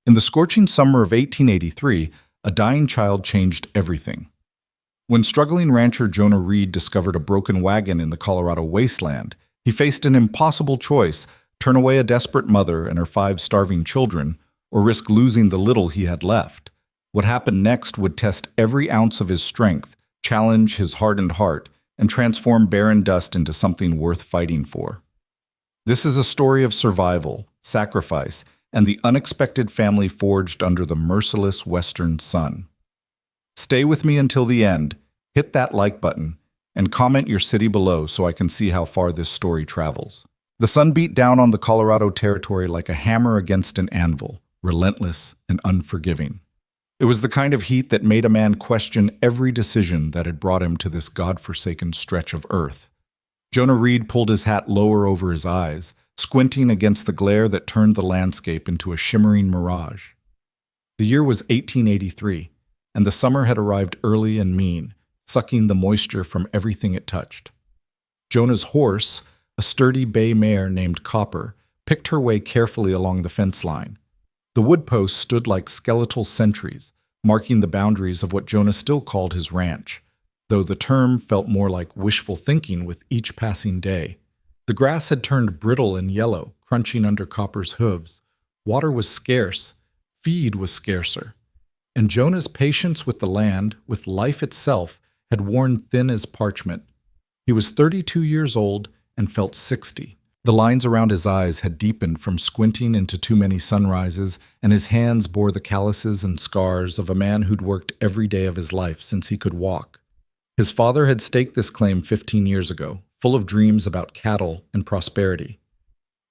In the scorching summer of 1883, a dying child changed everything. When struggling rancher Jonah Reed discovered a broken wagon in the Colorado wasteland, he faced an impossible choice: turn away a desperate mother and her 5 starving children, or risk losing the little he had left. What happened next would test every ounce of his strength, challenge his hardened heart, and transform barren dust into something worth fighting for. This is a story of survival, sacrifice, and the unexpected family forged under the merciless western sun. Stay with me until the end, hit that like button, and comment your city below so I can see how far this story travels. The sun beat down on the Colorado territory like a hammer against an anvil, relentless and unforgiving. It was the kind of heat that made a man question every decision that had brought him to this godforsaken stretch of earth. Jonah Reed pulled his hat lower over his eyes, squinting against the glare that turned the landscape into a shimmering mirage. The year was 1883, and the summer had arrived early and mean, sucking the moisture from everything it touched. Jonah's horse, a sturdy bay mare named Copper, picked her way carefully along the fence line. The woodposts stood like skeletal sentries, marking the boundaries of what Jonah still called his ranch, though the term felt more like wishful thinking with each passing day. The grass had turned brittle and yellow, crunching under Copper's hooves. Water was scarce, feed was scarcer, and Jonah's patience with the land, with life itself, had worn thin as parchment. He was 32 years old and felt 60. The lines around his eyes had deepened from squinting into too many sunrises, and his hands bore the calluses and scars of a man who'd worked every day of his life since he could walk. His father had staked this claim 15 years ago, full of dreams about cattle and prosperity.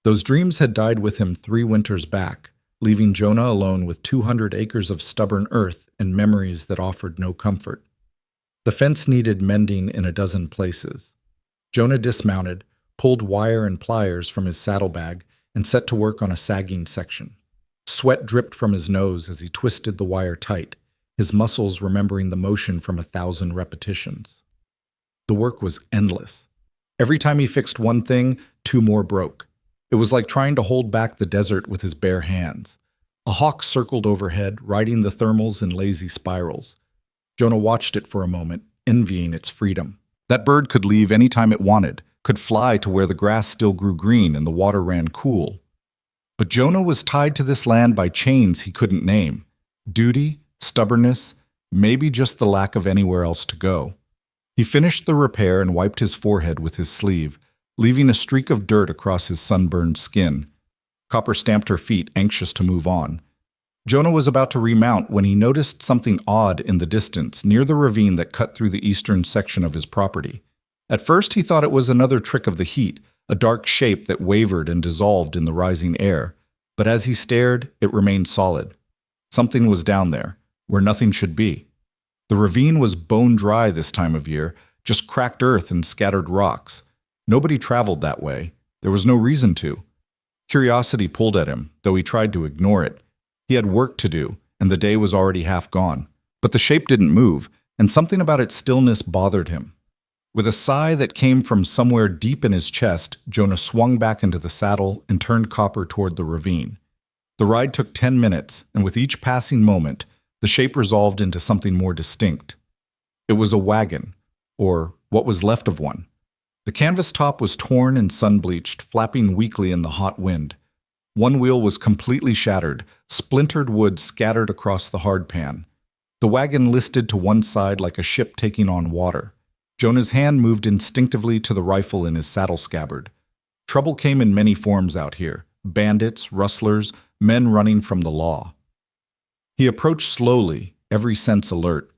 Those dreams had died with him 3 winters back, leaving Jonah alone with 200 acres of stubborn earth and memories that offered no comfort. The fence needed mending in a dozen places. Jonah dismounted, pulled wire and pliers from his saddlebag, and set to work on a sagging section. Sweat dripped from his nose as he twisted the wire tight, his muscles remembering the motion from 1,000 repetitions. The work was endless. Every time he fixed one thing, 2 more broke. It was like trying to hold back the desert with his bare hands. A hawk circled overhead, riding the thermals in lazy spirals. Jonah watched it for a moment, envying its freedom. That bird could leave any time it wanted, could fly to where the grass still grew green and the water ran cool. But Jonah was tied to this land by chains he couldn't name. Duty, stubbornness, maybe just the lack of anywhere else to go. He finished the repair and wiped his forehead with his sleeve, leaving a streak of dirt across his sunburned skin. Copper stamped her feet, anxious to move on. Jonah was about to remount when he noticed something odd in the distance, near the ravine that cut through the eastern section of his property. At first he thought it was another trick of the heat, a dark shape that wavered and dissolved in the rising air. But as he stared, it remained solid. Something was down there, where nothing should be. The ravine was bone dry this time of year, just cracked earth and scattered rocks. Nobody traveled that way. There was no reason to. Curiosity pulled at him, though he tried to ignore it. He had work to do, and the day was already half gone. But the shape didn't move, and something about its stillness bothered him. With a sigh that came from somewhere deep in his chest, Jonah swung back into the saddle and turned Copper toward the ravine. The ride took 10 minutes, and with each passing moment, the shape resolved into something more distinct. It was a wagon, or what was left of one. The canvas top was torn and sun-bleached, flapping weakly in the hot wind. One wheel was completely shattered, splintered wood scattered across the hardpan. The wagon listed to one side like a ship taking on water. Jonah's hand moved instinctively to the rifle in his saddle scabbard. Trouble came in many forms out here: bandits, rustlers, men running from the law. He approached slowly, every sense alert.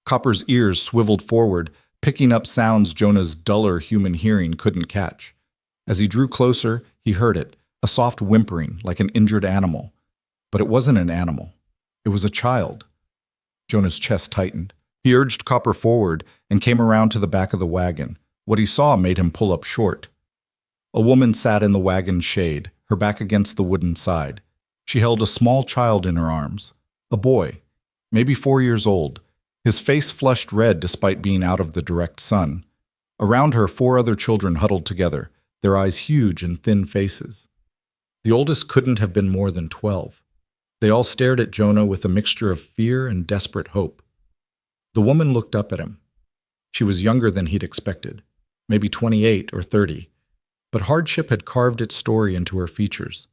Copper's ears swiveled forward, picking up sounds Jonah's duller human hearing couldn't catch. As he drew closer, he heard it, a soft whimpering like an injured animal. But it wasn't an animal. It was a child. Jonah's chest tightened. He urged Copper forward and came around to the back of the wagon. What he saw made him pull up short. A woman sat in the wagon's shade, her back against the wooden side. She held a small child in her arms. A boy, maybe 4 years old. His face flushed red despite being out of the direct sun. Around her, 4 other children huddled together, their eyes huge and thin faces. The oldest couldn't have been more than 12. They all stared at Jonah with a mixture of fear and desperate hope. The woman looked up at him. She was younger than he'd expected, maybe 28 or 30, but hardship had carved its story into her features.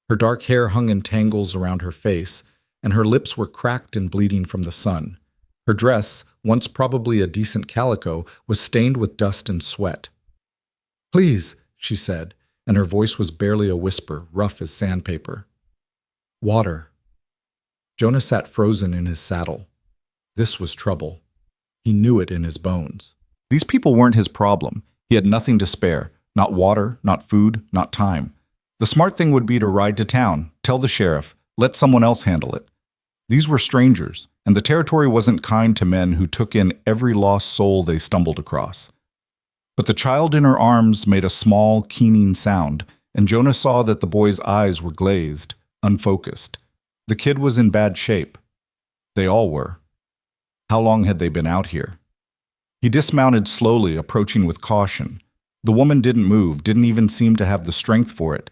Her dark hair hung in tangles around her face, and her lips were cracked and bleeding from the sun. Her dress, once probably a decent calico, was stained with dust and sweat. "Please," she said, and her voice was barely a whisper, rough as sandpaper. "Water." Jonah sat frozen in his saddle. This was trouble. He knew it in his bones. These people weren't his problem. He had nothing to spare. Not water, not food, not time. The smart thing would be to ride to town, tell the sheriff, let someone else handle it. These were strangers, and the territory wasn't kind to men who took in every lost soul they stumbled across. But the child in her arms made a small, keening sound, and Jonah saw that the boy's eyes were glazed, unfocused. The kid was in bad shape. They all were. How long had they been out here? He dismounted slowly, approaching with caution. The woman didn't move, didn't even seem to have the strength for it.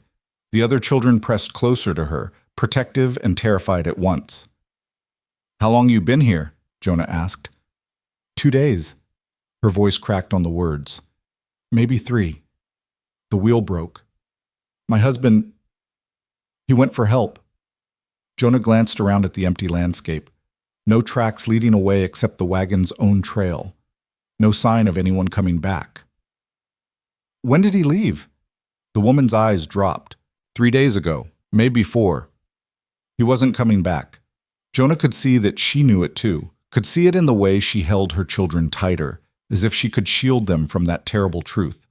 The other children pressed closer to her, protective and terrified at once. "How long you been here?" Jonah asked. 2 days. Her voice cracked on the words. "Maybe 3. The wheel broke. My husband, he went for help." Jonah glanced around at the empty landscape. No tracks leading away except the wagon's own trail. No sign of anyone coming back. "When did he leave?" The woman's eyes dropped. 3 days ago, maybe 4. He wasn't coming back. Jonah could see that she knew it too, could see it in the way she held her children tighter, as if she could shield them from that terrible truth.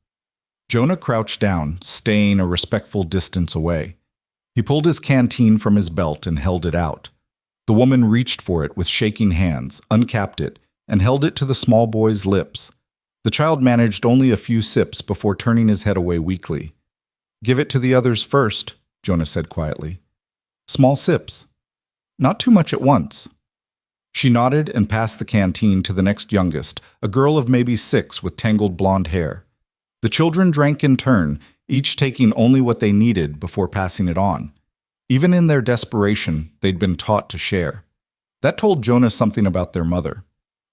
Jonah crouched down, staying a respectful distance away. He pulled his canteen from his belt and held it out. The woman reached for it with shaking hands, uncapped it, and held it to the small boy's lips. The child managed only a few sips before turning his head away weakly. "Give it to the others first," Jonah said quietly. "Small sips. Not too much at once." She nodded and passed the canteen to the next youngest, a girl of maybe 6 with tangled blonde hair. The children drank in turn, each taking only what they needed before passing it on. Even in their desperation, they'd been taught to share. That told Jonah something about their mother.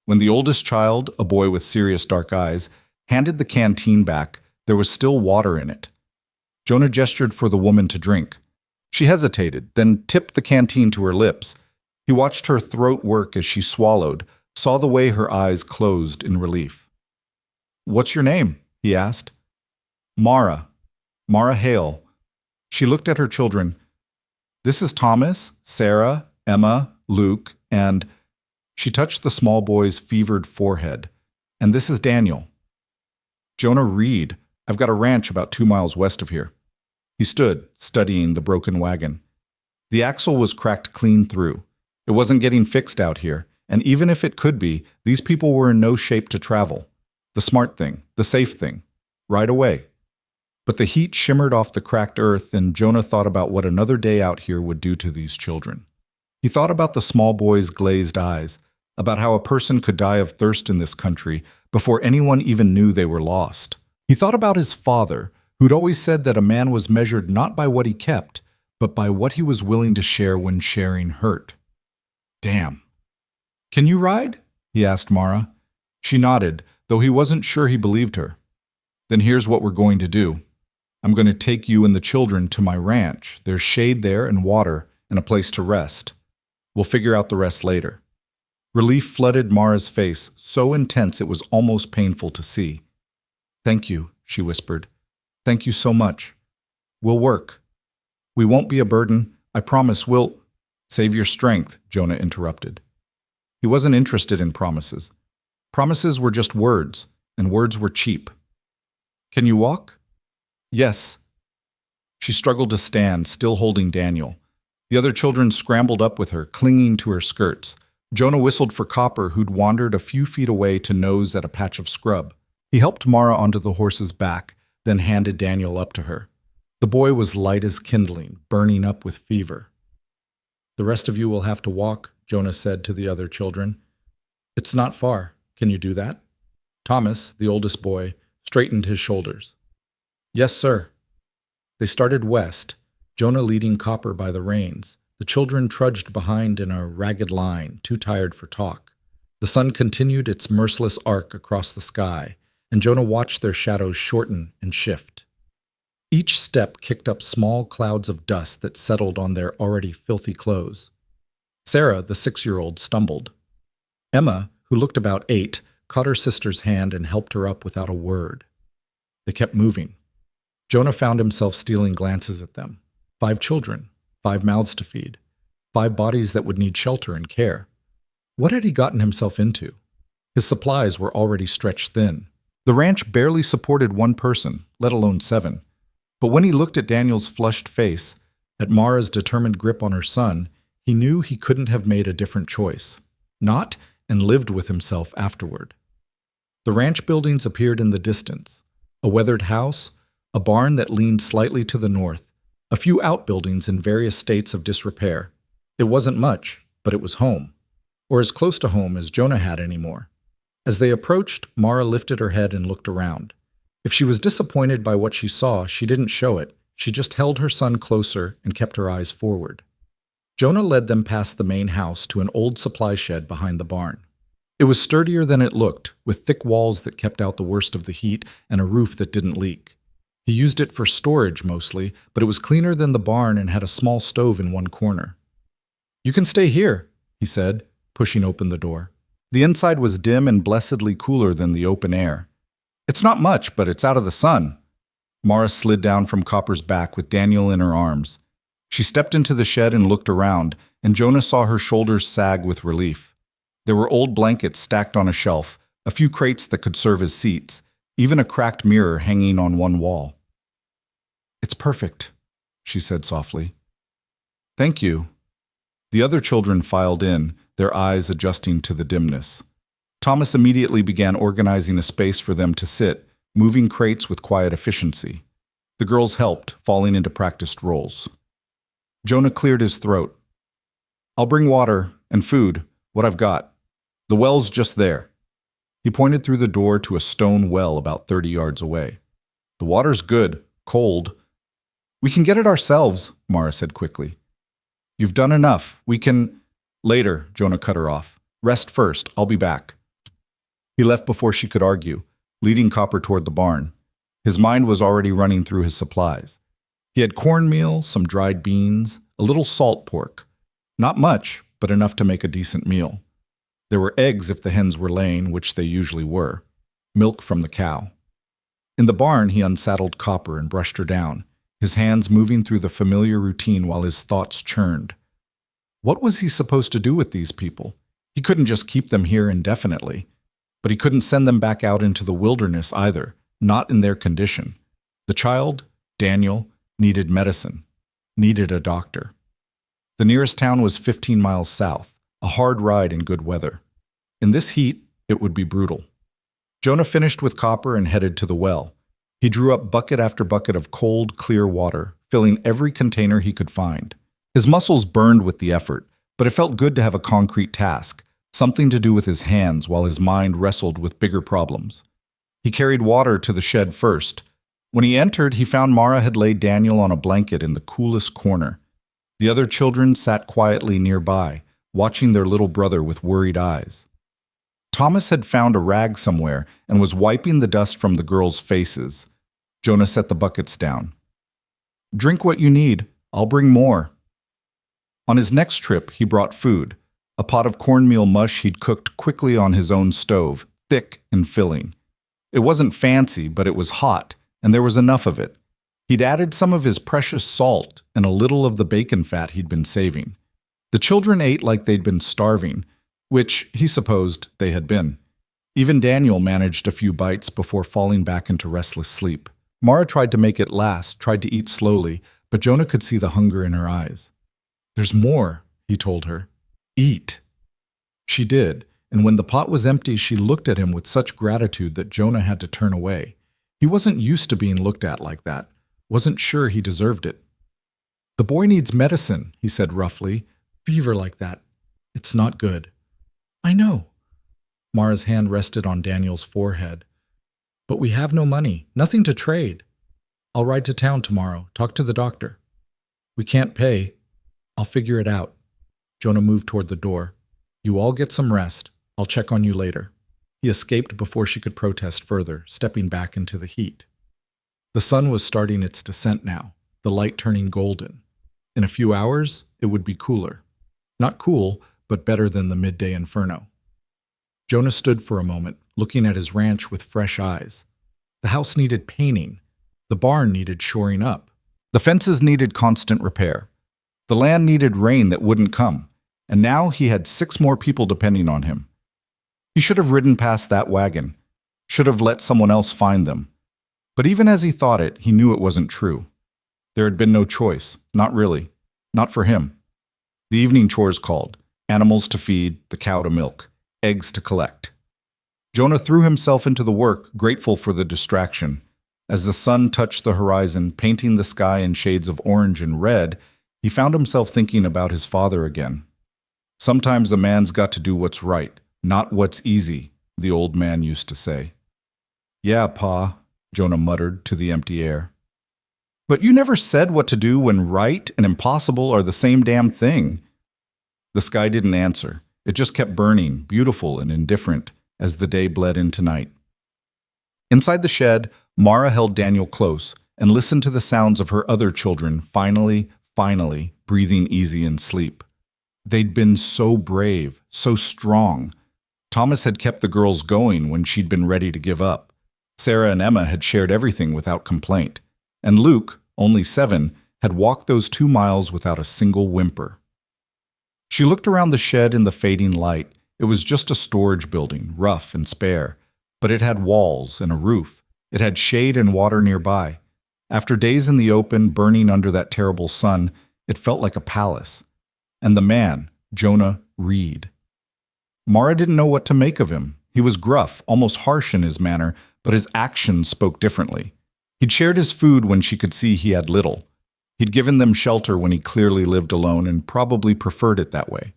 When the oldest child, a boy with serious dark eyes, handed the canteen back, there was still water in it. Jonah gestured for the woman to drink. She hesitated, then tipped the canteen to her lips. He watched her throat work as she swallowed, saw the way her eyes closed in relief. "What's your name?" he asked. "Mara. Mara Hale." She looked at her children. "This is Thomas, Sarah, Emma, Luke, and..." She touched the small boy's fevered forehead. "And this is Daniel." "Jonah Reed. I've got a ranch about 2 miles west of here." He stood, studying the broken wagon. The axle was cracked clean through. It wasn't getting fixed out here, and even if it could be, these people were in no shape to travel. The smart thing, the safe thing. Right away. But the heat shimmered off the cracked earth, and Jonah thought about what another day out here would do to these children. He thought about the small boy's glazed eyes, about how a person could die of thirst in this country before anyone even knew they were lost. He thought about his father, who'd always said that a man was measured not by what he kept, but by what he was willing to share when sharing hurt. Damn. "Can you ride?" he asked Mara. She nodded, though he wasn't sure he believed her. "Then here's what we're going to do. I'm going to take you and the children to my ranch. There's shade there and water and a place to rest. We'll figure out the rest later." Relief flooded Mara's face, so intense it was almost painful to see. "Thank you," she whispered. "Thank you so much. We'll work. We won't be a burden. I promise we'll—" "Save your strength," Jonah interrupted. He wasn't interested in promises. Promises were just words, and words were cheap. "Can you walk?" "Yes." She struggled to stand, still holding Daniel. The other children scrambled up with her, clinging to her skirts. Jonah whistled for Copper, who'd wandered a few feet away to nose at a patch of scrub. He helped Mara onto the horse's back, then handed Daniel up to her. The boy was light as kindling, burning up with fever. "The rest of you will have to walk," Jonah said to the other children. "It's not far. Can you do that?" Thomas, the oldest boy, straightened his shoulders. "Yes, sir." They started west, Jonah leading Copper by the reins, The children trudged behind in a ragged line, too tired for talk. The sun continued its merciless arc across the sky, and Jonah watched their shadows shorten and shift. Each step kicked up small clouds of dust that settled on their already filthy clothes. Sarah, the 6-year-old, stumbled. Emma, who looked about 8, caught her sister's hand and helped her up without a word. They kept moving. Jonah found himself stealing glances at them. 5 children, 5 mouths to feed, 5 bodies that would need shelter and care. What had he gotten himself into? His supplies were already stretched thin. The ranch barely supported 1 person, let alone 7. But when he looked at Daniel's flushed face, at Mara's determined grip on her son, he knew he couldn't have made a different choice. Not, and lived with himself afterward. The ranch buildings appeared in the distance. A weathered house, a barn that leaned slightly to the north, a few outbuildings in various states of disrepair. It wasn't much, but it was home. Or as close to home as Jonah had anymore. As they approached, Mara lifted her head and looked around. If she was disappointed by what she saw, she didn't show it. She just held her son closer and kept her eyes forward. Jonah led them past the main house to an old supply shed behind the barn. It was sturdier than it looked, with thick walls that kept out the worst of the heat and a roof that didn't leak. He used it for storage mostly, but it was cleaner than the barn and had a small stove in one corner. "You can stay here," he said, pushing open the door. The inside was dim and blessedly cooler than the open air. "It's not much, but it's out of the sun." Mara slid down from Copper's back with Daniel in her arms. She stepped into the shed and looked around, and Jonah saw her shoulders sag with relief. There were old blankets stacked on a shelf, a few crates that could serve as seats, even a cracked mirror hanging on one wall. "It's perfect," she said softly. "Thank you." The other children filed in, their eyes adjusting to the dimness. Thomas immediately began organizing a space for them to sit, moving crates with quiet efficiency. The girls helped, falling into practiced roles. Jonah cleared his throat. "I'll bring water and food, what I've got. The well's just there." He pointed through the door to a stone well about 30 yards away. "The water's good, cold." "We can get it ourselves," Mara said quickly. "You've done enough. We can—" "Later," Jonah cut her off. "Rest first. I'll be back." He left before she could argue, leading Copper toward the barn. His mind was already running through his supplies. He had cornmeal, some dried beans, a little salt pork. Not much, but enough to make a decent meal. There were eggs if the hens were laying, which they usually were. Milk from the cow. In the barn, he unsaddled Copper and brushed her down, his hands moving through the familiar routine while his thoughts churned. What was he supposed to do with these people? He couldn't just keep them here indefinitely. But he couldn't send them back out into the wilderness either, not in their condition. The child, Daniel, needed medicine, needed a doctor. The nearest town was 15 miles south, a hard ride in good weather. In this heat, it would be brutal. Jonah finished with Copper and headed to the well. He drew up bucket after bucket of cold, clear water, filling every container he could find. His muscles burned with the effort, but it felt good to have a concrete task, something to do with his hands while his mind wrestled with bigger problems. He carried water to the shed first. When he entered, he found Mara had laid Daniel on a blanket in the coolest corner. The other children sat quietly nearby, watching their little brother with worried eyes. Thomas had found a rag somewhere and was wiping the dust from the girls' faces. Jonah set the buckets down. "Drink what you need. I'll bring more." On his next trip, he brought food. A pot of cornmeal mush he'd cooked quickly on his own stove, thick and filling. It wasn't fancy, but it was hot, and there was enough of it. He'd added some of his precious salt and a little of the bacon fat he'd been saving. The children ate like they'd been starving, which, he supposed, they had been. Even Daniel managed a few bites before falling back into restless sleep. Mara tried to make it last, tried to eat slowly, but Jonah could see the hunger in her eyes. "There's more," he told her. "Eat." She did, and when the pot was empty, she looked at him with such gratitude that Jonah had to turn away. He wasn't used to being looked at like that, wasn't sure he deserved it. "The boy needs medicine," he said roughly. "Fever like that. It's not good." "I know." Mara's hand rested on Daniel's forehead. "But we have no money, nothing to trade. I'll ride to town tomorrow, talk to the doctor. We can't pay. I'll figure it out. Jonah moved toward the door. You all get some rest. I'll check on you later. He escaped before she could protest further, stepping back into the heat. The sun was starting its descent now, the light turning golden. In a few hours, it would be cooler. Not cool, but better than the midday inferno. Jonah stood for a moment, looking at his ranch with fresh eyes. The house needed painting. The barn needed shoring up. The fences needed constant repair. The land needed rain that wouldn't come. And now he had 6 more people depending on him. He should have ridden past that wagon, should have let someone else find them. But even as he thought it, he knew it wasn't true. There had been no choice, not really, not for him. The evening chores called, animals to feed, the cow to milk, eggs to collect. Jonah threw himself into the work, grateful for the distraction. As the sun touched the horizon, painting the sky in shades of orange and red, he found himself thinking about his father again. Sometimes a man's got to do what's right, not what's easy, the old man used to say. Yeah, Pa, Jonah muttered to the empty air. But you never said what to do when right and impossible are the same damn thing. The sky didn't answer. It just kept burning, beautiful and indifferent, as the day bled into night. Inside the shed, Mara held Daniel close and listened to the sounds of her other children finally breathing easy in sleep. They'd been so brave, so strong. Thomas had kept the girls going when she'd been ready to give up. Sarah and Emma had shared everything without complaint. And Luke, only 7, had walked those 2 miles without a single whimper. She looked around the shed in the fading light. It was just a storage building, rough and spare, but it had walls and a roof. It had shade and water nearby. After days in the open, burning under that terrible sun, it felt like a palace. And the man, Jonah Reed. Mara didn't know what to make of him. He was gruff, almost harsh in his manner, but his actions spoke differently. He'd shared his food when she could see he had little. He'd given them shelter when he clearly lived alone and probably preferred it that way.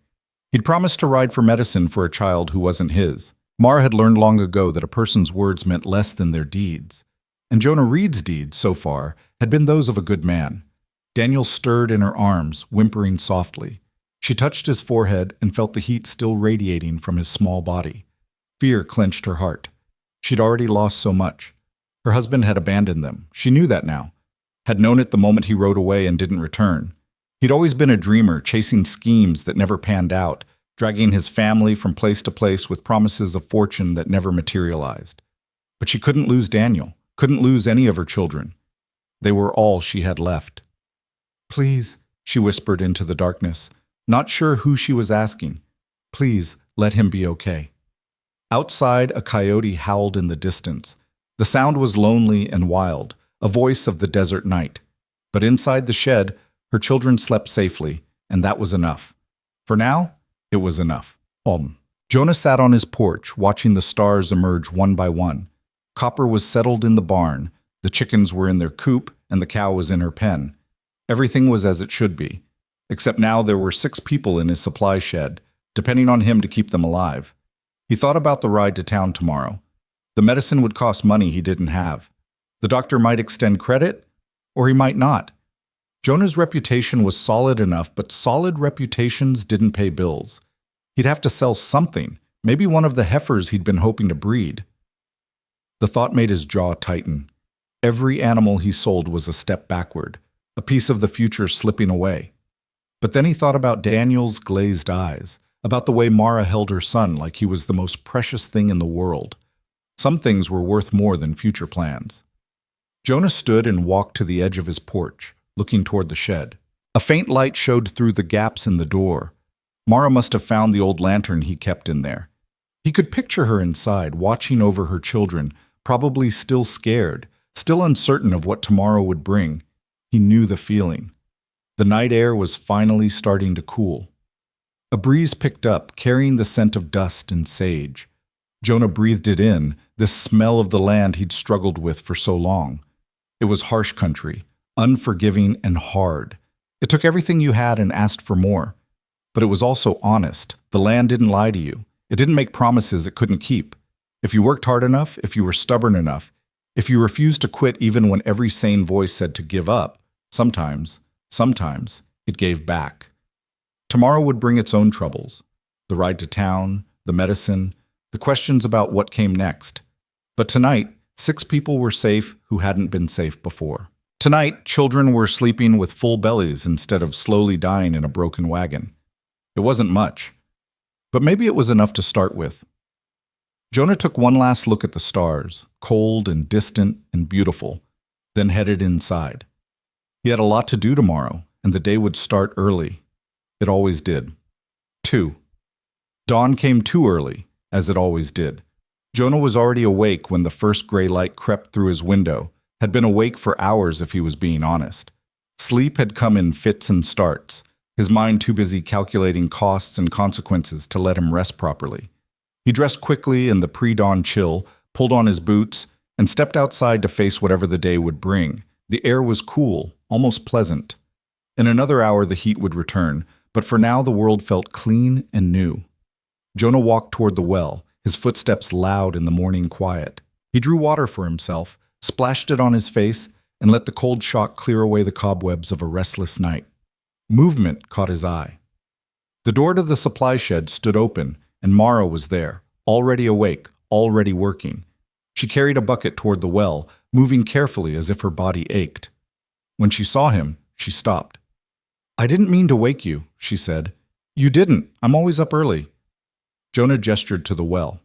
He'd promised to ride for medicine for a child who wasn't his. Mara had learned long ago that a person's words meant less than their deeds. And Jonah Reed's deeds, so far, had been those of a good man. Daniel stirred in her arms, whimpering softly. She touched his forehead and felt the heat still radiating from his small body. Fear clenched her heart. She'd already lost so much. Her husband had abandoned them. She knew that now. Had known it the moment he rode away and didn't return. He'd always been a dreamer, chasing schemes that never panned out, dragging his family from place to place with promises of fortune that never materialized. But she couldn't lose Daniel, couldn't lose any of her children. They were all she had left. Please, she whispered into the darkness, not sure who she was asking. Please, let him be okay. Outside, a coyote howled in the distance. The sound was lonely and wild, a voice of the desert night. But inside the shed, her children slept safely, and that was enough. For now, it was enough. Jonah sat on his porch, watching the stars emerge one by one. Copper was settled in the barn, the chickens were in their coop, and the cow was in her pen. Everything was as it should be. Except now there were 6 people in his supply shed, depending on him to keep them alive. He thought about the ride to town tomorrow. The medicine would cost money he didn't have. The doctor might extend credit, or he might not. Jonah's reputation was solid enough, but solid reputations didn't pay bills. He'd have to sell something, maybe one of the heifers he'd been hoping to breed. The thought made his jaw tighten. Every animal he sold was a step backward, a piece of the future slipping away. But then he thought about Daniel's glazed eyes, about the way Mara held her son like he was the most precious thing in the world. Some things were worth more than future plans. Jonah stood and walked to the edge of his porch, looking toward the shed. A faint light showed through the gaps in the door. Mara must have found the old lantern he kept in there. He could picture her inside, watching over her children, probably still scared, still uncertain of what tomorrow would bring. He knew the feeling. The night air was finally starting to cool. A breeze picked up, carrying the scent of dust and sage. Jonah breathed it in, this smell of the land he'd struggled with for so long. It was harsh country, unforgiving and hard. It took everything you had and asked for more. But it was also honest. The land didn't lie to you. It didn't make promises it couldn't keep. If you worked hard enough, if you were stubborn enough, if you refused to quit even when every sane voice said to give up, sometimes it gave back. Tomorrow would bring its own troubles. The ride to town, the medicine, the questions about what came next. But tonight, 6 people were safe who hadn't been safe before. Tonight, children were sleeping with full bellies instead of slowly dying in a broken wagon. It wasn't much, but maybe it was enough to start with. Jonah took one last look at the stars, cold and distant and beautiful, then headed inside. He had a lot to do tomorrow, and the day would start early. It always did. 2. Dawn came too early, as it always did. Jonah was already awake when the first gray light crept through his window, had been awake for hours if he was being honest. Sleep had come in fits and starts, his mind too busy calculating costs and consequences to let him rest properly. He dressed quickly in the pre-dawn chill, pulled on his boots, and stepped outside to face whatever the day would bring. The air was cool, almost pleasant. In another hour the heat would return, but for now the world felt clean and new. Jonah walked toward the well, his footsteps loud in the morning quiet. He drew water for himself, splashed it on his face, and let the cold shock clear away the cobwebs of a restless night. Movement caught his eye. The door to the supply shed stood open, and Mara was there, already awake, already working. She carried a bucket toward the well, moving carefully as if her body ached. When she saw him, she stopped. "I didn't mean to wake you," she said. "You didn't. I'm always up early." Jonah gestured to the well.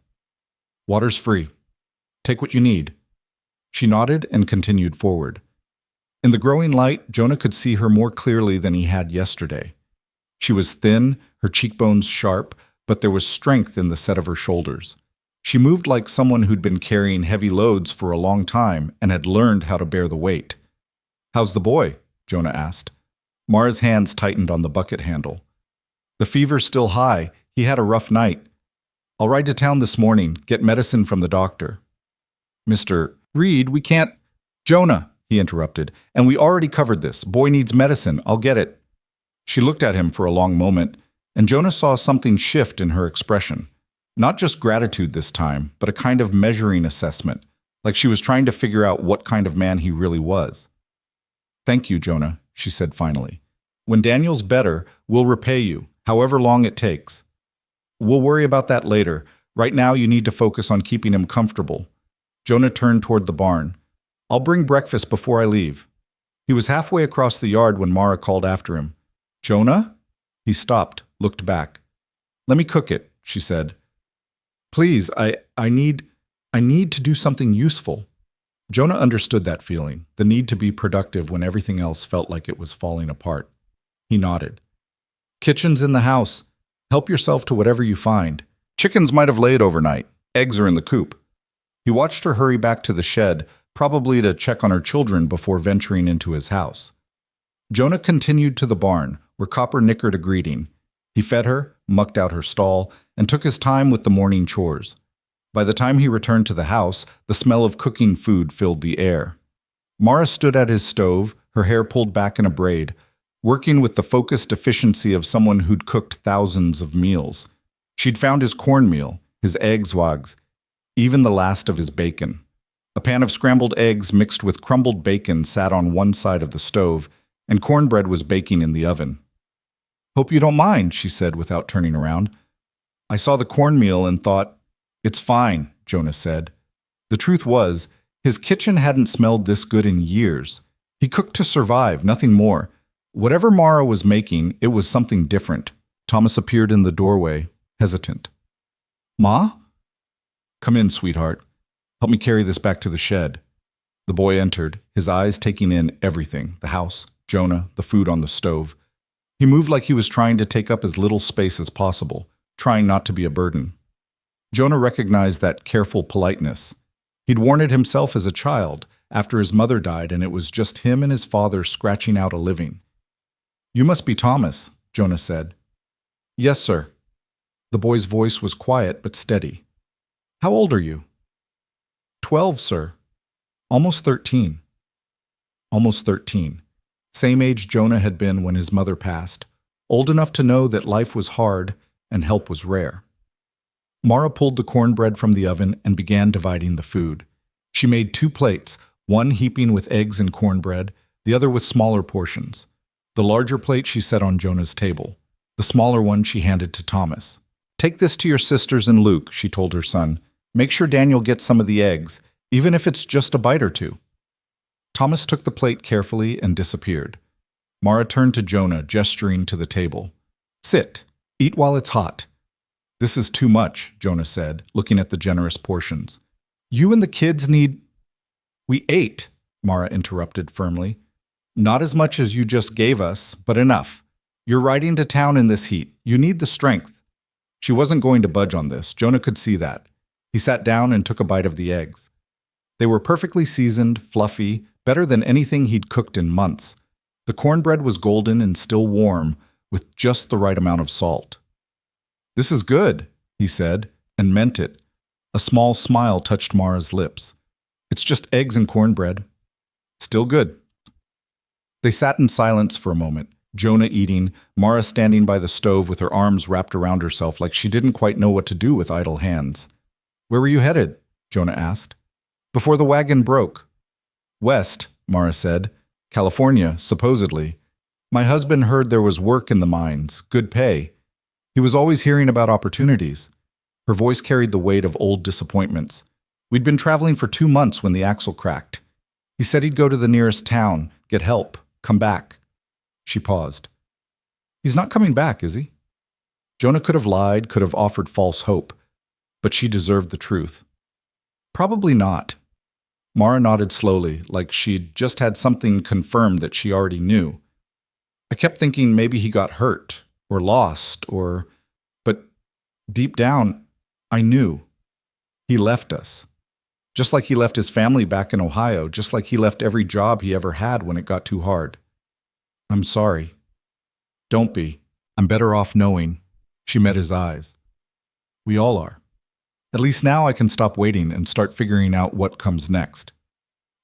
"Water's free. Take what you need." She nodded and continued forward. In the growing light, Jonah could see her more clearly than he had yesterday. She was thin, her cheekbones sharp, but there was strength in the set of her shoulders. She moved like someone who'd been carrying heavy loads for a long time and had learned how to bear the weight. "How's the boy?" Jonah asked. Mara's hands tightened on the bucket handle. "The fever's still high. He had a rough night. I'll ride to town this morning, get medicine from the doctor." "Mr. Reed, we can't—" "Jonah," he interrupted, "and we already covered this. Boy needs medicine. I'll get it." She looked at him for a long moment, and Jonah saw something shift in her expression. Not just gratitude this time, but a kind of measuring assessment, like she was trying to figure out what kind of man he really was. "Thank you, Jonah," she said finally. "When Daniel's better, we'll repay you, however long it takes. We'll worry about that later. Right now you need to focus on keeping him comfortable." Jonah turned toward the barn. "I'll bring breakfast before I leave." He was halfway across the yard when Mara called after him. "Jonah?" He stopped, looked back. "Let me cook it," she said. "Please, I need to do something useful." Jonah understood that feeling, the need to be productive when everything else felt like it was falling apart. He nodded. "Kitchen's in the house. Help yourself to whatever you find. Chickens might have laid overnight. Eggs are in the coop." He watched her hurry back to the shed, probably to check on her children before venturing into his house. Jonah continued to the barn, where Copper nickered a greeting. He fed her, mucked out her stall, and took his time with the morning chores. By the time he returned to the house, the smell of cooking food filled the air. Mara stood at his stove, her hair pulled back in a braid, working with the focused efficiency of someone who'd cooked thousands of meals. She'd found his cornmeal, his eggs wags, even the last of his bacon. A pan of scrambled eggs mixed with crumbled bacon sat on one side of the stove, and cornbread was baking in the oven. "Hope you don't mind," she said without turning around. "I saw the cornmeal and thought—" "It's fine," Jonah said. The truth was, his kitchen hadn't smelled this good in years. He cooked to survive, nothing more. Whatever Mara was making, it was something different. Thomas appeared in the doorway, hesitant. "Ma?" "Come in, sweetheart. Help me carry this back to the shed." The boy entered, his eyes taking in everything, the house, Jonah, the food on the stove. He moved like he was trying to take up as little space as possible, trying not to be a burden. Jonah recognized that careful politeness. He'd worn it himself as a child, after his mother died, and it was just him and his father scratching out a living. "You must be Thomas," Jonah said. "Yes, sir." The boy's voice was quiet but steady. "How old are you?" 12, sir." "Almost 13. Almost 13. Same age Jonah had been when his mother passed, old enough to know that life was hard and help was rare. Mara pulled the cornbread from the oven and began dividing the food. She made 2 plates, one heaping with eggs and cornbread, the other with smaller portions. The larger plate she set on Jonah's table. The The smaller one she handed to Thomas. "Take this to your sisters and Luke," she told her son. "Make sure Daniel gets some of the eggs, even if it's just a bite or two." Thomas took the plate carefully and disappeared. Mara turned to Jonah, gesturing to the table. "Sit. Eat while it's hot." "This is too much," Jonah said, looking at the generous portions. "You and the kids need—" "We ate," Mara interrupted firmly. "Not as much as you just gave us, but enough. You're riding to town in this heat. You need the strength." She wasn't going to budge on this. Jonah could see that. He sat down and took a bite of the eggs. They were perfectly seasoned, fluffy, better than anything he'd cooked in months. The cornbread was golden and still warm, with just the right amount of salt. "This is good," he said, and meant it. A small smile touched Mara's lips. "It's just eggs and cornbread. Still good." They sat in silence for a moment, Jonah eating, Mara standing by the stove with her arms wrapped around herself like she didn't quite know what to do with idle hands. "Where were you headed?" Jonah asked. "Before the wagon broke." "West," Mara said. "California, supposedly. My husband heard there was work in the mines, good pay. He was always hearing about opportunities." Her voice carried the weight of old disappointments. "We'd been traveling for 2 months when the axle cracked. He said he'd go to the nearest town, get help, come back." She paused. "He's not coming back, is he?" Jonah could have lied, could have offered false hope, but she deserved the truth. "Probably not." Mara nodded slowly, like she'd just had something confirmed that she already knew. "I kept thinking maybe he got hurt, or lost, but deep down, I knew. He left us. Just like he left his family back in Ohio, just like he left every job he ever had when it got too hard. I'm sorry." "Don't be. I'm better off knowing." She met his eyes. "We all are. At least now I can stop waiting and start figuring out what comes next."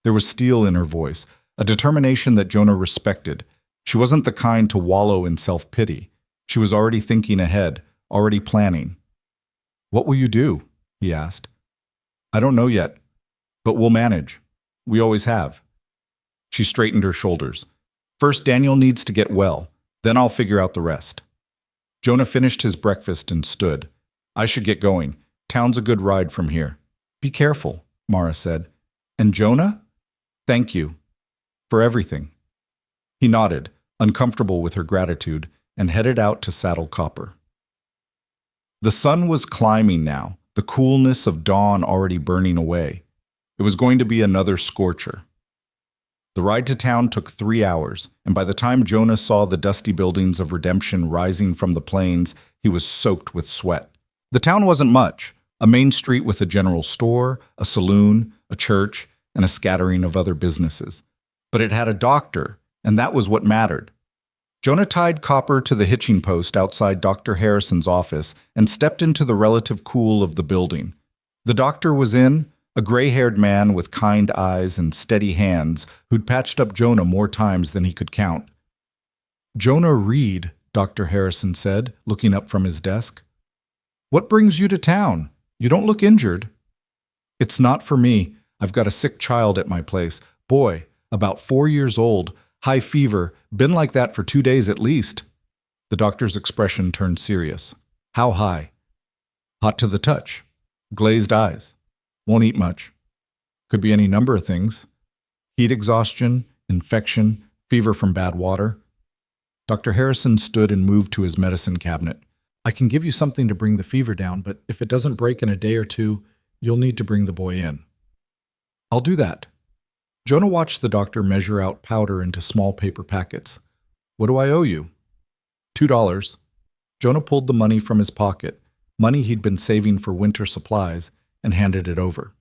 There was steel in her voice, a determination that Jonah respected. She wasn't the kind to wallow in self-pity. She was already thinking ahead, already planning. "What will you do?" he asked. "I don't know yet, but we'll manage. We always have." She straightened her shoulders. "First, Daniel needs to get well. Then I'll figure out the rest." Jonah finished his breakfast and stood. "I should get going. Town's a good ride from here." "Be careful," Mara said. "And Jonah? Thank you. For everything." He nodded, uncomfortable with her gratitude, and headed out to saddle Copper. The sun was climbing now, the coolness of dawn already burning away. It was going to be another scorcher. The ride to town took 3 hours, and by the time Jonah saw the dusty buildings of Redemption rising from the plains, he was soaked with sweat. The town wasn't much. A main street with a general store, a saloon, a church, and a scattering of other businesses. But it had a doctor, and that was what mattered. Jonah tied Copper to the hitching post outside Dr. Harrison's office and stepped into the relative cool of the building. The doctor was in, a gray-haired man with kind eyes and steady hands who'd patched up Jonah more times than he could count. "Jonah Reed," Dr. Harrison said, looking up from his desk. "What brings you to town? You don't look injured." "It's not for me. I've got a sick child at my place. Boy, about 4 years old, high fever, been like that for 2 days at least." The doctor's expression turned serious. "How high?" "Hot to the touch. Glazed eyes. Won't eat much. Could be any number of things. Heat exhaustion, infection, fever from bad water." Dr. Harrison stood and moved to his medicine cabinet. "I can give you something to bring the fever down, but if it doesn't break in a day or two, you'll need to bring the boy in." "I'll do that." Jonah watched the doctor measure out powder into small paper packets. "What do I owe you?" $2. Jonah pulled the money from his pocket, money he'd been saving for winter supplies, and handed it over.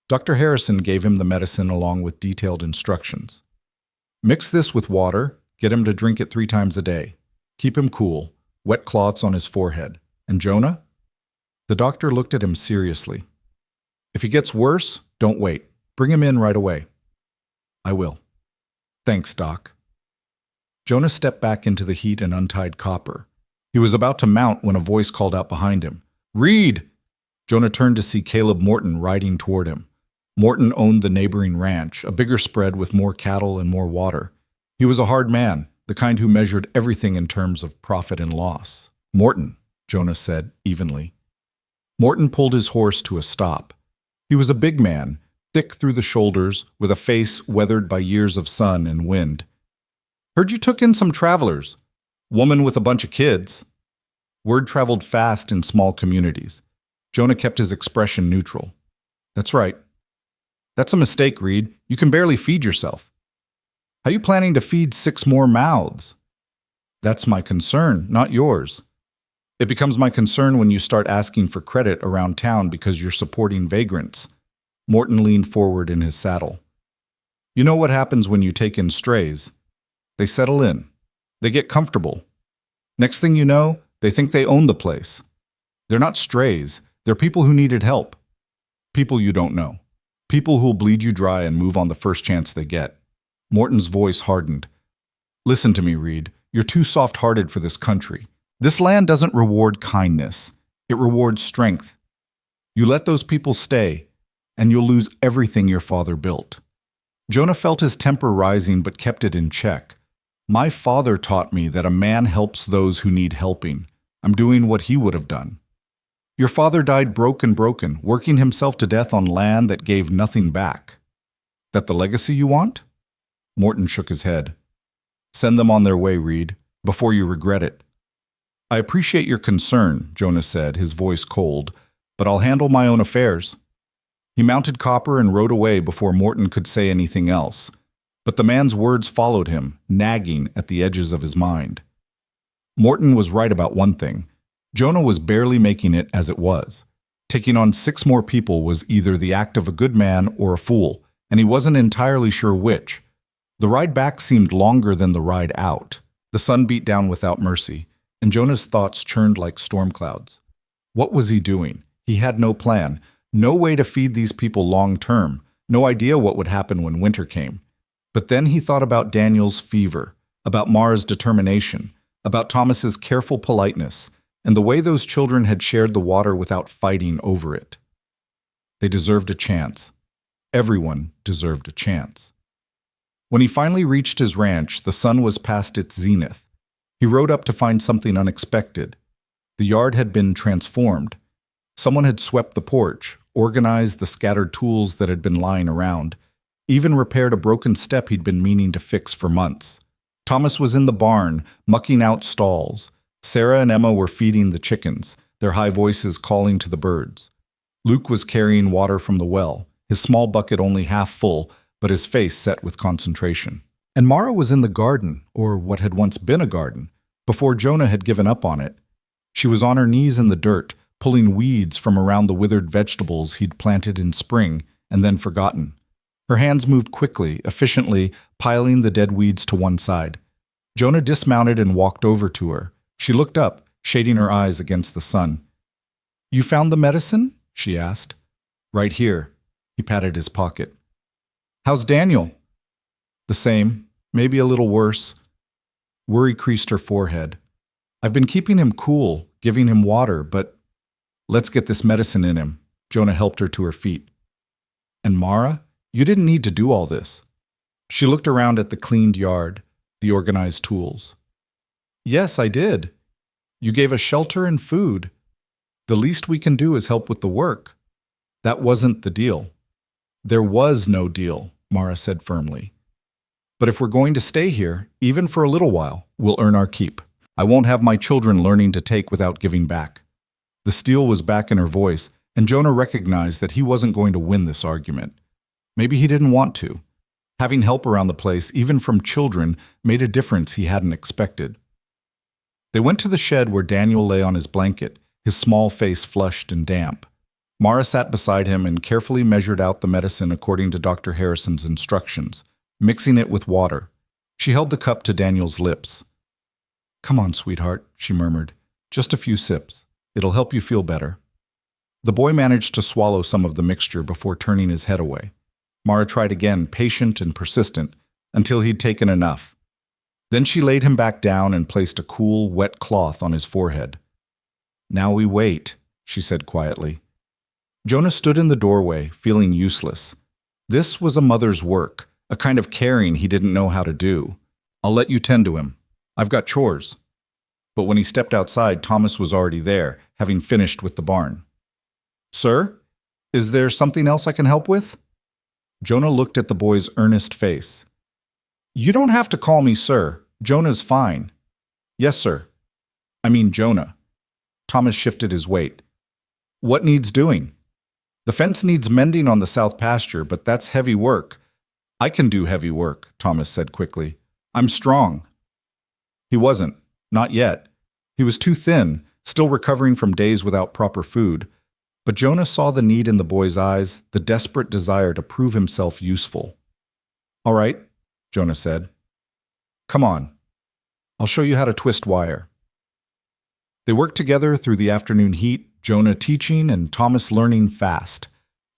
Dr. Harrison gave him the medicine along with detailed instructions. "Mix this with water, get him to drink it 3 times a day. Keep him cool, wet cloths on his forehead. And Jonah?" The doctor looked at him seriously. "If he gets worse, don't wait. Bring him in right away." "I will." "Thanks, Doc." Jonah stepped back into the heat and untied Copper. He was about to mount when a voice called out behind him. "Reed!" Jonah turned to see Caleb Morton riding toward him. Morton owned the neighboring ranch, a bigger spread with more cattle and more water. He was a hard man, the kind who measured everything in terms of profit and loss. "Morton," Jonah said evenly. Morton pulled his horse to a stop. He was a big man, thick through the shoulders, with a face weathered by years of sun and wind. "Heard you took in some travelers. Woman with a bunch of kids." Word traveled fast in small communities. Jonah kept his expression neutral. "That's right." "That's a mistake, Reed. You can barely feed yourself." "How you planning to feed 6 more mouths?" "That's my concern, not yours." "It becomes my concern when you start asking for credit around town because you're supporting vagrants." Morton leaned forward in his saddle. "You know what happens when you take in strays? They settle in. They get comfortable. Next thing you know, they think they own the place. They're not strays. They're people who needed help. People you don't know. People who'll bleed you dry and move on the first chance they get." Morton's voice hardened. "Listen to me, Reed. You're too soft-hearted for this country. This land doesn't reward kindness. It rewards strength. You let those people stay, and you'll lose everything your father built." Jonah felt his temper rising but kept it in check. "My father taught me that a man helps those who need helping. I'm doing what he would have done." "Your father died broken, working himself to death on land that gave nothing back. That the legacy you want?" Morton shook his head. "Send them on their way, Reed, before you regret it." "I appreciate your concern," Jonah said, his voice cold, "but I'll handle my own affairs." He mounted Copper and rode away before Morton could say anything else. But the man's words followed him, nagging at the edges of his mind. Morton was right about one thing. Jonah was barely making it as it was. Taking on 6 more people was either the act of a good man or a fool, and he wasn't entirely sure which. The ride back seemed longer than the ride out. The sun beat down without mercy, and Jonah's thoughts churned like storm clouds. What was he doing? He had no plan, no way to feed these people long term, no idea what would happen when winter came. But then he thought about Daniel's fever, about Mara's determination, about Thomas's careful politeness, and the way those children had shared the water without fighting over it. They deserved a chance. Everyone deserved a chance. When he finally reached his ranch, the sun was past its zenith. He rode up to find something unexpected. The yard had been transformed. Someone had swept the porch, organized the scattered tools that had been lying around, even repaired a broken step he'd been meaning to fix for months. Thomas was in the barn, mucking out stalls. Sarah and Emma were feeding the chickens, their high voices calling to the birds. Luke was carrying water from the well, his small bucket only half full, but his face set with concentration. And Mara was in the garden, or what had once been a garden, before Jonah had given up on it. She was on her knees in the dirt, pulling weeds from around the withered vegetables he'd planted in spring and then forgotten. Her hands moved quickly, efficiently, piling the dead weeds to one side. Jonah dismounted and walked over to her. She looked up, shading her eyes against the sun. "You found the medicine?" she asked. "Right here." He patted his pocket. "How's Daniel?" "The same, maybe a little worse." Worry creased her forehead. "I've been keeping him cool, giving him water, but let's get this medicine in him." Jonah helped her to her feet. "And Mara, you didn't need to do all this." She looked around at the cleaned yard, the organized tools. "Yes, I did. You gave us shelter and food. The least we can do is help with the work." "That wasn't the deal." "There was no deal," Mara said firmly. "But if we're going to stay here, even for a little while, we'll earn our keep. I won't have my children learning to take without giving back." The steel was back in her voice, and Jonah recognized that he wasn't going to win this argument. Maybe he didn't want to. Having help around the place, even from children, made a difference he hadn't expected. They went to the shed where Daniel lay on his blanket, his small face flushed and damp. Mara sat beside him and carefully measured out the medicine according to Dr. Harrison's instructions, mixing it with water. She held the cup to Daniel's lips. "Come on, sweetheart," she murmured. "Just a few sips. It'll help you feel better." The boy managed to swallow some of the mixture before turning his head away. Mara tried again, patient and persistent, until he'd taken enough. Then she laid him back down and placed a cool, wet cloth on his forehead. "Now we wait," she said quietly. Jonah stood in the doorway, feeling useless. This was a mother's work, a kind of caring he didn't know how to do. "I'll let you tend to him," I've got chores. But when he stepped outside, Thomas was already there, having finished with the barn. Sir, is there something else I can help with? Jonah looked at the boy's earnest face. You don't have to call me sir. Jonah's fine. Yes, sir. I mean Jonah. Thomas shifted his weight. What needs doing? The fence needs mending on the south pasture, but that's heavy work. I can do heavy work, Thomas said quickly. I'm strong. He wasn't. Not yet. He was too thin, still recovering from days without proper food. But Jonah saw the need in the boy's eyes, the desperate desire to prove himself useful. All right, Jonah said. Come on. I'll show you how to twist wire. They worked together through the afternoon heat, Jonah teaching and Thomas learning fast.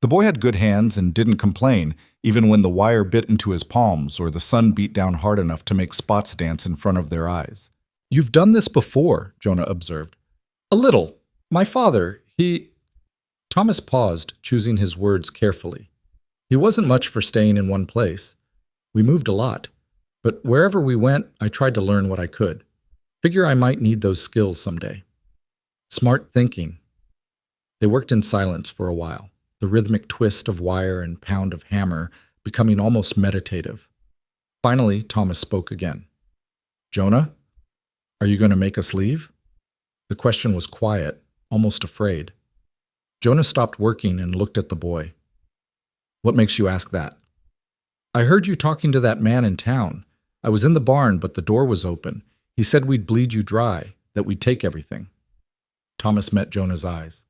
The boy had good hands and didn't complain, even when the wire bit into his palms or the sun beat down hard enough to make spots dance in front of their eyes. You've done this before, Jonah observed. A little. My father, Thomas paused, choosing his words carefully. He wasn't much for staying in one place. We moved a lot. But wherever we went, I tried to learn what I could. Figure I might need those skills someday. Smart thinking. They worked in silence for a while, the rhythmic twist of wire and pound of hammer becoming almost meditative. Finally, Thomas spoke again. Jonah, are you going to make us leave? The question was quiet, almost afraid. Jonah stopped working and looked at the boy. What makes you ask that? I heard you talking to that man in town. I was in the barn, but the door was open. He said we'd bleed you dry, that we'd take everything. Thomas met Jonah's eyes.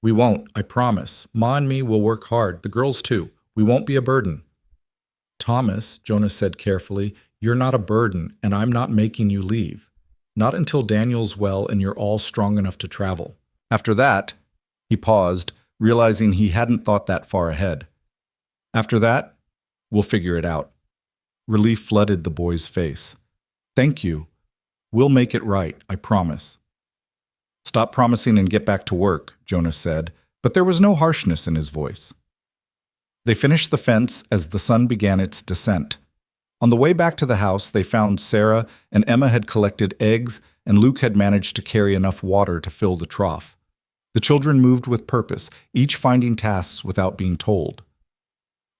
We won't, I promise. Ma and me will work hard, the girls too. We won't be a burden. Thomas, Jonah said carefully, you're not a burden, and I'm not making you leave. Not until Daniel's well and you're all strong enough to travel. After that, he paused, realizing he hadn't thought that far ahead. After that, we'll figure it out. Relief flooded the boy's face. Thank you. We'll make it right, I promise. Stop promising and get back to work, Jonah said, but there was no harshness in his voice. They finished the fence as the sun began its descent. On the way back to the house, they found Sarah and Emma had collected eggs, and Luke had managed to carry enough water to fill the trough. The children moved with purpose, each finding tasks without being told.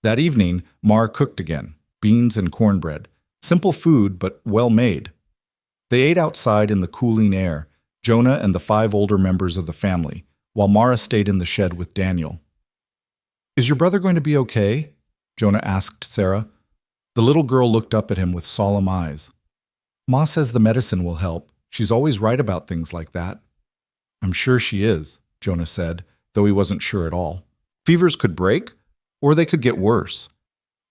That evening, Mar cooked again, beans and cornbread. Simple food, but well made. They ate outside in the cooling air, Jonah and the 5 older members of the family, while Mara stayed in the shed with Daniel. Is your brother going to be okay? Jonah asked Sarah. The little girl looked up at him with solemn eyes. Ma says the medicine will help. She's always right about things like that. I'm sure she is, Jonah said, though he wasn't sure at all. Fevers could break, or they could get worse.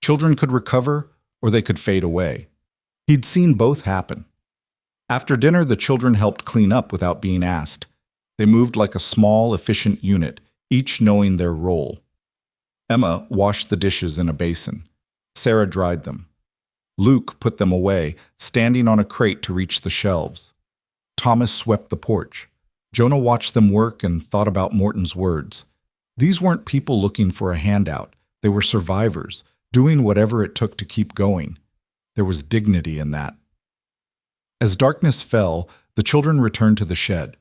Children could recover, or they could fade away. He'd seen both happen. After dinner, the children helped clean up without being asked. They moved like a small, efficient unit, each knowing their role. Emma washed the dishes in a basin. Sarah dried them. Luke put them away, standing on a crate to reach the shelves. Thomas swept the porch. Jonah watched them work and thought about Morton's words. These weren't people looking for a handout. They were survivors, doing whatever it took to keep going. There was dignity in that. As darkness fell, the children returned to the shed.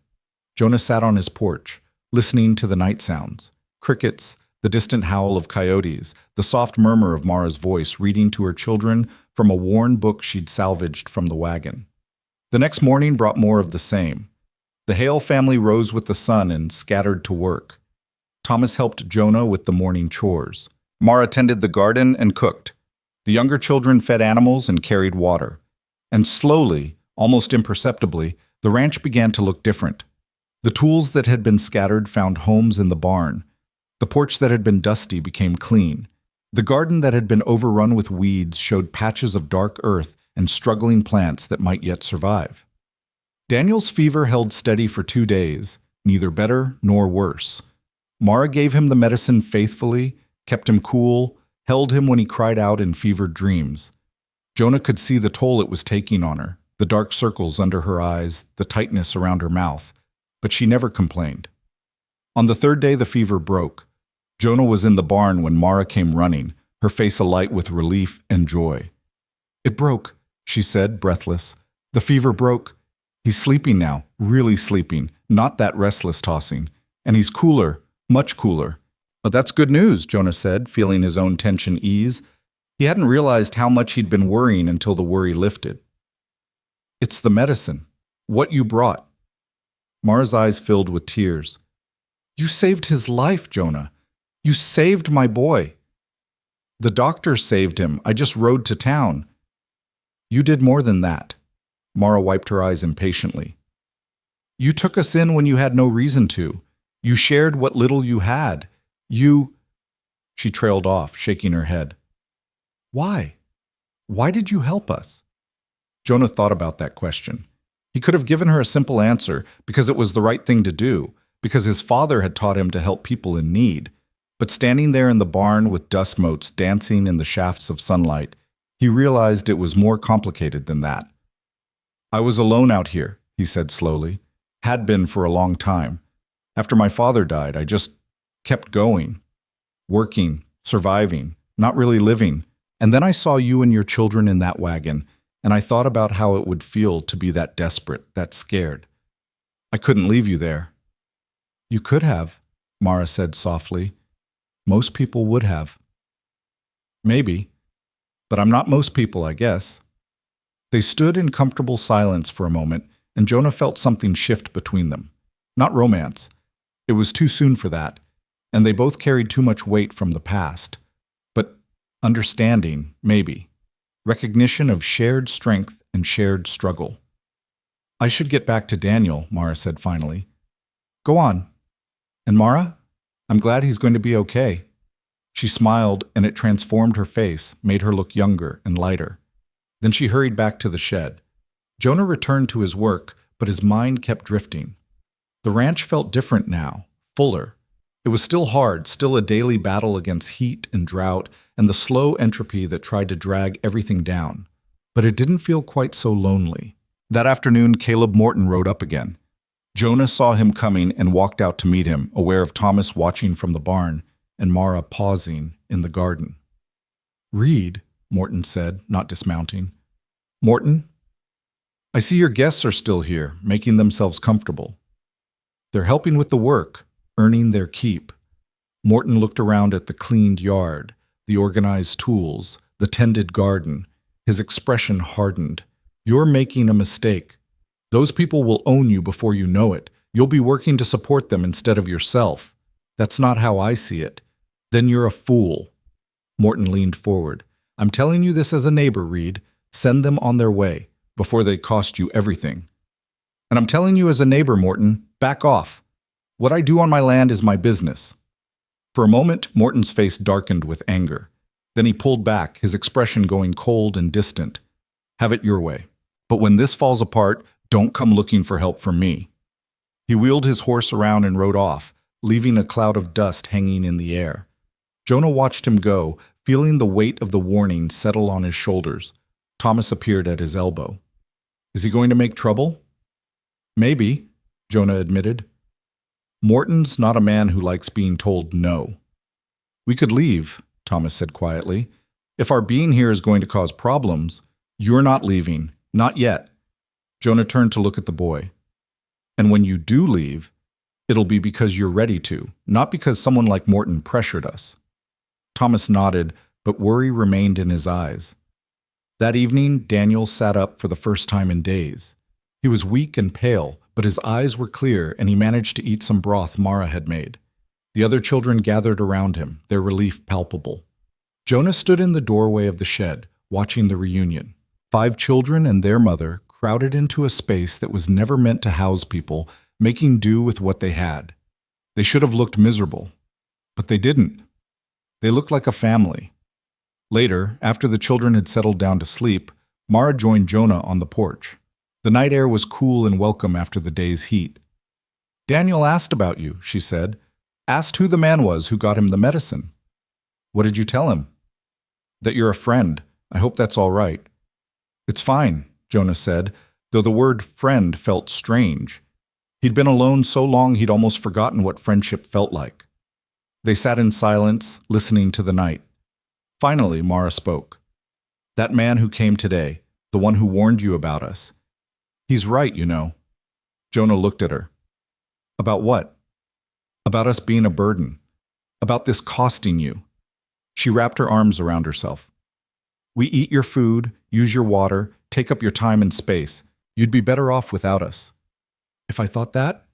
Jonah sat on his porch, listening to the night sounds. Crickets, the distant howl of coyotes, the soft murmur of Mara's voice reading to her children from a worn book she'd salvaged from the wagon. The next morning brought more of the same. The Hale family rose with the sun and scattered to work. Thomas helped Jonah with the morning chores. Mara tended the garden and cooked. The younger children fed animals and carried water. And slowly, almost imperceptibly, the ranch began to look different. The tools that had been scattered found homes in the barn. The porch that had been dusty became clean. The garden that had been overrun with weeds showed patches of dark earth and struggling plants that might yet survive. Daniel's fever held steady for 2 days, neither better nor worse. Mara gave him the medicine faithfully, kept him cool, held him when he cried out in fevered dreams. Jonah could see the toll it was taking on her, the dark circles under her eyes, the tightness around her mouth, but she never complained. On the 3rd day, the fever broke. Jonah was in the barn when Mara came running, her face alight with relief and joy. It broke, she said, breathless. The fever broke. He's sleeping now, really sleeping, not that restless tossing. And he's cooler, much cooler. But that's good news, Jonah said, feeling his own tension ease. He hadn't realized how much he'd been worrying until the worry lifted. It's the medicine. What you brought. Mara's eyes filled with tears. You saved his life, Jonah. You saved my boy. The doctor saved him. I just rode to town. You did more than that. Mara wiped her eyes impatiently. You took us in when you had no reason to. You shared what little you had. She trailed off, shaking her head. Why? Why did you help us? Jonah thought about that question. He could have given her a simple answer, because it was the right thing to do, because his father had taught him to help people in need. But standing there in the barn with dust motes dancing in the shafts of sunlight, he realized it was more complicated than that. I was alone out here, he said slowly. Had been for a long time. After my father died, I just kept going. Working, surviving, not really living. And then I saw you and your children in that wagon, and I thought about how it would feel to be that desperate, that scared. I couldn't leave you there. You could have, Mara said softly. Most people would have. Maybe. But I'm not most people, I guess. They stood in comfortable silence for a moment, and Jonah felt something shift between them. Not romance. It was too soon for that, and they both carried too much weight from the past. But understanding, maybe. Recognition of shared strength and shared struggle. I should get back to Daniel, Mara said finally. Go on. And Mara? I'm glad he's going to be okay. She smiled, and it transformed her face, made her look younger and lighter. Then she hurried back to the shed. Jonah returned to his work, but his mind kept drifting. The ranch felt different now, fuller. It was still hard, still a daily battle against heat and drought and the slow entropy that tried to drag everything down. But it didn't feel quite so lonely. That afternoon, Caleb Morton rode up again. Jonah saw him coming and walked out to meet him, aware of Thomas watching from the barn and Mara pausing in the garden. Reed, Morton said, not dismounting. Morton, I see your guests are still here, making themselves comfortable. They're helping with the work, earning their keep. Morton looked around at the cleaned yard, the organized tools, the tended garden. His expression hardened. You're making a mistake. Those people will own you before you know it. You'll be working to support them instead of yourself. That's not how I see it. Then you're a fool. Morton leaned forward. I'm telling you this as a neighbor, Reed. Send them on their way, before they cost you everything. And I'm telling you as a neighbor, Morton, back off. What I do on my land is my business. For a moment, Morton's face darkened with anger. Then he pulled back, his expression going cold and distant. Have it your way. But when this falls apart, don't come looking for help from me. He wheeled his horse around and rode off, leaving a cloud of dust hanging in the air. Jonah watched him go, feeling the weight of the warning settle on his shoulders. Thomas appeared at his elbow. Is he going to make trouble? Maybe, Jonah admitted. Morton's not a man who likes being told no. We could leave, Thomas said quietly. If our being here is going to cause problems, you're not leaving, not yet. Jonah turned to look at the boy. And when you do leave, it'll be because you're ready to, not because someone like Morton pressured us. Thomas nodded, but worry remained in his eyes. That evening, Daniel sat up for the first time in days. He was weak and pale, but his eyes were clear and he managed to eat some broth Mara had made. The other children gathered around him, their relief palpable. Jonah stood in the doorway of the shed, watching the reunion. 5 children and their mother crowded into a space that was never meant to house people, making do with what they had. They should have looked miserable, but they didn't. They looked like a family. Later, after the children had settled down to sleep, Mara joined Jonah on the porch. The night air was cool and welcome after the day's heat. Daniel asked about you, she said. Asked who the man was who got him the medicine. What did you tell him? That you're a friend. I hope that's all right. It's fine, Jonah said, though the word friend felt strange. He'd been alone so long he'd almost forgotten what friendship felt like. They sat in silence, listening to the night. Finally, Mara spoke. That man who came today, the one who warned you about us, He's right, you know. Jonah looked at her. About what? About us being a burden. About this costing you. She wrapped her arms around herself. We eat your food, use your water, take up your time and space. You'd be better off without us. If I thought that,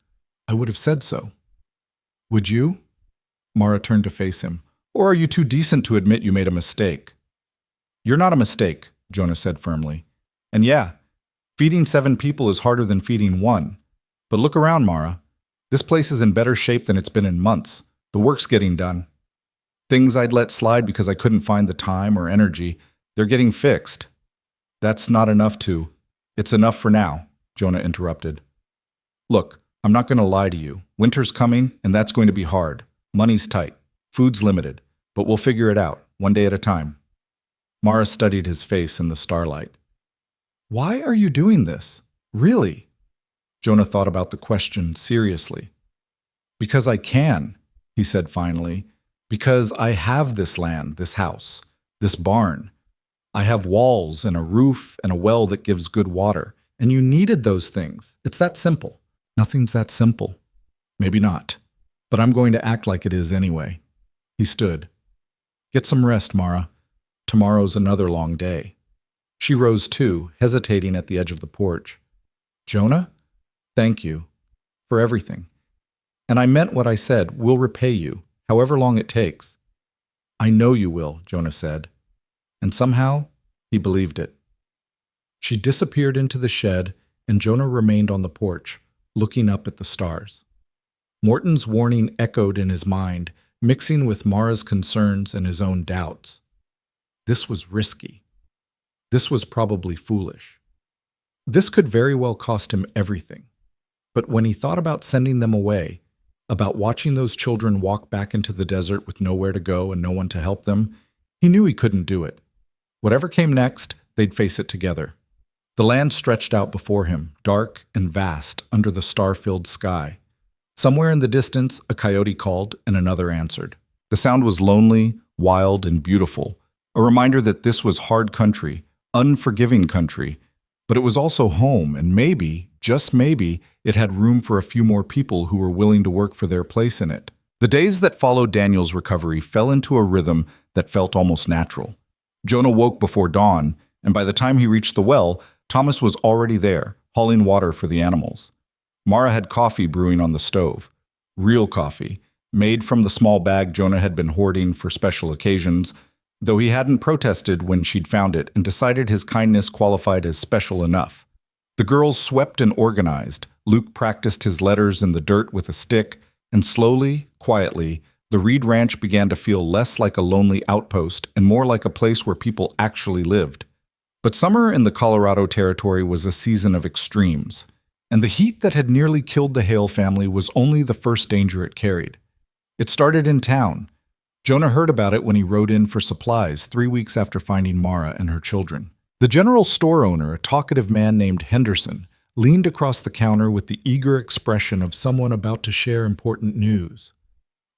I would have said so. Would you? Mara turned to face him. Or are you too decent to admit you made a mistake? You're not a mistake, Jonah said firmly. And yeah, feeding 7 people is harder than feeding 1. But look around, Mara. This place is in better shape than it's been in months. The work's getting done. Things I'd let slide because I couldn't find the time or energy, they're getting fixed. That's not enough to. It's enough for now, Jonah interrupted. Look, I'm not going to lie to you. Winter's coming, and that's going to be hard. Money's tight. Food's limited. But we'll figure it out, one day at a time. Mara studied his face in the starlight. Why are you doing this? Really? Jonah thought about the question seriously. Because I can, he said finally. Because I have this land, this house, this barn. I have walls and a roof and a well that gives good water. And you needed those things. It's that simple. Nothing's that simple. Maybe not. But I'm going to act like it is anyway. He stood. Get some rest, Mara. Tomorrow's another long day. She rose too, hesitating at the edge of the porch. Jonah? Thank you. For everything. And I meant what I said. We'll repay you, however long it takes. I know you will, Jonah said. And somehow, he believed it. She disappeared into the shed, and Jonah remained on the porch, looking up at the stars. Morton's warning echoed in his mind, mixing with Mara's concerns and his own doubts. This was risky. This was probably foolish. This could very well cost him everything. But when he thought about sending them away, about watching those children walk back into the desert with nowhere to go and no one to help them, he knew he couldn't do it. Whatever came next, they'd face it together. The land stretched out before him, dark and vast, under the star-filled sky. Somewhere in the distance, a coyote called and another answered. The sound was lonely, wild, and beautiful, a reminder that this was hard country, unforgiving country, but it was also home, and maybe, just maybe, it had room for a few more people who were willing to work for their place in it. The days that followed Daniel's recovery fell into a rhythm that felt almost natural. Jonah woke before dawn, and by the time he reached the well, Thomas was already there, hauling water for the animals. Mara had coffee brewing on the stove. Real coffee, made from the small bag Jonah had been hoarding for special occasions, though he hadn't protested when she'd found it and decided his kindness qualified as special enough. The girls swept and organized. Luke practiced his letters in the dirt with a stick, and slowly, quietly, the Reed Ranch began to feel less like a lonely outpost and more like a place where people actually lived. But summer in the Colorado Territory was a season of extremes, and the heat that had nearly killed the Hale family was only the first danger it carried. It started in town. Jonah heard about it when he rode in for supplies 3 weeks after finding Mara and her children. The general store owner, a talkative man named Henderson, leaned across the counter with the eager expression of someone about to share important news.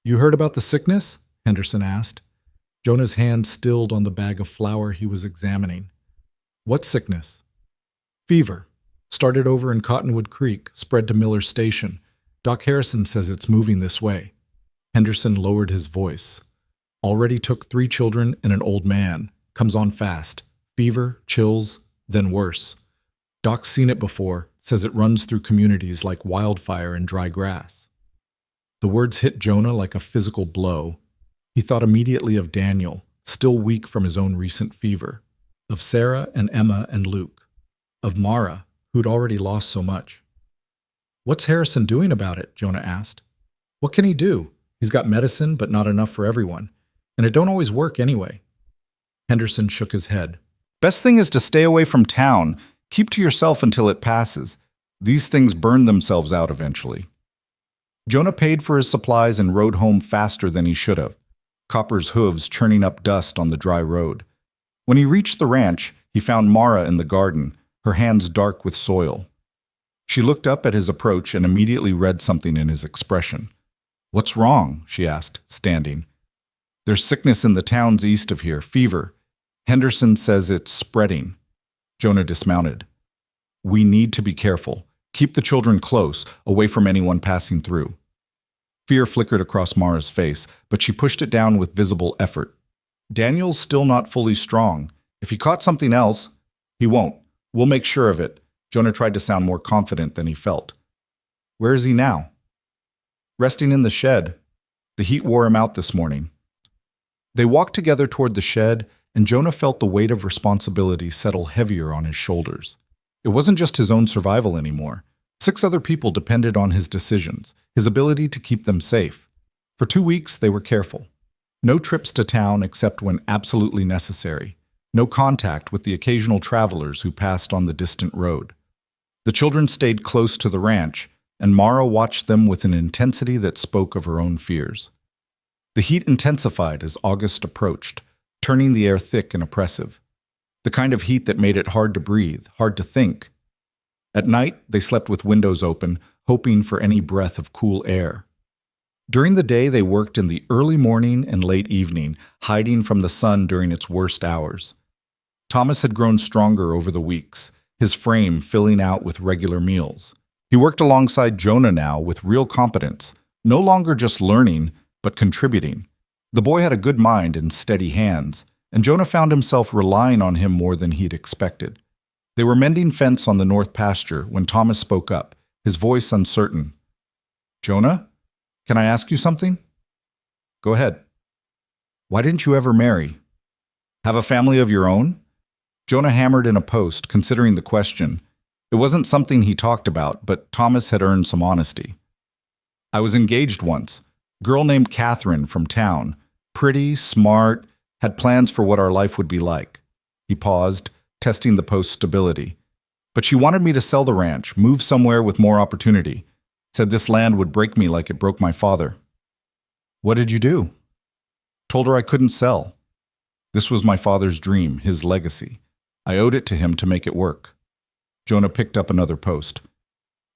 You heard about the sickness? Henderson asked. Jonah's hand stilled on the bag of flour he was examining. What sickness? Fever. Started over in Cottonwood Creek, spread to Miller Station. Doc Harrison says it's moving this way. Henderson lowered his voice. Already took 3 children and an old man. Comes on fast. Fever, chills, then worse. Doc's seen it before, says it runs through communities like wildfire in dry grass. The words hit Jonah like a physical blow. He thought immediately of Daniel, still weak from his own recent fever, of Sarah and Emma and Luke, of Mara, who'd already lost so much. What's Harrison doing about it? Jonah asked. What can he do? He's got medicine, but not enough for everyone. And it don't always work anyway. Henderson shook his head. Best thing is to stay away from town. Keep to yourself until it passes. These things burn themselves out eventually. Jonah paid for his supplies and rode home faster than he should have, Copper's hooves churning up dust on the dry road. When he reached the ranch, he found Mara in the garden, her hands dark with soil. She looked up at his approach and immediately read something in his expression. What's wrong? She asked, standing. There's sickness in the towns east of here, fever. Henderson says it's spreading. Jonah dismounted. We need to be careful. Keep the children close, away from anyone passing through. Fear flickered across Mara's face, but she pushed it down with visible effort. Daniel's still not fully strong. If he caught something else, he won't. We'll make sure of it. Jonah tried to sound more confident than he felt. Where is he now? Resting in the shed. The heat wore him out this morning. They walked together toward the shed, and Jonah felt the weight of responsibility settle heavier on his shoulders. It wasn't just his own survival anymore. 6 other people depended on his decisions, his ability to keep them safe. For 2 weeks, they were careful. No trips to town except when absolutely necessary. No contact with the occasional travelers who passed on the distant road. The children stayed close to the ranch, and Mara watched them with an intensity that spoke of her own fears. The heat intensified as August approached, turning the air thick and oppressive. The kind of heat that made it hard to breathe, hard to think. At night, they slept with windows open, hoping for any breath of cool air. During the day, they worked in the early morning and late evening, hiding from the sun during its worst hours. Thomas had grown stronger over the weeks, his frame filling out with regular meals. He worked alongside Jonah now with real competence, no longer just learning, but contributing. The boy had a good mind and steady hands, and Jonah found himself relying on him more than he'd expected. They were mending fence on the north pasture when Thomas spoke up, his voice uncertain. Jonah, can I ask you something? Go ahead. Why didn't you ever marry? Have a family of your own? Jonah hammered in a post, considering the question. It wasn't something he talked about, but Thomas had earned some honesty. I was engaged once. Girl named Catherine from town. Pretty, smart, had plans for what our life would be like. He paused, testing the post's stability. But she wanted me to sell the ranch, move somewhere with more opportunity. Said this land would break me like it broke my father. What did you do? Told her I couldn't sell. This was my father's dream, his legacy. I owed it to him to make it work. Jonah picked up another post.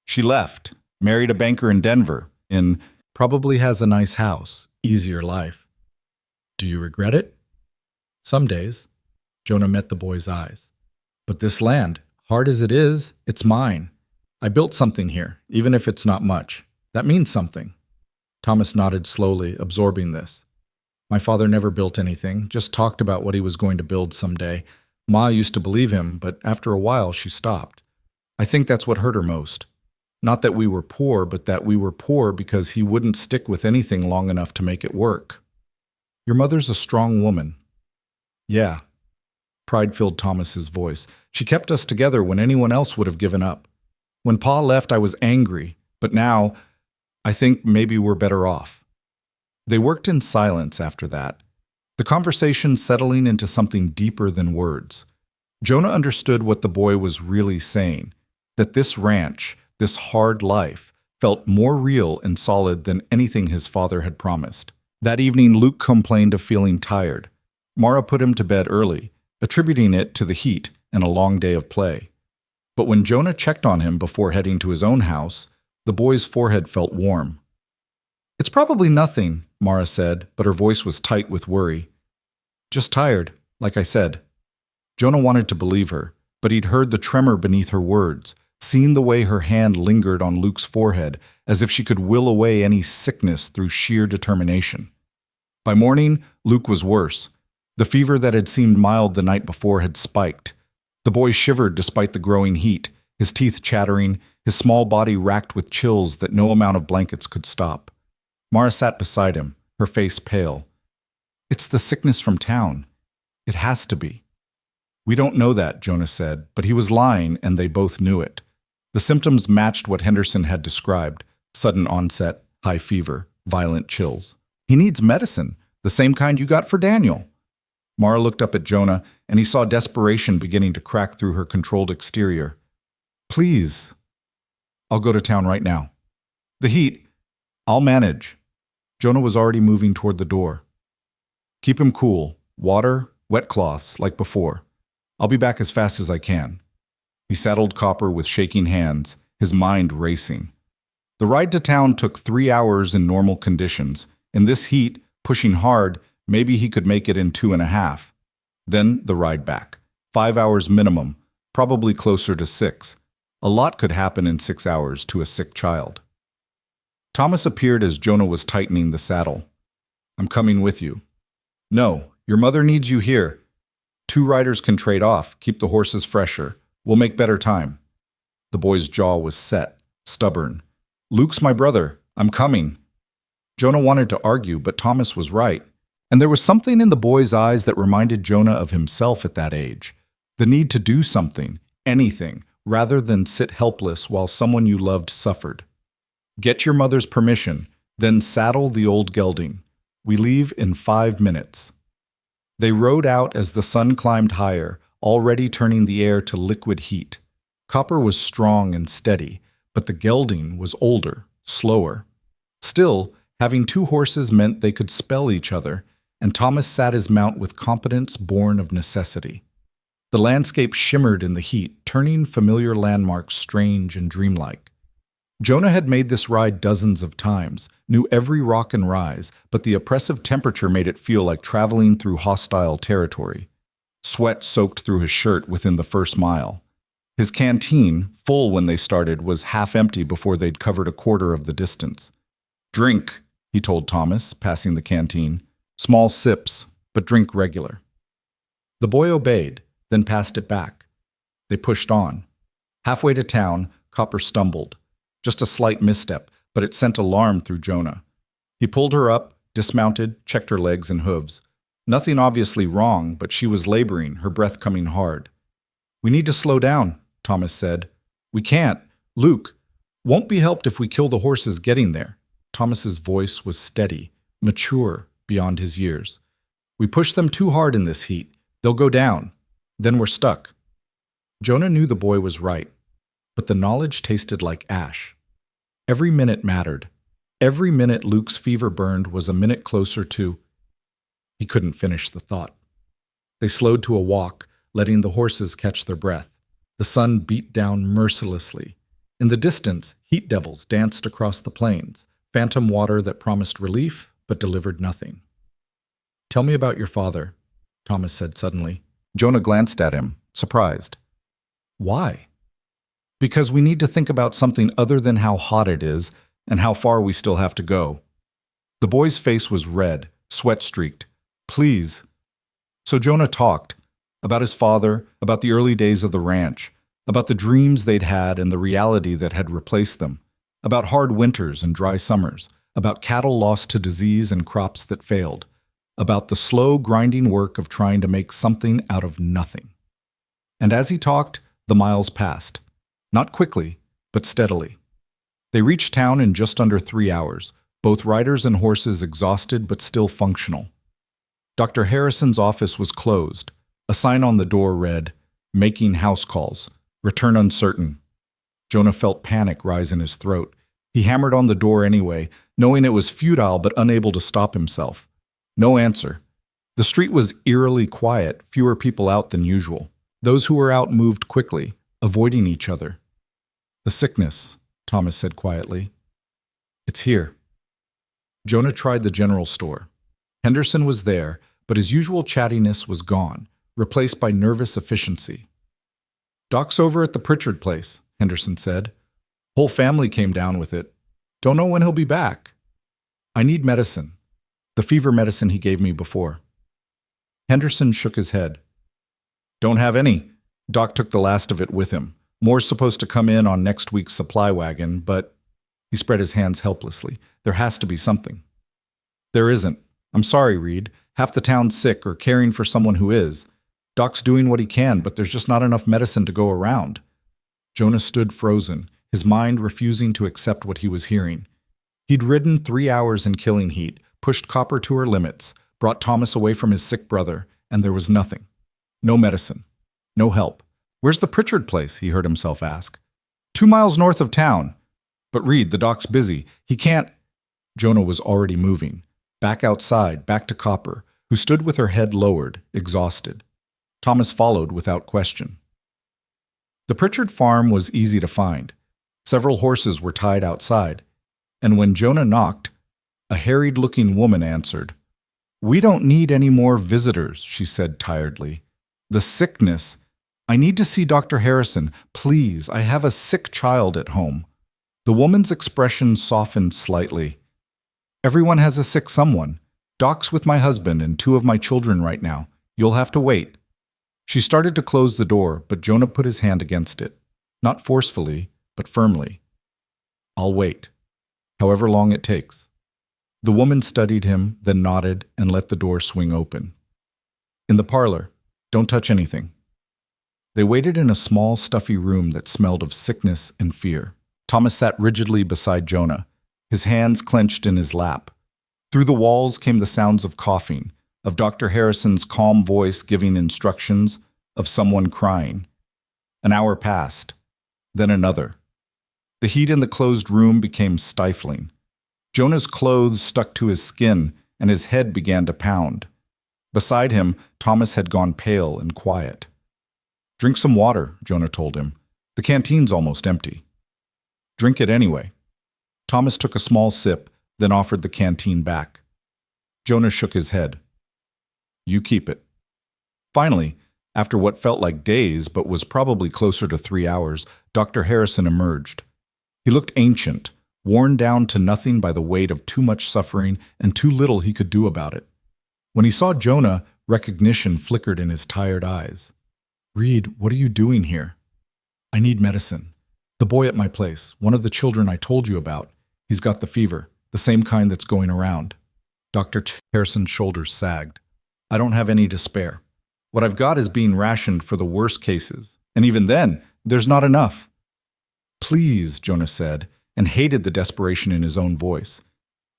She left, married a banker in Denver, probably has a nice house, easier life. Do you regret it? Some days. Jonah met the boy's eyes. But this land, hard as it is, it's mine. I built something here, even if it's not much. That means something. Thomas nodded slowly, absorbing this. My father never built anything, just talked about what he was going to build someday. Ma used to believe him, but after a while she stopped. I think that's what hurt her most. Not that we were poor, but that we were poor because he wouldn't stick with anything long enough to make it work. Your mother's a strong woman. Yeah. Pride filled Thomas's voice. She kept us together when anyone else would have given up. When Pa left, I was angry, but now I think maybe we're better off. They worked in silence after that, the conversation settling into something deeper than words. Jonah understood what the boy was really saying, that this ranch, this hard life, felt more real and solid than anything his father had promised. That evening, Luke complained of feeling tired. Mara put him to bed early, attributing it to the heat and a long day of play. But when Jonah checked on him before heading to his own house, the boy's forehead felt warm. It's probably nothing, Mara said, but her voice was tight with worry. Just tired, like I said. Jonah wanted to believe her, but he'd heard the tremor beneath her words, seen the way her hand lingered on Luke's forehead, as if she could will away any sickness through sheer determination. By morning, Luke was worse. The fever that had seemed mild the night before had spiked. The boy shivered despite the growing heat, his teeth chattering, his small body racked with chills that no amount of blankets could stop. Mara sat beside him, her face pale. It's the sickness from town. It has to be. We don't know that, Jonah said, but he was lying and they both knew it. The symptoms matched what Henderson had described: sudden onset, high fever, violent chills. He needs medicine, the same kind you got for Daniel. Mara looked up at Jonah, and he saw desperation beginning to crack through her controlled exterior. Please. I'll go to town right now. The heat. I'll manage. Jonah was already moving toward the door. Keep him cool. Water, wet cloths, like before. I'll be back as fast as I can. He saddled Copper with shaking hands, his mind racing. The ride to town took 3 hours in normal conditions. In this heat, pushing hard, maybe he could make it in 2.5. Then the ride back. 5 hours minimum, probably closer to 6. A lot could happen in 6 hours to a sick child. Thomas appeared as Jonah was tightening the saddle. I'm coming with you. No, your mother needs you here. 2 riders can trade off, keep the horses fresher. We'll make better time. The boy's jaw was set, stubborn. Luke's my brother. I'm coming. Jonah wanted to argue, but Thomas was right. And there was something in the boy's eyes that reminded Jonah of himself at that age. The need to do something, anything, rather than sit helpless while someone you loved suffered. Get your mother's permission, then saddle the old gelding. We leave in 5 minutes. They rode out as the sun climbed higher, already turning the air to liquid heat. Copper was strong and steady, but the gelding was older, slower. Still, having 2 horses meant they could spell each other, and Thomas sat his mount with competence born of necessity. The landscape shimmered in the heat, turning familiar landmarks strange and dreamlike. Jonah had made this ride dozens of times, knew every rock and rise, but the oppressive temperature made it feel like traveling through hostile territory. Sweat soaked through his shirt within the first mile. His canteen, full when they started, was half empty before they'd covered a quarter of the distance. Drink, he told Thomas, passing the canteen. Small sips, but drink regular. The boy obeyed, then passed it back. They pushed on. Halfway to town, Copper stumbled. Just a slight misstep, but it sent alarm through Jonah. He pulled her up, dismounted, checked her legs and hooves. Nothing obviously wrong, but she was laboring, her breath coming hard. We need to slow down, Thomas said. We can't. Luke, won't be helped if we kill the horses getting there. Thomas's voice was steady, mature, beyond his years. We push them too hard in this heat. They'll go down. Then we're stuck. Jonah knew the boy was right, but the knowledge tasted like ash. Every minute mattered. Every minute Luke's fever burned was a minute closer to... He couldn't finish the thought. They slowed to a walk, letting the horses catch their breath. The sun beat down mercilessly. In the distance, heat devils danced across the plains, phantom water that promised relief but delivered nothing. Tell me about your father, Thomas said suddenly. Jonah glanced at him, surprised. Why? Because we need to think about something other than how hot it is and how far we still have to go. The boy's face was red, sweat-streaked. Please. So Jonah talked about his father, about the early days of the ranch, about the dreams they'd had and the reality that had replaced them, about hard winters and dry summers, about cattle lost to disease and crops that failed, about the slow, grinding work of trying to make something out of nothing. And as he talked, the miles passed. Not quickly, but steadily. They reached town in just under 3 hours, both riders and horses exhausted but still functional. Dr. Harrison's office was closed. A sign on the door read, "Making house calls. Return uncertain." Jonah felt panic rise in his throat. He hammered on the door anyway, knowing it was futile but unable to stop himself. No answer. The street was eerily quiet, fewer people out than usual. Those who were out moved quickly, avoiding each other. The sickness, Thomas said quietly. It's here. Jonah tried the general store. Henderson was there, but his usual chattiness was gone, replaced by nervous efficiency. Doc's over at the Pritchard place, Henderson said. Whole family came down with it. Don't know when he'll be back. I need medicine. The fever medicine he gave me before. Henderson shook his head. Don't have any. Doc took the last of it with him. More's supposed to come in on next week's supply wagon, but... He spread his hands helplessly. There has to be something. There isn't. I'm sorry, Reed. Half the town's sick or caring for someone who is. Doc's doing what he can, but there's just not enough medicine to go around. Jonah stood frozen, his mind refusing to accept what he was hearing. He'd ridden 3 hours in killing heat, pushed Copper to her limits, brought Thomas away from his sick brother, and there was nothing. No medicine. No help. Where's the Pritchard place? He heard himself ask. 2 miles north of town. But Reed, the doc's busy. He can't... Jonah was already moving. Back outside, back to Copper, who stood with her head lowered, exhausted. Thomas followed without question. The Pritchard farm was easy to find. Several horses were tied outside, and when Jonah knocked, a harried-looking woman answered. We don't need any more visitors, she said tiredly. The sickness... I need to see Dr. Harrison. Please, I have a sick child at home. The woman's expression softened slightly. Everyone has a sick someone. Doc's with my husband and 2 of my children right now. You'll have to wait. She started to close the door, but Jonah put his hand against it. Not forcefully, but firmly. I'll wait, however long it takes. The woman studied him, then nodded and let the door swing open. In the parlor, don't touch anything. They waited in a small, stuffy room that smelled of sickness and fear. Thomas sat rigidly beside Jonah, his hands clenched in his lap. Through the walls came the sounds of coughing, of Dr. Harrison's calm voice giving instructions, of someone crying. An hour passed, then another. The heat in the closed room became stifling. Jonah's clothes stuck to his skin, and his head began to pound. Beside him, Thomas had gone pale and quiet. Drink some water, Jonah told him. The canteen's almost empty. Drink it anyway. Thomas took a small sip, then offered the canteen back. Jonah shook his head. You keep it. Finally, after what felt like days but was probably closer to 3 hours, Dr. Harrison emerged. He looked ancient, worn down to nothing by the weight of too much suffering and too little he could do about it. When he saw Jonah, recognition flickered in his tired eyes. Reed, what are you doing here? I need medicine. The boy at my place, one of the children I told you about, he's got the fever, the same kind that's going around. Dr. Harrison's shoulders sagged. I don't have any to spare. What I've got is being rationed for the worst cases, and even then, there's not enough. Please, Jonah said, and hated the desperation in his own voice.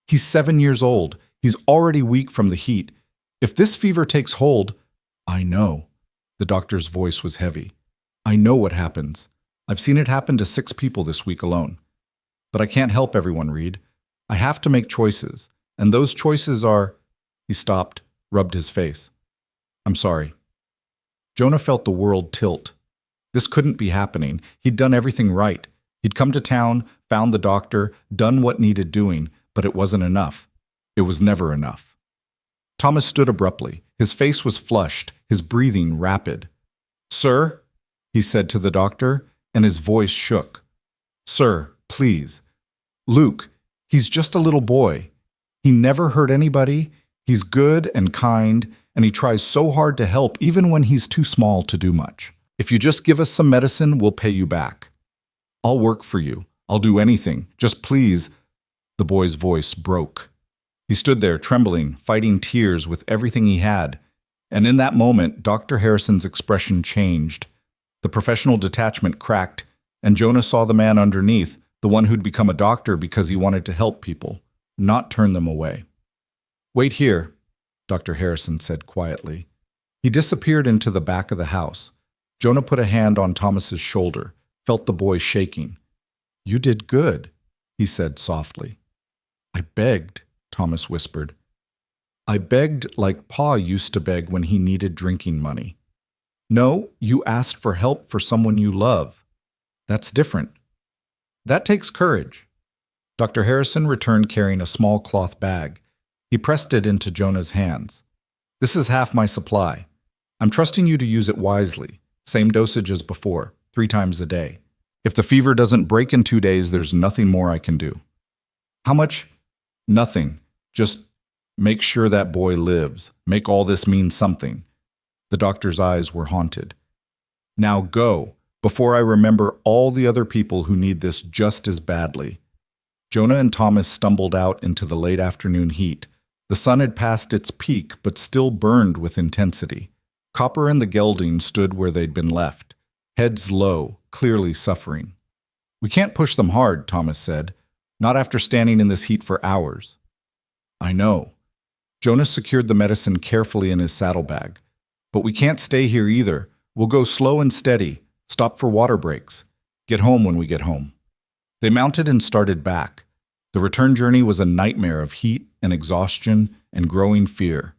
He's 7 years old. He's already weak from the heat. If this fever takes hold, I know. The doctor's voice was heavy. I know what happens. I've seen it happen to 6 people this week alone. But I can't help everyone, Reed. I have to make choices, and those choices are... He stopped, rubbed his face. I'm sorry. Jonah felt the world tilt. This couldn't be happening. He'd done everything right. He'd come to town, found the doctor, done what needed doing, but it wasn't enough. It was never enough. Thomas stood abruptly. His face was flushed, his breathing rapid. Sir, he said to the doctor, and his voice shook. Sir, please. Luke, he's just a little boy. He never hurt anybody. He's good and kind, and he tries so hard to help even when he's too small to do much. If you just give us some medicine, we'll pay you back. I'll work for you. I'll do anything. Just please. The boy's voice broke. He stood there, trembling, fighting tears with everything he had. And in that moment, Dr. Harrison's expression changed. The professional detachment cracked, and Jonah saw the man underneath, the one who'd become a doctor because he wanted to help people, not turn them away. Wait here, Dr. Harrison said quietly. He disappeared into the back of the house. Jonah put a hand on Thomas's shoulder, felt the boy shaking. You did good, he said softly. I begged, Thomas whispered. I begged like Pa used to beg when he needed drinking money. No, you asked for help for someone you love. That's different. That takes courage. Dr. Harrison returned carrying a small cloth bag. He pressed it into Jonah's hands. This is half my supply. I'm trusting you to use it wisely. Same dosage as before, 3 times a day. If the fever doesn't break in 2 days, there's nothing more I can do. How much? Nothing. Just make sure that boy lives. Make all this mean something. The doctor's eyes were haunted. Now go, before I remember all the other people who need this just as badly. Jonah and Thomas stumbled out into the late afternoon heat. The sun had passed its peak, but still burned with intensity. Copper and the gelding stood where they'd been left, heads low, clearly suffering. We can't push them hard, Thomas said, not after standing in this heat for hours. I know. Jonah secured the medicine carefully in his saddlebag. But we can't stay here either. We'll go slow and steady, stop for water breaks, get home when we get home. They mounted and started back. The return journey was a nightmare of heat and exhaustion and growing fear.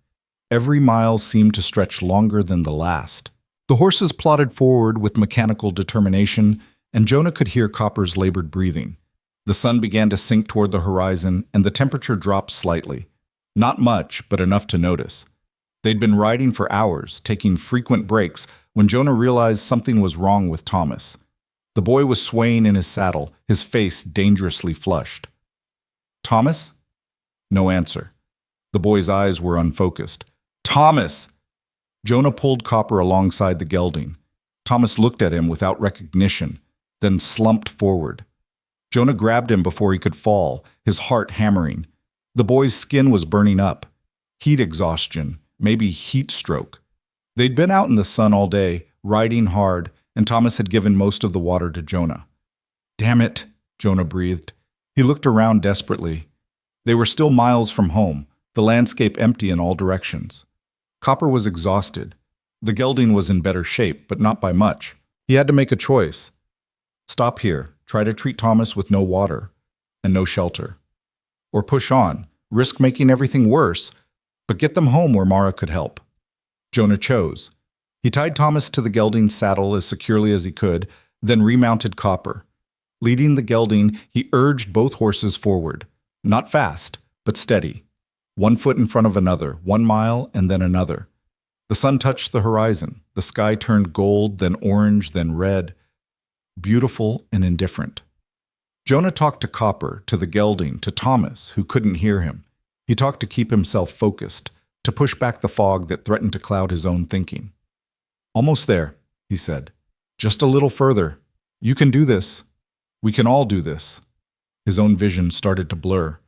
Every mile seemed to stretch longer than the last. The horses plodded forward with mechanical determination, and Jonah could hear Copper's labored breathing. The sun began to sink toward the horizon, and the temperature dropped slightly. Not much, but enough to notice. They'd been riding for hours, taking frequent breaks, when Jonah realized something was wrong with Thomas. The boy was swaying in his saddle, his face dangerously flushed. "Thomas?" No answer. The boy's eyes were unfocused. "Thomas!" Jonah pulled Copper alongside the gelding. Thomas looked at him without recognition, then slumped forward. Jonah grabbed him before he could fall, his heart hammering. The boy's skin was burning up. Heat exhaustion, maybe heat stroke. They'd been out in the sun all day, riding hard, and Thomas had given most of the water to Jonah. "Damn it," Jonah breathed. He looked around desperately. They were still miles from home, the landscape empty in all directions. Copper was exhausted. The gelding was in better shape, but not by much. He had to make a choice. Stop here, try to treat Thomas with no water and no shelter. Or push on, risk making everything worse, but get them home where Mara could help. Jonah chose. He tied Thomas to the gelding's saddle as securely as he could, then remounted Copper. Leading the gelding, he urged both horses forward. Not fast, but steady. 1 foot in front of another, 1 mile, and then another. The sun touched the horizon. The sky turned gold, then orange, then red. Beautiful and indifferent. Jonah talked to Copper, to the gelding, to Thomas, who couldn't hear him. He talked to keep himself focused, to push back the fog that threatened to cloud his own thinking. "Almost there," he said. "Just a little further. You can do this. We can all do this." His own vision started to blur.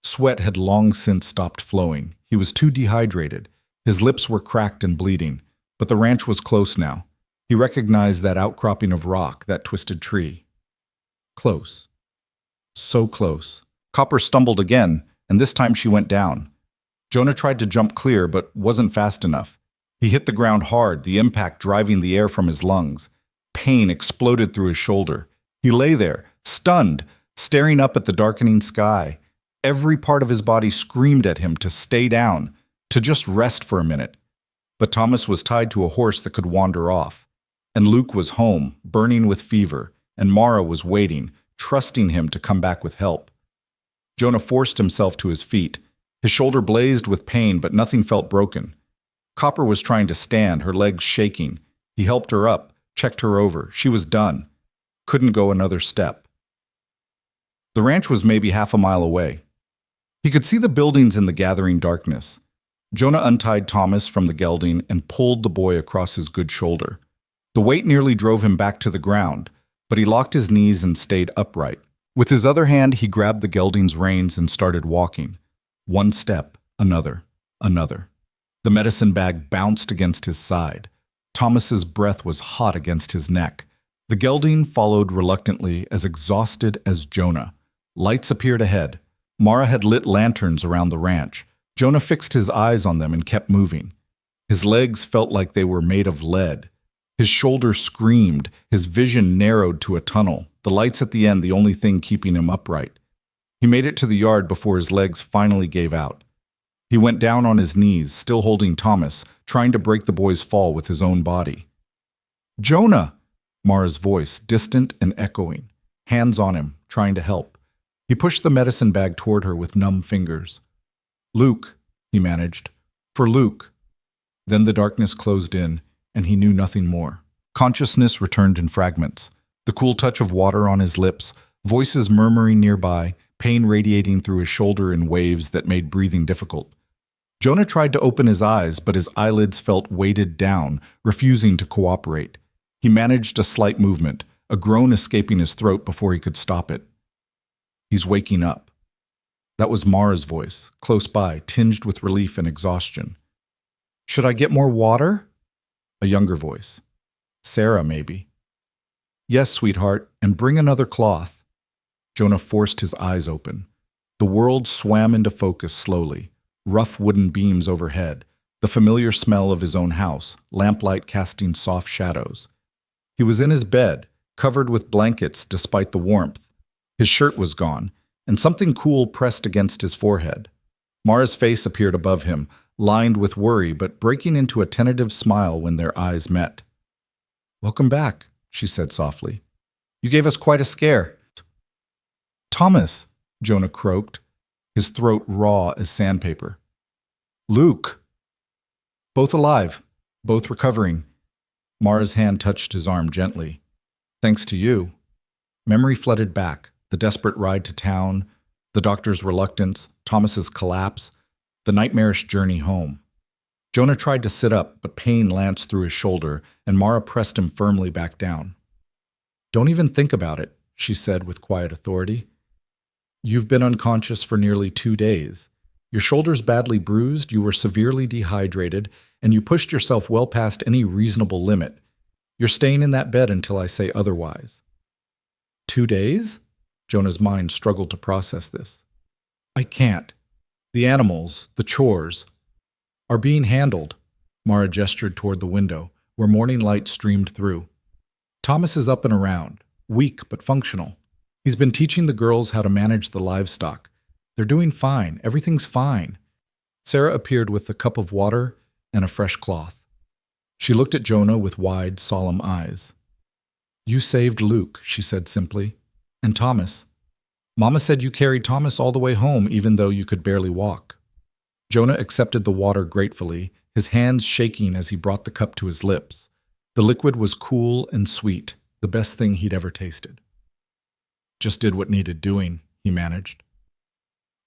Sweat had long since stopped flowing. He was too dehydrated. His lips were cracked and bleeding, but the ranch was close now. He recognized that outcropping of rock, that twisted tree. Close. So close. Copper stumbled again, and this time she went down. Jonah tried to jump clear, but wasn't fast enough. He hit the ground hard, the impact driving the air from his lungs. Pain exploded through his shoulder. He lay there, stunned, staring up at the darkening sky. Every part of his body screamed at him to stay down, to just rest for a minute. But Thomas was tied to a horse that could wander off. And Luke was home, burning with fever, and Mara was waiting, trusting him to come back with help. Jonah forced himself to his feet. His shoulder blazed with pain, but nothing felt broken. Copper was trying to stand, her legs shaking. He helped her up, checked her over. She was done. Couldn't go another step. The ranch was maybe half a mile away. He could see the buildings in the gathering darkness. Jonah untied Thomas from the gelding and pulled the boy across his good shoulder. The weight nearly drove him back to the ground, but he locked his knees and stayed upright. With his other hand, he grabbed the gelding's reins and started walking. 1 step, another, another. The medicine bag bounced against his side. Thomas's breath was hot against his neck. The gelding followed reluctantly, as exhausted as Jonah. Lights appeared ahead. Mara had lit lanterns around the ranch. Jonah fixed his eyes on them and kept moving. His legs felt like they were made of lead. His shoulder screamed. His vision narrowed to a tunnel, the lights at the end the only thing keeping him upright. He made it to the yard before his legs finally gave out. He went down on his knees, still holding Thomas, trying to break the boy's fall with his own body. "Jonah!" Mara's voice, distant and echoing. Hands on him, trying to help. He pushed the medicine bag toward her with numb fingers. "Luke," he managed. "For Luke." Then the darkness closed in, and he knew nothing more. Consciousness returned in fragments. The cool touch of water on his lips, voices murmuring nearby, pain radiating through his shoulder in waves that made breathing difficult. Jonah tried to open his eyes, but his eyelids felt weighted down, refusing to cooperate. He managed a slight movement, a groan escaping his throat before he could stop it. "He's waking up." That was Mara's voice, close by, tinged with relief and exhaustion. "Should I get more water?" A younger voice. Sarah, maybe. "Yes, sweetheart, and bring another cloth." Jonah forced his eyes open. The world swam into focus slowly. Rough wooden beams overhead, the familiar smell of his own house, lamplight casting soft shadows. He was in his bed, covered with blankets despite the warmth. His shirt was gone, and something cool pressed against his forehead. Mara's face appeared above him, lined with worry but breaking into a tentative smile when their eyes met. "Welcome back," she said softly. "You gave us quite a scare." "Thomas," Jonah croaked, his throat raw as sandpaper. "Luke." "Both alive, both recovering. Mara's hand touched his arm gently. Thanks to you. Memory flooded back, the desperate ride to town, the doctor's reluctance, Thomas's collapse, the nightmarish journey home. Jonah tried to sit up, but pain lanced through his shoulder, and Mara pressed him firmly back down. Don't even think about it, she said with quiet authority. You've been unconscious for nearly 2 days. Your shoulder's badly bruised, you were severely dehydrated, and you pushed yourself well past any reasonable limit. You're staying in that bed until I say otherwise. 2 days? Jonah's mind struggled to process this. I can't. The animals, the chores, are being handled. Mara gestured toward the window, where morning light streamed through. Thomas is up and around, weak but functional. He's been teaching the girls how to manage the livestock. They're doing fine. Everything's fine. Sarah appeared with a cup of water and a fresh cloth. She looked at Jonah with wide, solemn eyes. You saved Luke, she said simply. And Thomas. Mama said you carried Thomas all the way home even though you could barely walk. Jonah accepted the water gratefully, his hands shaking as he brought the cup to his lips. The liquid was cool and sweet, the best thing he'd ever tasted. Just did what needed doing, he managed.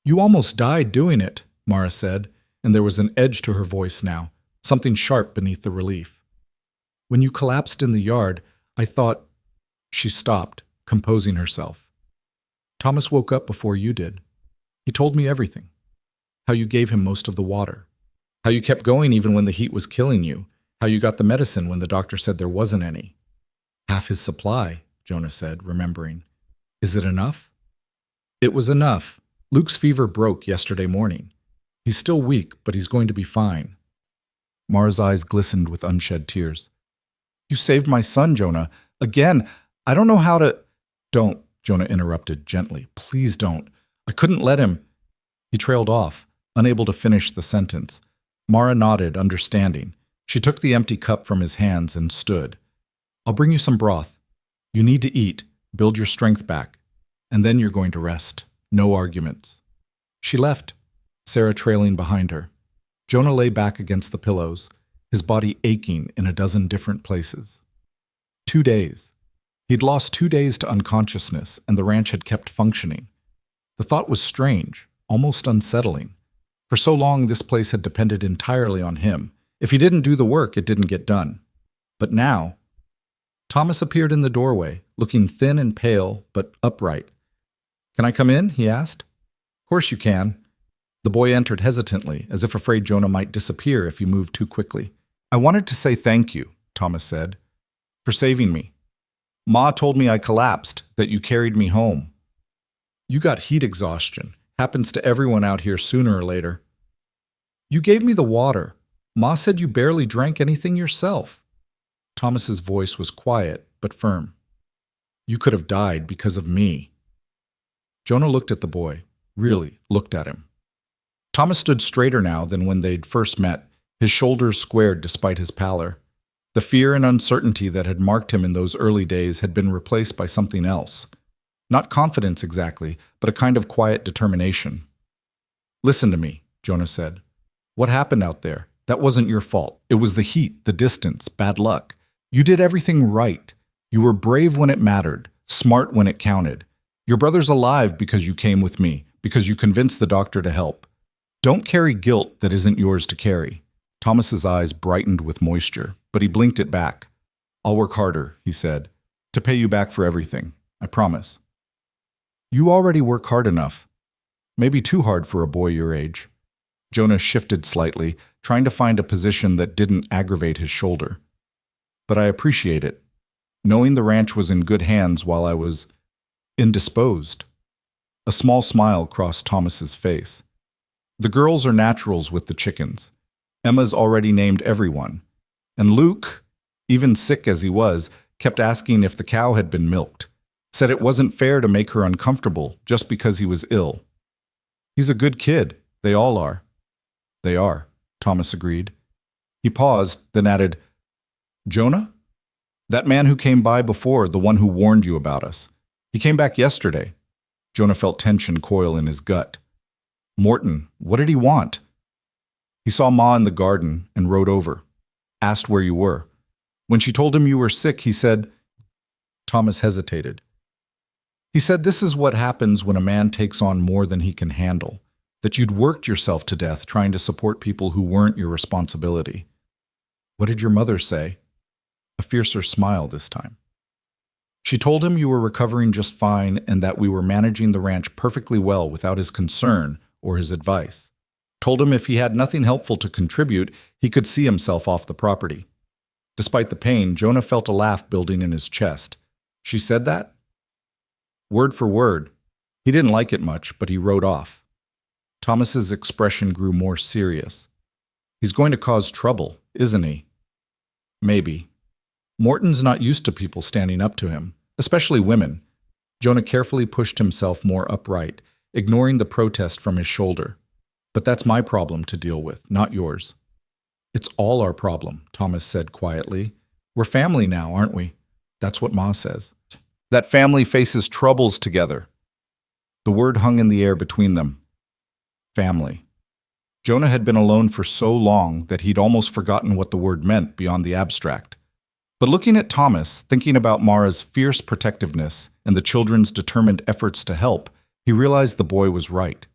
You almost died doing it, Mara said, and there was an edge to her voice now, something sharp beneath the relief. When you collapsed in the yard, I thought... She stopped, composing herself. Thomas woke up before you did. He told me everything. How you gave him most of the water. How you kept going even when the heat was killing you. How you got the medicine when the doctor said there wasn't any. Half his supply, Jonah said, remembering. Is it enough? It was enough. Luke's fever broke yesterday morning. He's still weak, but he's going to be fine. Mara's eyes glistened with unshed tears. You saved my son, Jonah. Again, I don't know how to... Don't, Jonah interrupted gently. Please don't. I couldn't let him... He trailed off, unable to finish the sentence. Mara nodded, understanding. She took the empty cup from his hands and stood. I'll bring you some broth. You need to eat, build your strength back, and then you're going to rest. No arguments. She left, Sarah trailing behind her. Jonah lay back against the pillows, his body aching in a dozen different places. 2 days. He'd lost 2 days to unconsciousness, and the ranch had kept functioning. The thought was strange, almost unsettling. For so long, this place had depended entirely on him. If he didn't do the work, it didn't get done. But now... Thomas appeared in the doorway, looking thin and pale, but upright. Can I come in? He asked. Of course you can. The boy entered hesitantly, as if afraid Jonah might disappear if he moved too quickly. I wanted to say thank you, Thomas said, for saving me. Ma told me I collapsed, that you carried me home. You got heat exhaustion. Happens to everyone out here sooner or later. You gave me the water. Ma said you barely drank anything yourself. Thomas's voice was quiet, but firm. You could have died because of me. Jonah looked at the boy, really looked at him. Thomas stood straighter now than when they'd first met, his shoulders squared despite his pallor. The fear and uncertainty that had marked him in those early days had been replaced by something else. Not confidence exactly, but a kind of quiet determination. Listen to me, Jonah said. What happened out there? That wasn't your fault. It was the heat, the distance, bad luck. You did everything right. You were brave when it mattered, smart when it counted. Your brother's alive because you came with me, because you convinced the doctor to help. Don't carry guilt that isn't yours to carry. Thomas's eyes brightened with moisture, but he blinked it back. I'll work harder, he said, to pay you back for everything. I promise. You already work hard enough. Maybe too hard for a boy your age. Jonah shifted slightly, trying to find a position that didn't aggravate his shoulder. But I appreciate it, knowing the ranch was in good hands while I was indisposed. A small smile crossed Thomas's face. The girls are naturals with the chickens. Emma's already named everyone. And Luke, even sick as he was, kept asking if the cow had been milked. Said it wasn't fair to make her uncomfortable just because he was ill. He's a good kid. They all are. They are, Thomas agreed. He paused, then added, Jonah? That man who came by before, the one who warned you about us. He came back yesterday. Jonah felt tension coil in his gut. Morton, what did he want? He saw Ma in the garden and rode over. Asked where you were. When she told him you were sick, he said, Thomas hesitated. He said this is what happens when a man takes on more than he can handle, that you'd worked yourself to death trying to support people who weren't your responsibility. What did your mother say? A fiercer smile this time. She told him you were recovering just fine and that we were managing the ranch perfectly well without his concern or his advice. Told him if he had nothing helpful to contribute, he could see himself off the property. Despite the pain, Jonah felt a laugh building in his chest. She said that? Word for word. He didn't like it much, but he rode off. Thomas's expression grew more serious. He's going to cause trouble, isn't he? Maybe. Morton's not used to people standing up to him, especially women. Jonah carefully pushed himself more upright, ignoring the protest from his shoulder. But that's my problem to deal with, not yours. It's all our problem, Thomas said quietly. We're family now, aren't we? That's what Ma says. That family faces troubles together. The word hung in the air between them. Family. Jonah had been alone for so long that he'd almost forgotten what the word meant beyond the abstract. But looking at Thomas, thinking about Mara's fierce protectiveness and the children's determined efforts to help, he realized the boy was right.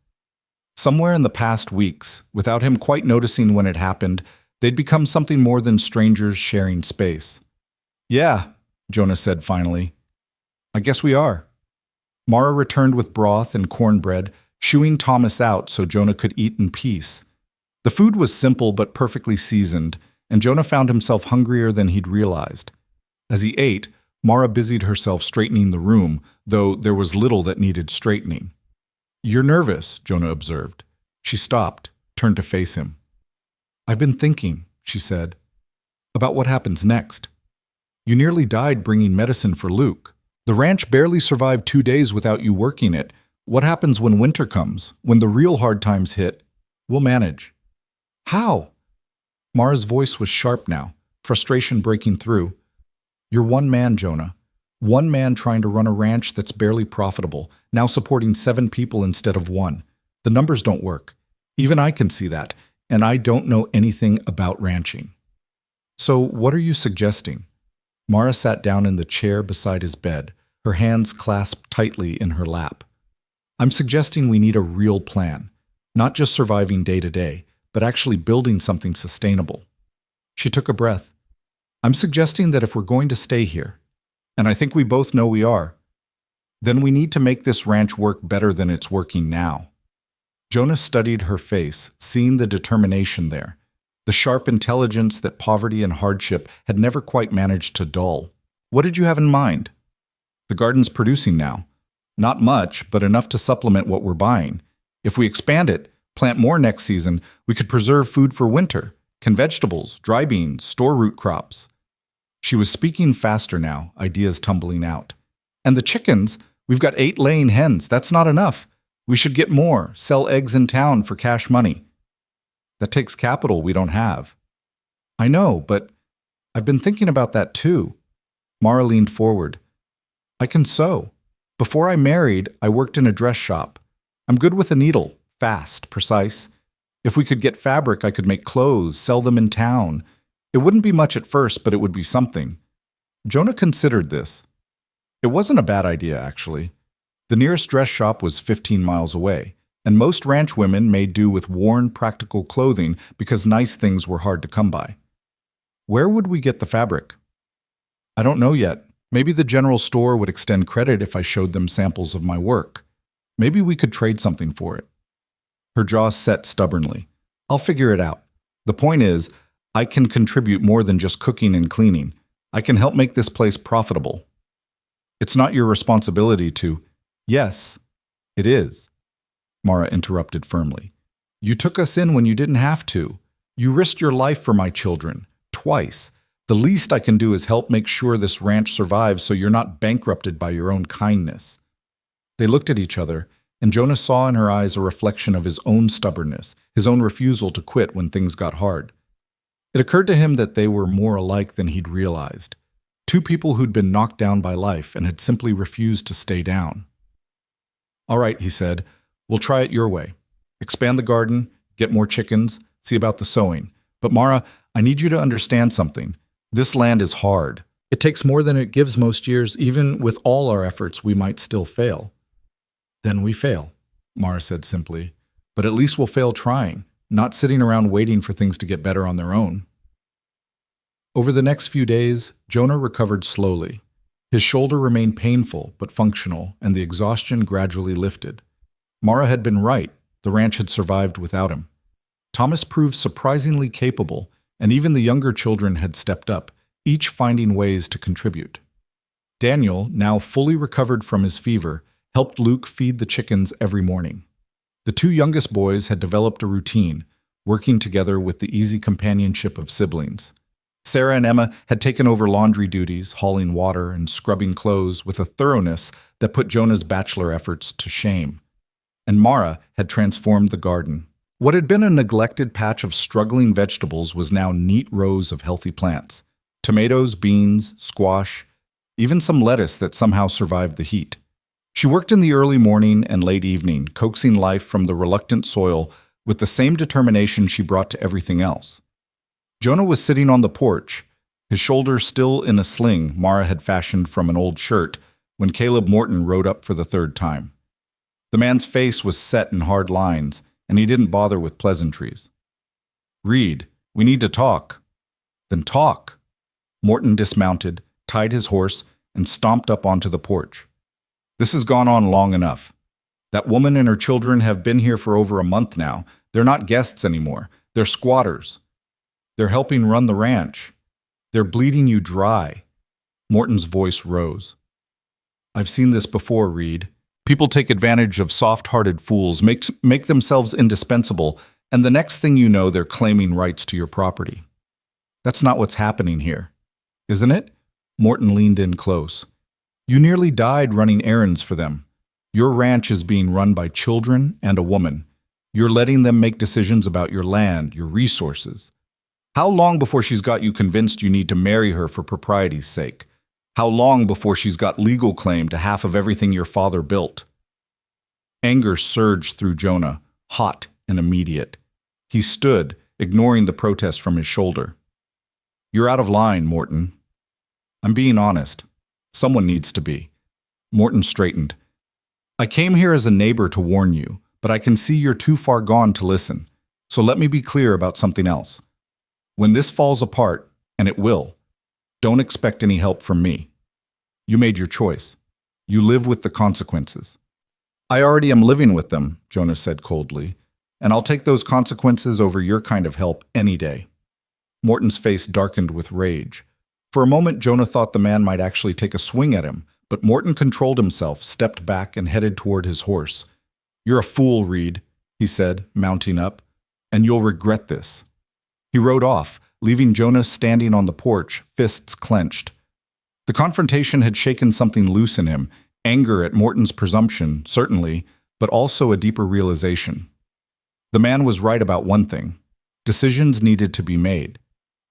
Somewhere in the past weeks, without him quite noticing when it happened, they'd become something more than strangers sharing space. Yeah, Jonah said finally. I guess we are. Mara returned with broth and cornbread, shooing Thomas out so Jonah could eat in peace. The food was simple but perfectly seasoned, and Jonah found himself hungrier than he'd realized. As he ate, Mara busied herself straightening the room, though there was little that needed straightening. You're nervous, Jonah observed. She stopped, turned to face him. I've been thinking, she said, about what happens next. You nearly died bringing medicine for Luke. The ranch barely survived 2 days without you working it. What happens when winter comes, when the real hard times hit? We'll manage. How? Mara's voice was sharp now, frustration breaking through. You're one man, Jonah. One man trying to run a ranch that's barely profitable, now supporting 7 people instead of 1. The numbers don't work. Even I can see that, and I don't know anything about ranching. So what are you suggesting? Mara sat down in the chair beside his bed, her hands clasped tightly in her lap. I'm suggesting we need a real plan, not just surviving day to day, but actually building something sustainable. She took a breath. I'm suggesting that if we're going to stay here, and I think we both know we are, then we need to make this ranch work better than it's working now. Jonah studied her face, seeing the determination there, the sharp intelligence that poverty and hardship had never quite managed to dull. What did you have in mind? The garden's producing now. Not much, but enough to supplement what we're buying. If we expand it, plant more next season, we could preserve food for winter, can vegetables, dry beans, store root crops. She was speaking faster now, ideas tumbling out. And the chickens, we've got 8 laying hens, that's not enough. We should get more, sell eggs in town for cash money. That takes capital we don't have. I know, but I've been thinking about that too. Mara leaned forward. I can sew. Before I married, I worked in a dress shop. I'm good with a needle, fast, precise. If we could get fabric, I could make clothes, sell them in town. It wouldn't be much at first, but it would be something. Jonah considered this. It wasn't a bad idea, actually. The nearest dress shop was 15 miles away, and most ranch women made do with worn, practical clothing because nice things were hard to come by. Where would we get the fabric? I don't know yet. Maybe the general store would extend credit if I showed them samples of my work. Maybe we could trade something for it. Her jaw set stubbornly. I'll figure it out. The point is, I can contribute more than just cooking and cleaning. I can help make this place profitable. It's not your responsibility to... Yes, it is, Mara interrupted firmly. You took us in when you didn't have to. You risked your life for my children, twice. The least I can do is help make sure this ranch survives so you're not bankrupted by your own kindness. They looked at each other, and Jonah saw in her eyes a reflection of his own stubbornness, his own refusal to quit when things got hard. It occurred to him that they were more alike than he'd realized. 2 people who'd been knocked down by life and had simply refused to stay down. All right, he said, we'll try it your way. Expand the garden, get more chickens, see about the sewing. But Mara, I need you to understand something. This land is hard. It takes more than it gives most years. Even with all our efforts, we might still fail. Then we fail, Mara said simply. But at least we'll fail trying, not sitting around waiting for things to get better on their own. Over the next few days, Jonah recovered slowly. His shoulder remained painful but functional, and the exhaustion gradually lifted. Mara had been right. The ranch had survived without him. Thomas proved surprisingly capable, and even the younger children had stepped up, each finding ways to contribute. Daniel, now fully recovered from his fever, helped Luke feed the chickens every morning. The two youngest boys had developed a routine, working together with the easy companionship of siblings. Sarah and Emma had taken over laundry duties, hauling water and scrubbing clothes with a thoroughness that put Jonah's bachelor efforts to shame. And Mara had transformed the garden. What had been a neglected patch of struggling vegetables was now neat rows of healthy plants. Tomatoes, beans, squash, even some lettuce that somehow survived the heat. She worked in the early morning and late evening, coaxing life from the reluctant soil with the same determination she brought to everything else. Jonah was sitting on the porch, his shoulders still in a sling Mara had fashioned from an old shirt, when Caleb Morton rode up for the third time. The man's face was set in hard lines, and he didn't bother with pleasantries. "Reed, we need to talk." "Then talk." Morton dismounted, tied his horse, and stomped up onto the porch. "This has gone on long enough. That woman and her children have been here for over a month now. They're not guests anymore. They're squatters. They're helping run the ranch. They're bleeding you dry." Morton's voice rose. "I've seen this before, Reed. People take advantage of soft-hearted fools, make themselves indispensable, and the next thing you know, they're claiming rights to your property. That's not what's happening here, isn't it?" Morton leaned in close. "You nearly died running errands for them. Your ranch is being run by children and a woman. You're letting them make decisions about your land, your resources. How long before she's got you convinced you need to marry her for propriety's sake? How long before she's got legal claim to half of everything your father built?" Anger surged through Jonah, hot and immediate. He stood, ignoring the protest from his shoulder. "You're out of line, Morton." "I'm being honest. Someone needs to be." Morton straightened. "I came here as a neighbor to warn you, but I can see you're too far gone to listen. So let me be clear about something else. When this falls apart, and it will, don't expect any help from me. You made your choice. You live with the consequences." "I already am living with them," Jonah said coldly, "and I'll take those consequences over your kind of help any day." Morton's face darkened with rage. For a moment, Jonah thought the man might actually take a swing at him, but Morton controlled himself, stepped back, and headed toward his horse. "You're a fool, Reed," he said, mounting up, "and you'll regret this." He rode off, leaving Jonah standing on the porch, fists clenched. The confrontation had shaken something loose in him, anger at Morton's presumption, certainly, but also a deeper realization. The man was right about one thing. Decisions needed to be made.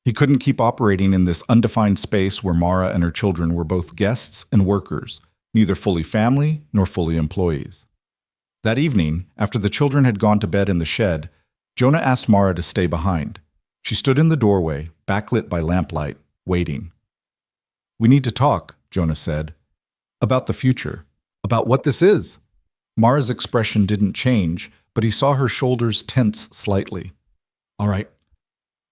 He couldn't keep operating in this undefined space where Mara and her children were both guests and workers, neither fully family nor fully employees. That evening, after the children had gone to bed in the shed, Jonah asked Mara to stay behind. She stood in the doorway, backlit by lamplight, waiting. "We need to talk," Jonah said. "About the future. About what this is." Mara's expression didn't change, but he saw her shoulders tense slightly. "All right."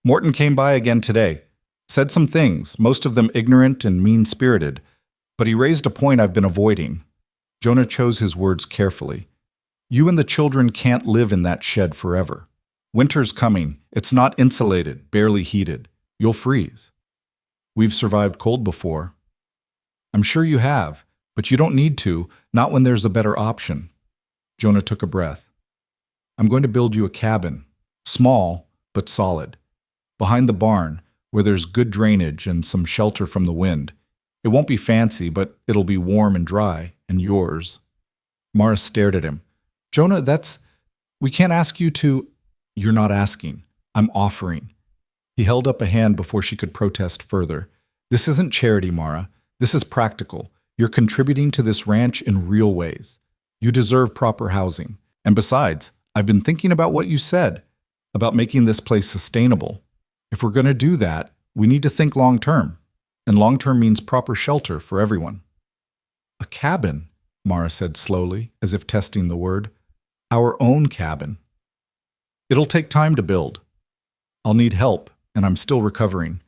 "Morton came by again today. Said some things, most of them ignorant and mean-spirited, but he raised a point I've been avoiding." Jonah chose his words carefully. "You and the children can't live in that shed forever. Winter's coming. It's not insulated, barely heated. You'll freeze. We've survived cold before." "I'm sure you have, but you don't need to, not when there's a better option." Jonah took a breath. "I'm going to build you a cabin, small but solid, behind the barn, where there's good drainage and some shelter from the wind. It won't be fancy, but it'll be warm and dry, and yours." Mara stared at him. "Jonah, we can't ask you to—" "You're not asking. I'm offering." He held up a hand before she could protest further. "This isn't charity, Mara. This is practical. You're contributing to this ranch in real ways. You deserve proper housing. And besides, I've been thinking about what you said, about making this place sustainable. If we're going to do that, We need to think long term, and long term means proper shelter for everyone. A cabin, Mara said slowly, as if testing the word. Our own cabin. It'll take time to build. I'll need help, and I'm still recovering.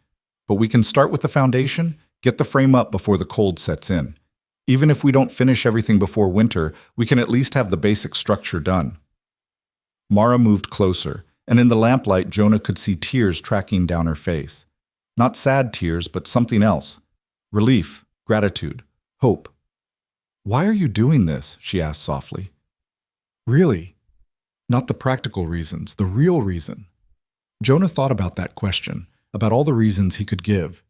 But we can start with the foundation, get the frame up before the cold sets in. Even if we don't finish everything before winter, we can at least have the basic structure done. Mara moved closer, and in the lamplight Jonah could see tears tracking down her face. Not sad tears, but something else. Relief, gratitude, hope. Why are you doing this? She asked softly. Really? Not the practical reasons, the real reason. Jonah thought about that question, about all the reasons he could give.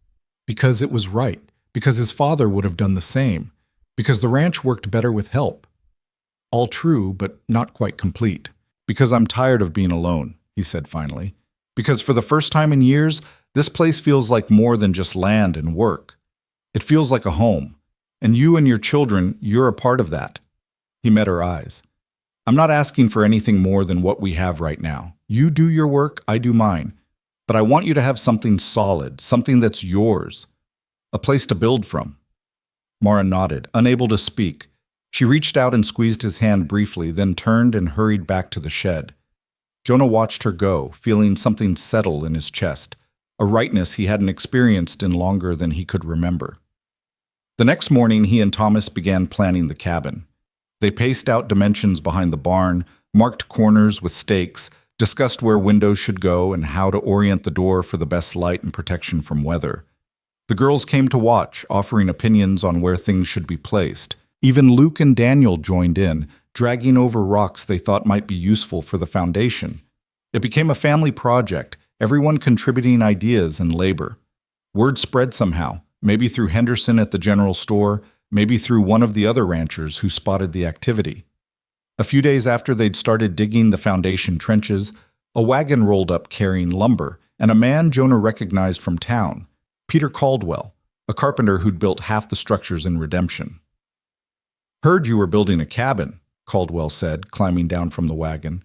Because it was right, because his father would have done the same, because the ranch worked better with help. All true, but not quite complete. Because I'm tired of being alone, he said finally. Because for the first time in years, this place feels like more than just land and work. It feels like a home. And you and your children, you're a part of that. He met her eyes. I'm not asking for anything more than what we have right now. You do your work, I do mine. But I want you to have something solid, something that's yours. A place to build from. Mara nodded, unable to speak. She reached out and squeezed his hand briefly, then turned and hurried back to the shed. Jonah watched her go, feeling something settle in his chest, a rightness he hadn't experienced in longer than he could remember. The next morning, he and Thomas began planning the cabin. They paced out dimensions behind the barn, marked corners with stakes, discussed where windows should go and how to orient the door for the best light and protection from weather. The girls came to watch, offering opinions on where things should be placed. Even Luke and Daniel joined in, dragging over rocks they thought might be useful for the foundation. It became a family project, everyone contributing ideas and labor. Word spread somehow, maybe through Henderson at the general store, maybe through one of the other ranchers who spotted the activity. A few days after they'd started digging the foundation trenches, a wagon rolled up carrying lumber, and a man Jonah recognized from town, Peter Caldwell, a carpenter who'd built half the structures in Redemption. Heard you were building a cabin, Caldwell said, climbing down from the wagon.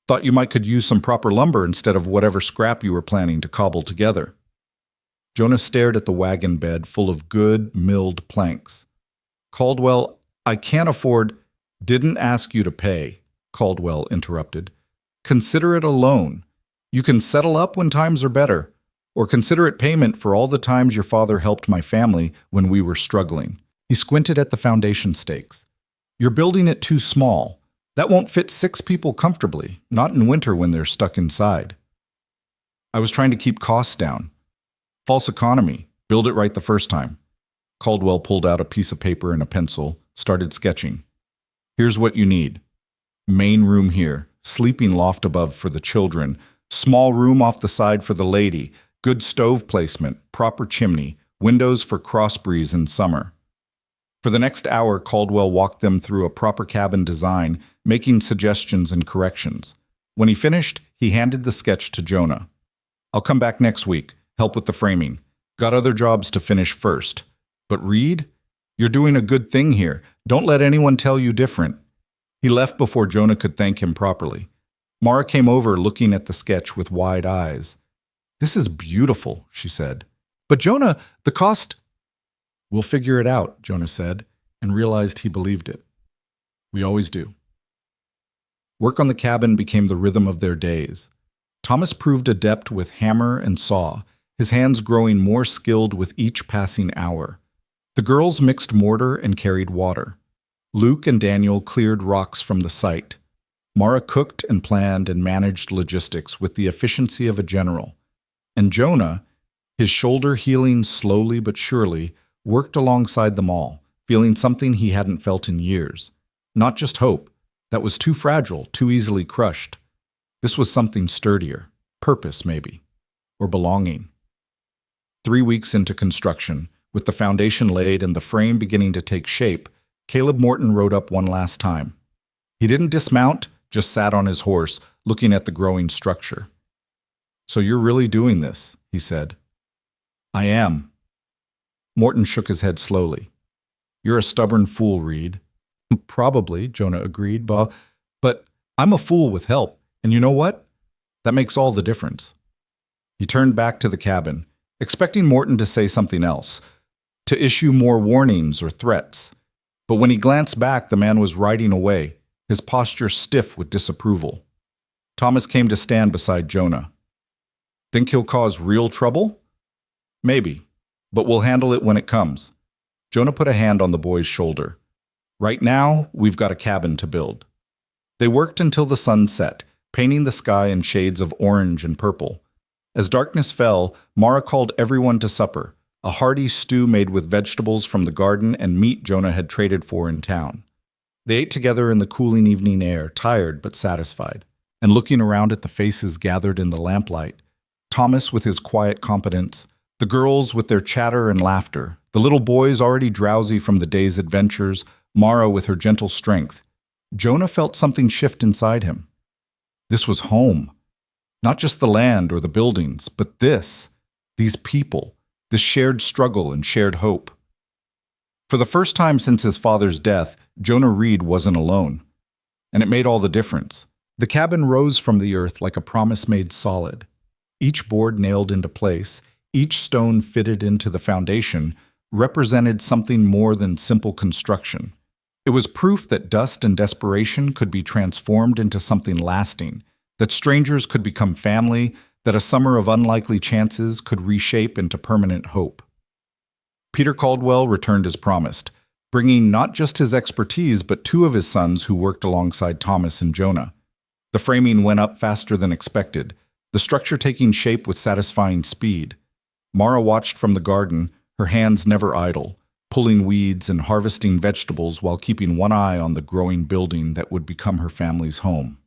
Thought you might could use some proper lumber instead of whatever scrap you were planning to cobble together. Jonah stared at the wagon bed full of good, milled planks. Caldwell, I can't afford— Didn't ask you to pay, Caldwell interrupted. Consider it a loan. You can settle up when times are better, or consider it payment for all the times your father helped my family when we were struggling. He squinted at the foundation stakes. You're building it too small. That won't fit 6 people comfortably, not in winter when they're stuck inside. I was trying to keep costs down. False economy. Build it right the first time. Caldwell pulled out a piece of paper and a pencil, started sketching. Here's what you need. Main room here, sleeping loft above for the children, small room off the side for the lady, good stove placement, proper chimney, windows for cross breeze in summer. For the next hour, Caldwell walked them through a proper cabin design, making suggestions and corrections. When he finished, he handed the sketch to Jonah. I'll come back next week, help with the framing. Got other jobs to finish first. But Reed, you're doing a good thing here. Don't let anyone tell you different. He left before Jonah could thank him properly. Mara came over looking at the sketch with wide eyes. This is beautiful, she said. But Jonah, the cost— We'll figure it out, Jonah said, and realized he believed it. We always do. Work on the cabin became the rhythm of their days. Thomas proved adept with hammer and saw, his hands growing more skilled with each passing hour. The girls mixed mortar and carried water. Luke and Daniel cleared rocks from the site. Mara cooked and planned and managed logistics with the efficiency of a general. And Jonah, his shoulder healing slowly but surely, worked alongside them all, feeling something he hadn't felt in years. Not just hope, that was too fragile, too easily crushed. This was something sturdier, purpose maybe, or belonging. 3 weeks into construction, with the foundation laid and the frame beginning to take shape, Caleb Morton rode up one last time. He didn't dismount, just sat on his horse, looking at the growing structure. So you're really doing this, he said. I am. Morton shook his head slowly. You're a stubborn fool, Reed. Probably, Jonah agreed, but I'm a fool with help, and you know what? That makes all the difference. He turned back to the cabin, expecting Morton to say something else, to issue more warnings or threats. But when he glanced back, the man was riding away, his posture stiff with disapproval. Thomas came to stand beside Jonah. Think he'll cause real trouble? Maybe, but we'll handle it when it comes. Jonah put a hand on the boy's shoulder. Right now, we've got a cabin to build. They worked until the sun set, painting the sky in shades of orange and purple. As darkness fell, Mara called everyone to supper, a hearty stew made with vegetables from the garden and meat Jonah had traded for in town. They ate together in the cooling evening air, tired but satisfied, and looking around at the faces gathered in the lamplight, Thomas with his quiet competence, the girls with their chatter and laughter, the little boys already drowsy from the day's adventures, Mara with her gentle strength. Jonah felt something shift inside him. This was home. Not just the land or the buildings, but these people, this shared struggle and shared hope. For the first time since his father's death, Jonah Reed wasn't alone. And it made all the difference. The cabin rose from the earth like a promise made solid. Each board nailed into place, each stone fitted into the foundation, represented something more than simple construction. It was proof that dust and desperation could be transformed into something lasting, that strangers could become family, that a summer of unlikely chances could reshape into permanent hope. Peter Caldwell returned as promised, bringing not just his expertise but two of his sons who worked alongside Thomas and Jonah. The framing went up faster than expected, the structure taking shape with satisfying speed. Mara watched from the garden, her hands never idle, pulling weeds and harvesting vegetables while keeping one eye on the growing building that would become her family's home.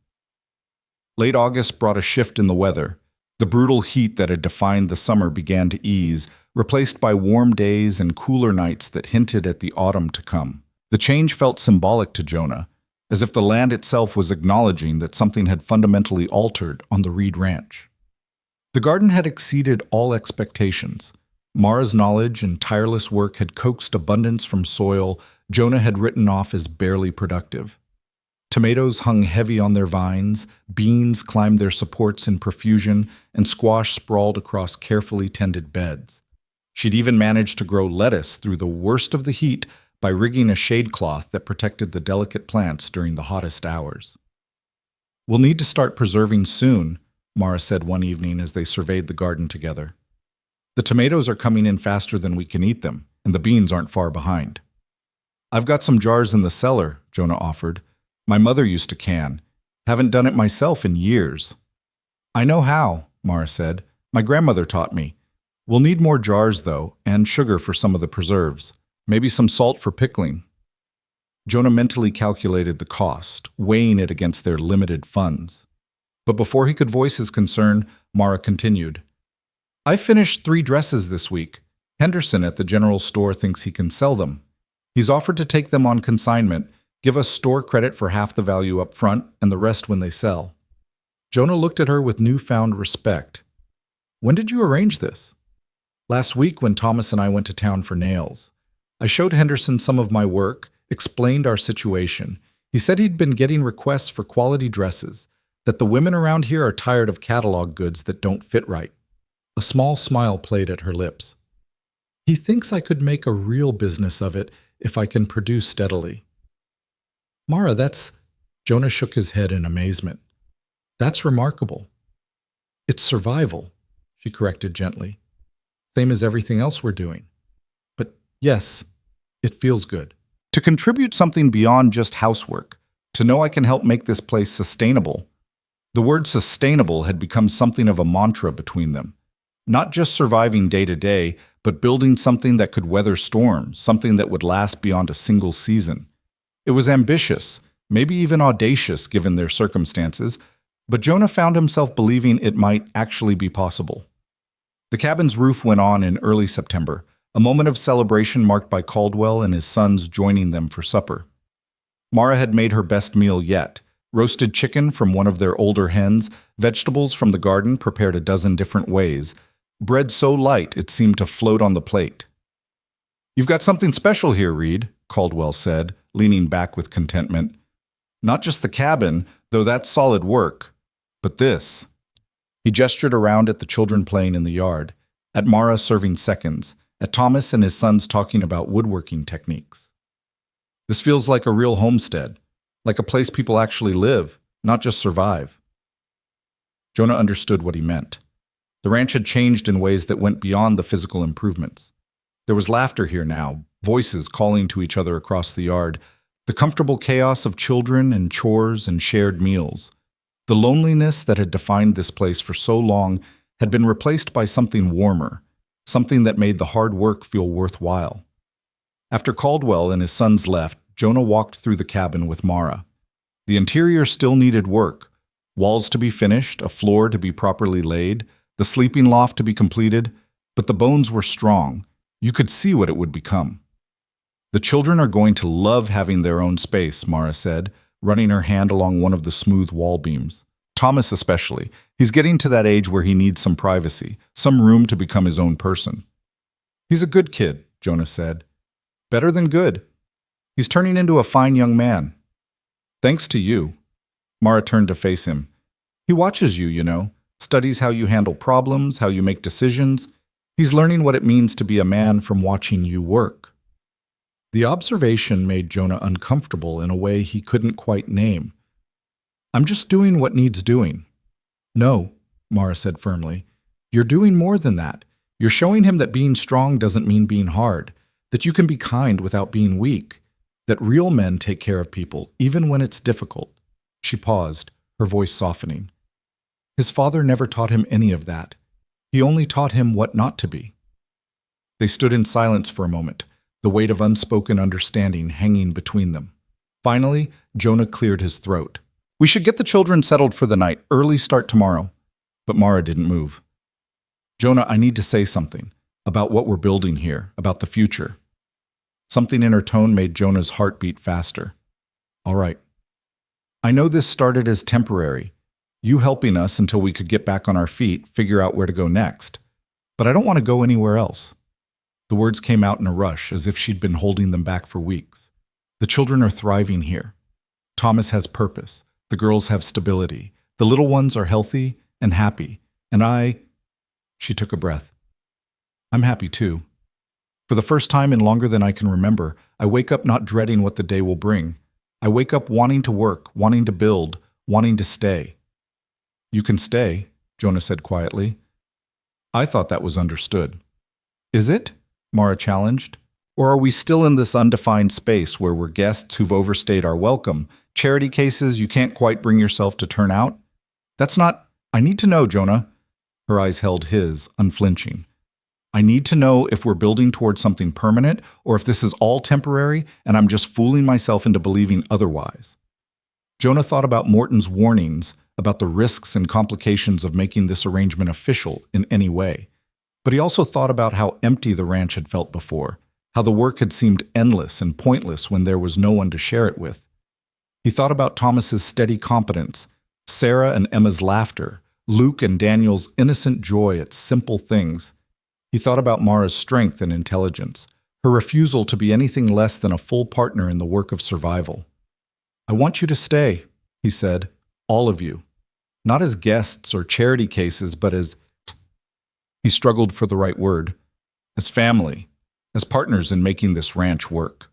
Late August brought a shift in the weather. The brutal heat that had defined the summer began to ease, replaced by warm days and cooler nights that hinted at the autumn to come. The change felt symbolic to Jonah, as if the land itself was acknowledging that something had fundamentally altered on the Reed Ranch. The garden had exceeded all expectations. Mara's knowledge and tireless work had coaxed abundance from soil Jonah had written off as barely productive. Tomatoes hung heavy on their vines, beans climbed their supports in profusion, and squash sprawled across carefully tended beds. She'd even managed to grow lettuce through the worst of the heat by rigging a shade cloth that protected the delicate plants during the hottest hours. "We'll need to start preserving soon," Mara said one evening as they surveyed the garden together. "The tomatoes are coming in faster than we can eat them, and the beans aren't far behind." "I've got some jars in the cellar," Jonah offered. "My mother used to can. Haven't done it myself in years." "I know how," Mara said. "My grandmother taught me. We'll need more jars, though, and sugar for some of the preserves. Maybe some salt for pickling." Jonah mentally calculated the cost, weighing it against their limited funds. But before he could voice his concern, Mara continued. "I finished 3 dresses this week. Henderson at the general store thinks he can sell them. He's offered to take them on consignment, give us store credit for half the value up front and the rest when they sell." Jonah looked at her with newfound respect. "When did you arrange this?" "Last week when Thomas and I went to town for nails. I showed Henderson some of my work, explained our situation. He said he'd been getting requests for quality dresses, that the women around here are tired of catalog goods that don't fit right." A small smile played at her lips. "He thinks I could make a real business of it if I can produce steadily." "Mara, that's—" Jonah shook his head in amazement. "That's remarkable." "It's survival," she corrected gently. "Same as everything else we're doing. But yes, it feels good. To contribute something beyond just housework, to know I can help make this place sustainable." The word sustainable had become something of a mantra between them. Not just surviving day to day, but building something that could weather storms, something that would last beyond a single season. It was ambitious, maybe even audacious given their circumstances, but Jonah found himself believing it might actually be possible. The cabin's roof went on in early September, a moment of celebration marked by Caldwell and his sons joining them for supper. Mara had made her best meal yet. Roasted chicken from one of their older hens, vegetables from the garden prepared a dozen different ways, bread so light it seemed to float on the plate. "You've got something special here, Reed," Caldwell said, leaning back with contentment. "Not just the cabin, though that's solid work, but this." He gestured around at the children playing in the yard. at Mara serving seconds, at Thomas and his sons talking about woodworking techniques. This feels like a real homestead, like a place people actually live, not just survive. Jonah understood what he meant. The ranch had changed in ways that went beyond the physical improvements. There was laughter here now, voices calling to each other across the yard, the comfortable chaos of children and chores and shared meals. The loneliness that had defined this place for so long had been replaced by something warmer, something that made the hard work feel worthwhile. After Caldwell and his sons left, Jonah walked through the cabin with Mara. The interior still needed work, walls to be finished, a floor to be properly laid, the sleeping loft to be completed, but the bones were strong. You could see what it would become. The children are going to love having their own space, Mara said, running her hand along one of the smooth wall beams. Thomas especially. He's getting to that age where he needs some privacy, some room to become his own person. He's a good kid, Jonah said. Better than good. He's turning into a fine young man. Thanks to you. Mara turned to face him. He watches you, studies how you handle problems, how you make decisions. He's learning what it means to be a man from watching you work. The observation made Jonah uncomfortable in a way he couldn't quite name. I'm just doing what needs doing. No, Mara said firmly. You're doing more than that. You're showing him that being strong doesn't mean being hard, that you can be kind without being weak, that real men take care of people, even when it's difficult. She paused, her voice softening. His father never taught him any of that. He only taught him what not to be. They stood in silence for a moment, the weight of unspoken understanding hanging between them. Finally, Jonah cleared his throat. We should get the children settled for the night, early start tomorrow. But Mara didn't move. Jonah, I need to say something about what we're building here, about the future. Something in her tone made Jonah's heart beat faster. All right. I know this started as temporary, you helping us until we could get back on our feet, figure out where to go next. But I don't want to go anywhere else. The words came out in a rush, as if she'd been holding them back for weeks. The children are thriving here. Thomas has purpose. The girls have stability. The little ones are healthy and happy. And She took a breath. I'm happy too. For the first time in longer than I can remember, I wake up not dreading what the day will bring. I wake up wanting to work, wanting to build, wanting to stay. You can stay, Jonah said quietly. I thought that was understood. Is it? Mara challenged. Or are we still in this undefined space where we're guests who've overstayed our welcome, charity cases you can't quite bring yourself to turn out? That's not... I need to know, Jonah. Her eyes held his, unflinching. I need to know if we're building towards something permanent or if this is all temporary and I'm just fooling myself into believing otherwise. Jonah thought about Morton's warnings about the risks and complications of making this arrangement official in any way. But he also thought about how empty the ranch had felt before, how the work had seemed endless and pointless when there was no one to share it with. He thought about Thomas's steady competence, Sarah and Emma's laughter, Luke and Daniel's innocent joy at simple things. He thought about Mara's strength and intelligence, her refusal to be anything less than a full partner in the work of survival. I want you to stay, he said, all of you. Not as guests or charity cases, but as... He struggled for the right word. As family, as partners in making this ranch work.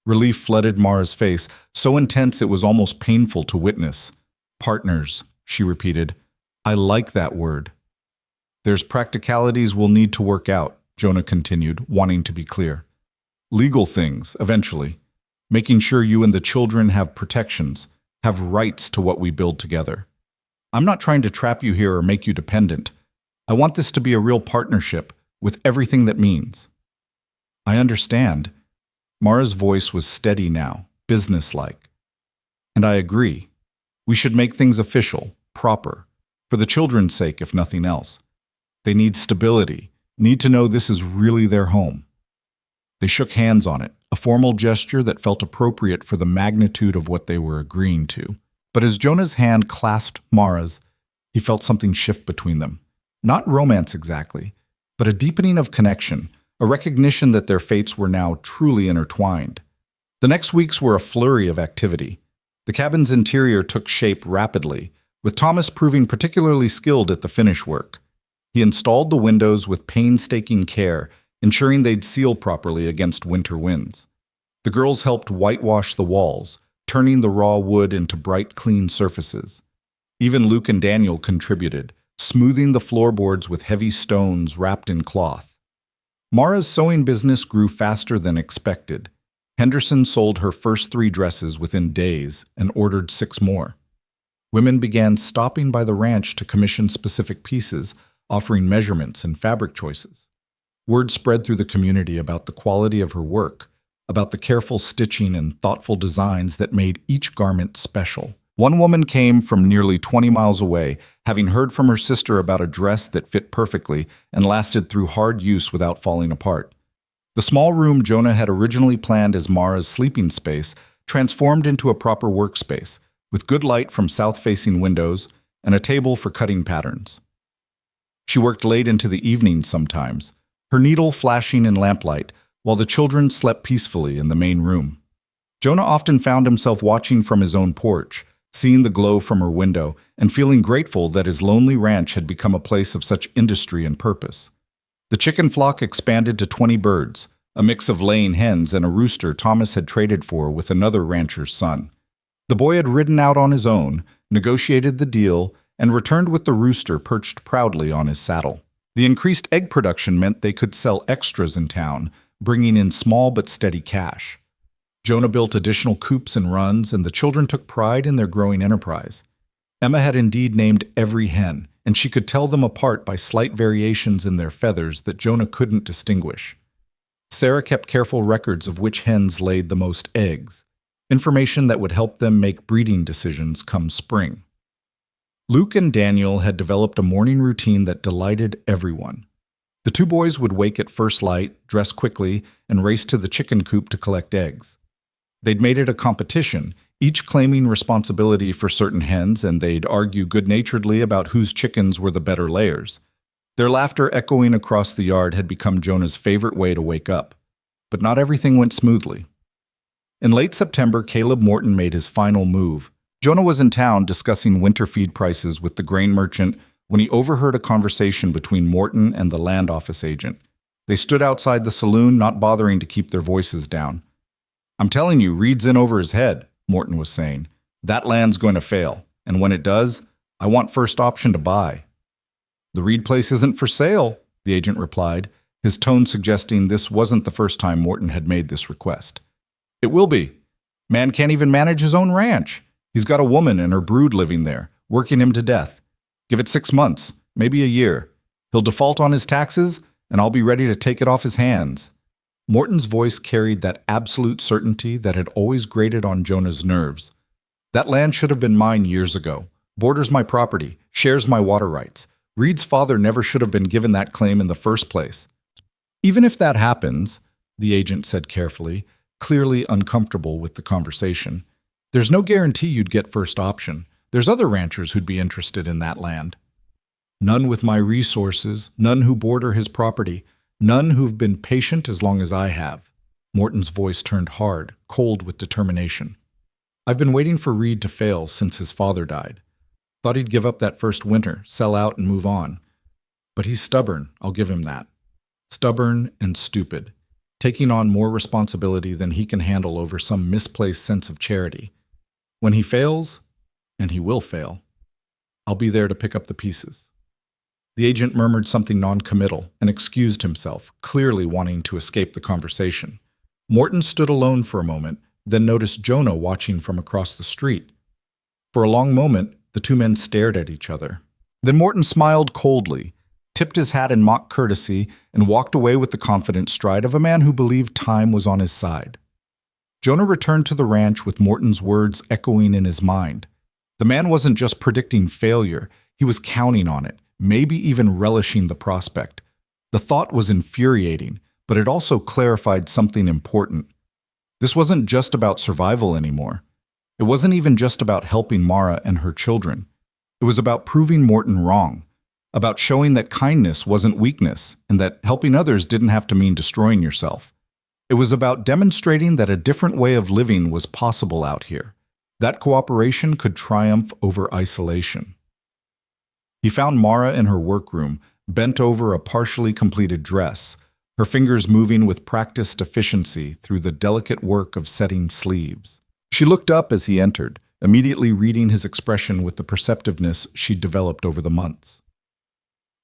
Relief flooded Mara's face, so intense it was almost painful to witness. Partners, she repeated. I like that word. There's practicalities we'll need to work out, Jonah continued, wanting to be clear. Legal things, eventually. Making sure you and the children have protections, have rights to what we build together. I'm not trying to trap you here or make you dependent. I want this to be a real partnership with everything that means. I understand. Mara's voice was steady now, businesslike. And I agree. We should make things official, proper, for the children's sake, if nothing else. They need stability, need to know this is really their home. They shook hands on it, a formal gesture that felt appropriate for the magnitude of what they were agreeing to. But as Jonah's hand clasped Mara's, he felt something shift between them. Not romance exactly, but a deepening of connection, a recognition that their fates were now truly intertwined. The next weeks were a flurry of activity. The cabin's interior took shape rapidly, with Thomas proving particularly skilled at the finish work. He installed the windows with painstaking care, ensuring they'd seal properly against winter winds. The girls helped whitewash the walls, turning the raw wood into bright, clean surfaces. Even Luke and Daniel contributed, smoothing the floorboards with heavy stones wrapped in cloth. Mara's sewing business grew faster than expected. Henderson sold her first 3 dresses within days and ordered 6 more. Women began stopping by the ranch to commission specific pieces, offering measurements and fabric choices. Word spread through the community about the quality of her work, about the careful stitching and thoughtful designs that made each garment special. One woman came from nearly 20 miles away, having heard from her sister about a dress that fit perfectly and lasted through hard use without falling apart. The small room Jonah had originally planned as Mara's sleeping space transformed into a proper workspace, with good light from south-facing windows and a table for cutting patterns. She worked late into the evening sometimes, her needle flashing in lamplight, while the children slept peacefully in the main room. Jonah often found himself watching from his own porch, seeing the glow from her window, and feeling grateful that his lonely ranch had become a place of such industry and purpose. The chicken flock expanded to 20 birds, a mix of laying hens and a rooster Thomas had traded for with another rancher's son. The boy had ridden out on his own, negotiated the deal, and returned with the rooster perched proudly on his saddle. The increased egg production meant they could sell extras in town, bringing in small but steady cash. Jonah built additional coops and runs, and the children took pride in their growing enterprise. Emma had indeed named every hen, and she could tell them apart by slight variations in their feathers that Jonah couldn't distinguish. Sarah kept careful records of which hens laid the most eggs, information that would help them make breeding decisions come spring. Luke and Daniel had developed a morning routine that delighted everyone. The 2 boys would wake at first light, dress quickly, and race to the chicken coop to collect eggs. They'd made it a competition, each claiming responsibility for certain hens, and they'd argue good-naturedly about whose chickens were the better layers. Their laughter echoing across the yard had become Jonah's favorite way to wake up. But not everything went smoothly. In late September, Caleb Morton made his final move. Jonah was in town discussing winter feed prices with the grain merchant when he overheard a conversation between Morton and the land office agent. They stood outside the saloon, not bothering to keep their voices down. "I'm telling you, Reed's in over his head," Morton was saying. "That land's going to fail, and when it does, I want first option to buy." "The Reed place isn't for sale," the agent replied, his tone suggesting this wasn't the first time Morton had made this request. "It will be. Man can't even manage his own ranch. He's got a woman and her brood living there, working him to death. Give it 6 months, maybe a year. He'll default on his taxes, and I'll be ready to take it off his hands." Morton's voice carried that absolute certainty that had always grated on Jonah's nerves. "That land should have been mine years ago. Borders my property, shares my water rights. Reed's father never should have been given that claim in the first place." "Even if that happens," the agent said carefully, clearly uncomfortable with the conversation, "there's no guarantee you'd get first option. There's other ranchers who'd be interested in that land." "None with my resources, none who border his property, none who've been patient as long as I have." Morton's voice turned hard, cold with determination. "I've been waiting for Reed to fail since his father died. Thought he'd give up that first winter, sell out and move on. But he's stubborn, I'll give him that. Stubborn and stupid, taking on more responsibility than he can handle over some misplaced sense of charity. When he fails, and he will fail, I'll be there to pick up the pieces." The agent murmured something non-committal and excused himself, clearly wanting to escape the conversation. Morton stood alone for a moment, then noticed Jonah watching from across the street. For a long moment, the 2 men stared at each other. Then Morton smiled coldly, tipped his hat in mock courtesy, and walked away with the confident stride of a man who believed time was on his side. Jonah returned to the ranch with Morton's words echoing in his mind. The man wasn't just predicting failure, he was counting on it, maybe even relishing the prospect. The thought was infuriating, but it also clarified something important. This wasn't just about survival anymore. It wasn't even just about helping Mara and her children. It was about proving Morton wrong, about showing that kindness wasn't weakness and that helping others didn't have to mean destroying yourself. It was about demonstrating that a different way of living was possible out here, that cooperation could triumph over isolation. He found Mara in her workroom, bent over a partially completed dress, her fingers moving with practiced efficiency through the delicate work of setting sleeves. She looked up as he entered, immediately reading his expression with the perceptiveness she'd developed over the months.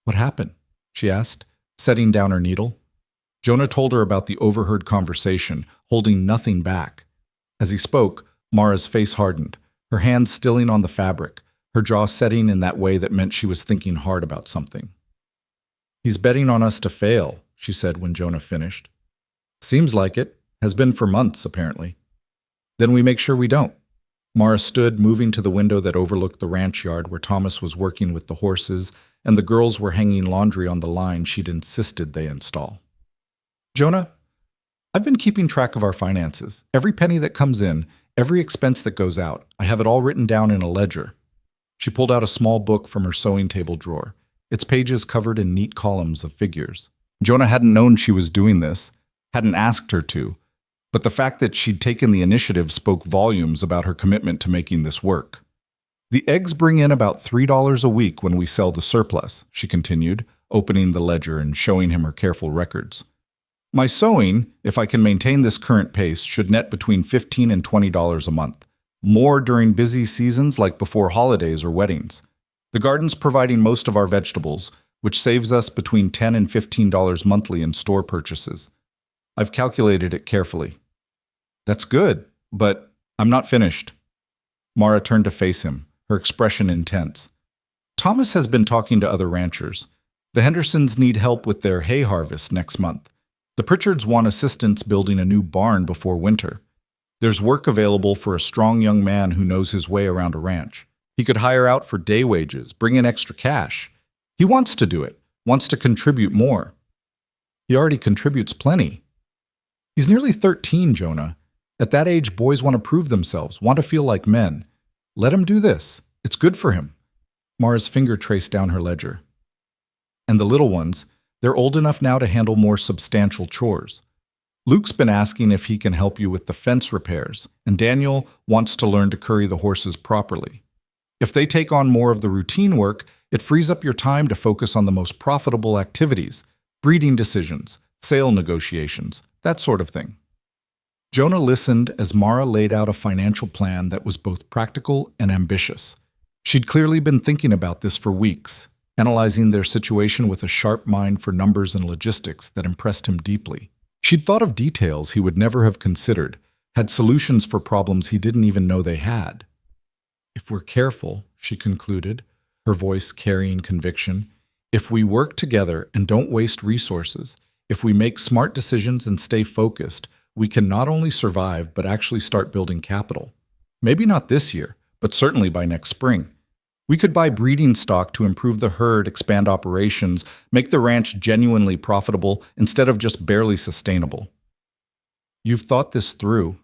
"What happened?" she asked, setting down her needle. Jonah told her about the overheard conversation, holding nothing back. As he spoke, Mara's face hardened, her hands stilling on the fabric, her jaw setting in that way that meant she was thinking hard about something. "He's betting on us to fail," she said when Jonah finished. "Seems like it. Has been for months, apparently." "Then we make sure we don't." Mara stood, moving to the window that overlooked the ranch yard where Thomas was working with the horses and the girls were hanging laundry on the line she'd insisted they install. "Jonah, I've been keeping track of our finances. Every penny that comes in, every expense that goes out. I have it all written down in a ledger." She pulled out a small book from her sewing table drawer, its pages covered in neat columns of figures. Jonah hadn't known she was doing this, hadn't asked her to, but the fact that she'd taken the initiative spoke volumes about her commitment to making this work. "The eggs bring in about $3 a week when we sell the surplus," she continued, opening the ledger and showing him her careful records. "My sewing, if I can maintain this current pace, should net between $15 and $20 a month, more during busy seasons like before holidays or weddings. The garden's providing most of our vegetables, which saves us between $10 and $15 monthly in store purchases. I've calculated it carefully." "That's good, but I'm not finished." Mara turned to face him, her expression intense. "Thomas has been talking to other ranchers. The Hendersons need help with their hay harvest next month. The Pritchards want assistance building a new barn before winter. There's work available for a strong young man who knows his way around a ranch. He could hire out for day wages, bring in extra cash. He wants to do it, wants to contribute more." "He already contributes plenty." "He's nearly 13, Jonah. At that age, boys want to prove themselves, want to feel like men. Let him do this. It's good for him." Mara's finger traced down her ledger. "And the little ones, they're old enough now to handle more substantial chores. Luke's been asking if he can help you with the fence repairs, and Daniel wants to learn to curry the horses properly. If they take on more of the routine work, it frees up your time to focus on the most profitable activities, breeding decisions, sale negotiations, that sort of thing." Jonah listened as Mara laid out a financial plan that was both practical and ambitious. She'd clearly been thinking about this for weeks, analyzing their situation with a sharp mind for numbers and logistics that impressed him deeply. She'd thought of details he would never have considered, had solutions for problems he didn't even know they had. "If we're careful," she concluded, her voice carrying conviction, "if we work together and don't waste resources, if we make smart decisions and stay focused, we can not only survive but actually start building capital. Maybe not this year, but certainly by next spring. We could buy breeding stock to improve the herd, expand operations, make the ranch genuinely profitable instead of just barely sustainable." "You've thought this through."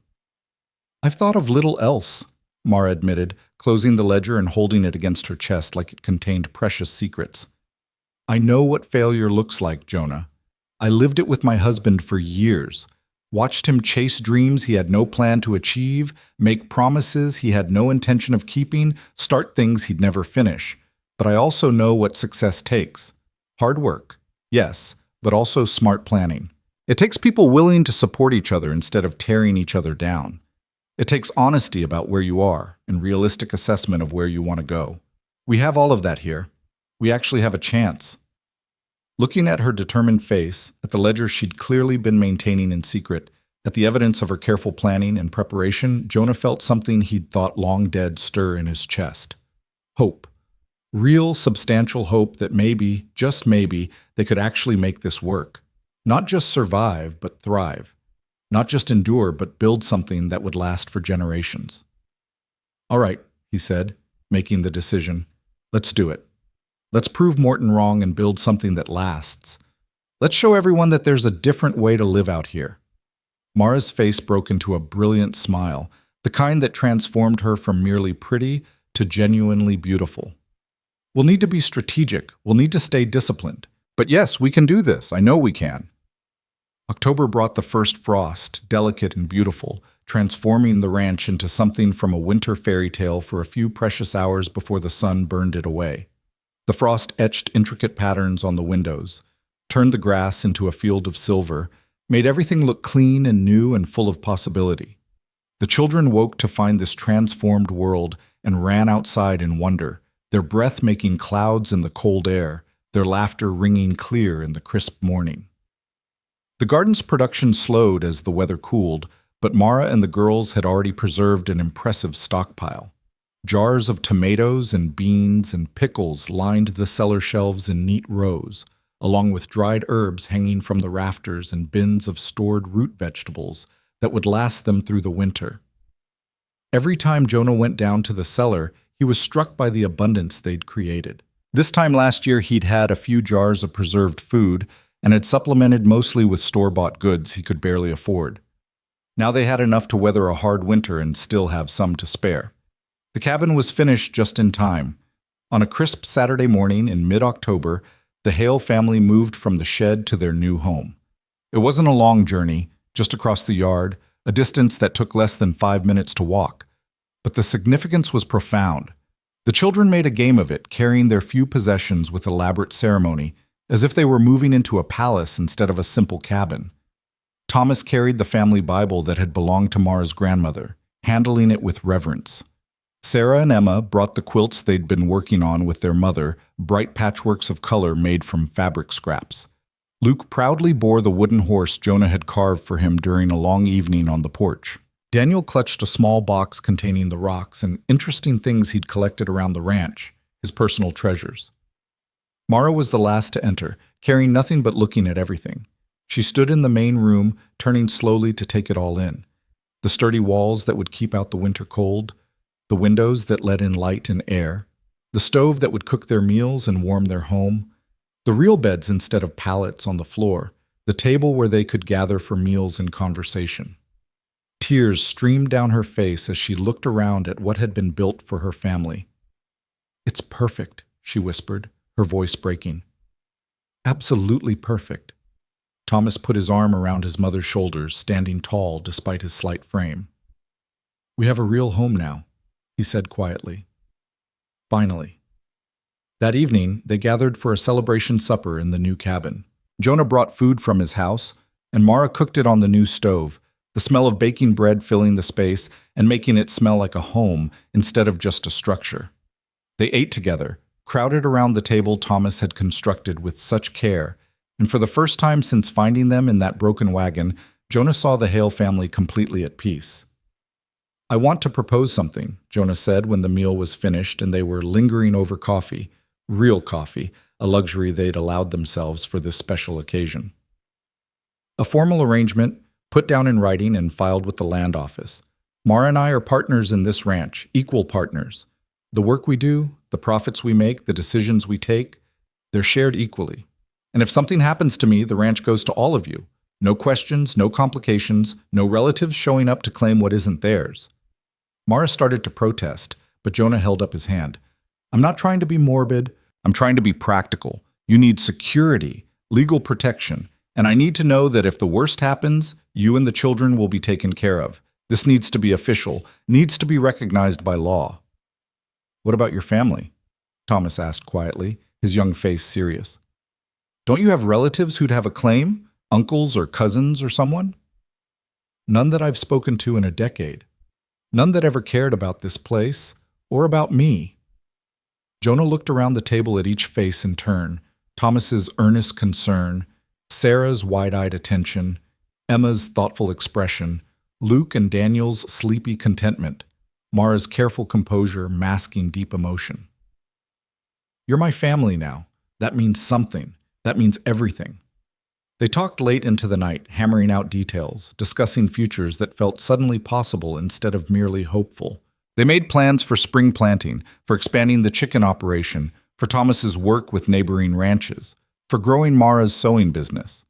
"I've thought of little else," Mara admitted, closing the ledger and holding it against her chest like it contained precious secrets. "I know what failure looks like, Jonah. I lived it with my husband for years. Watched him chase dreams he had no plan to achieve, make promises he had no intention of keeping, start things he'd never finish. But I also know what success takes. Hard work, yes, but also smart planning. It takes people willing to support each other instead of tearing each other down. It takes honesty about where you are and realistic assessment of where you want to go. We have all of that here. We actually have a chance." Looking at her determined face, at the ledger she'd clearly been maintaining in secret, at the evidence of her careful planning and preparation, Jonah felt something he'd thought long dead stir in his chest. Hope. Real, substantial hope that maybe, just maybe, they could actually make this work. Not just survive, but thrive. Not just endure, but build something that would last for generations. "All right," he said, making the decision. "Let's do it. Let's prove Morton wrong and build something that lasts. Let's show everyone that there's a different way to live out here." Mara's face broke into a brilliant smile, the kind that transformed her from merely pretty to genuinely beautiful. "We'll need to be strategic. We'll need to stay disciplined. But yes, we can do this. I know we can." October brought the first frost, delicate and beautiful, transforming the ranch into something from a winter fairy tale for a few precious hours before the sun burned it away. The frost etched intricate patterns on the windows, turned the grass into a field of silver, made everything look clean and new and full of possibility. The children woke to find this transformed world and ran outside in wonder, their breath making clouds in the cold air, their laughter ringing clear in the crisp morning. The garden's production slowed as the weather cooled, but Mara and the girls had already preserved an impressive stockpile. Jars of tomatoes and beans and pickles lined the cellar shelves in neat rows, along with dried herbs hanging from the rafters and bins of stored root vegetables that would last them through the winter. Every time Jonah went down to the cellar, he was struck by the abundance they'd created. This time last year, he'd had a few jars of preserved food and had supplemented mostly with store-bought goods he could barely afford. Now they had enough to weather a hard winter and still have some to spare. The cabin was finished just in time. On a crisp Saturday morning in mid-October, the Hale family moved from the shed to their new home. It wasn't a long journey, just across the yard, a distance that took less than 5 minutes to walk. But the significance was profound. The children made a game of it, carrying their few possessions with elaborate ceremony, as if they were moving into a palace instead of a simple cabin. Thomas carried the family Bible that had belonged to Mara's grandmother, handling it with reverence. Sarah and Emma brought the quilts they'd been working on with their mother, bright patchworks of color made from fabric scraps. Luke proudly bore the wooden horse Jonah had carved for him during a long evening on the porch. Daniel clutched a small box containing the rocks and interesting things he'd collected around the ranch, his personal treasures. Mara was the last to enter, carrying nothing but looking at everything. She stood in the main room, turning slowly to take it all in. The sturdy walls that would keep out the winter cold, the windows that let in light and air, the stove that would cook their meals and warm their home, the real beds instead of pallets on the floor, the table where they could gather for meals and conversation. Tears streamed down her face as she looked around at what had been built for her family. "It's perfect," she whispered, her voice breaking. "Absolutely perfect." Thomas put his arm around his mother's shoulders, standing tall despite his slight frame. "We have a real home now," he said quietly. Finally. That evening, they gathered for a celebration supper in the new cabin. Jonah brought food from his house, and Mara cooked it on the new stove, the smell of baking bread filling the space and making it smell like a home instead of just a structure. They ate together, crowded around the table Thomas had constructed with such care, and for the first time since finding them in that broken wagon, Jonah saw the Hale family completely at peace. "I want to propose something," Jonah said when the meal was finished and they were lingering over coffee, real coffee, a luxury they'd allowed themselves for this special occasion. A formal arrangement, put down in writing and filed with the land office. Mara and I are partners in this ranch, equal partners. The work we do, the profits we make, the decisions we take, they're shared equally. And if something happens to me, the ranch goes to all of you. No questions, no complications, no relatives showing up to claim what isn't theirs. Mara started to protest, but Jonah held up his hand. "I'm not trying to be morbid. I'm trying to be practical. You need security, legal protection, and I need to know that if the worst happens, you and the children will be taken care of. This needs to be official, needs to be recognized by law." "What about your family?" Thomas asked quietly, his young face serious. "Don't you have relatives who'd have a claim? Uncles or cousins or someone?" "None that I've spoken to in a decade. None that ever cared about this place, or about me." Jonah looked around the table at each face in turn, Thomas's earnest concern, Sarah's wide-eyed attention, Emma's thoughtful expression, Luke and Daniel's sleepy contentment, Mara's careful composure masking deep emotion. "You're my family now. That means something. That means everything." They talked late into the night, hammering out details, discussing futures that felt suddenly possible instead of merely hopeful. They made plans for spring planting, for expanding the chicken operation, for Thomas's work with neighboring ranches, for growing Mara's sewing business.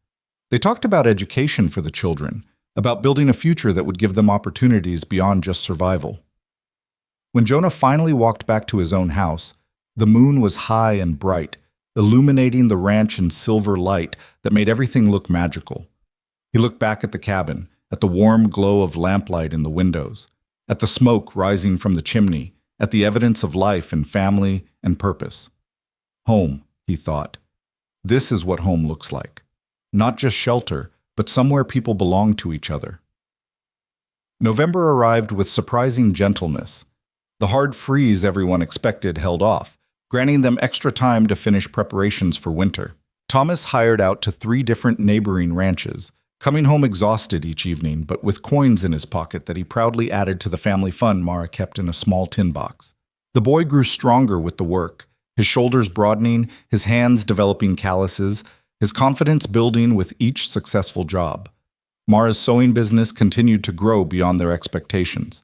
They talked about education for the children, about building a future that would give them opportunities beyond just survival. When Jonah finally walked back to his own house, the moon was high and bright, illuminating the ranch in silver light that made everything look magical. He looked back at the cabin, at the warm glow of lamplight in the windows, at the smoke rising from the chimney, at the evidence of life and family and purpose. Home, he thought. This is what home looks like. Not just shelter, but somewhere people belong to each other. November arrived with surprising gentleness. The hard freeze everyone expected held off, granting them extra time to finish preparations for winter. Thomas hired out to 3 different neighboring ranches, coming home exhausted each evening, but with coins in his pocket that he proudly added to the family fund Mara kept in a small tin box. The boy grew stronger with the work, his shoulders broadening, his hands developing calluses, his confidence building with each successful job. Mara's sewing business continued to grow beyond their expectations.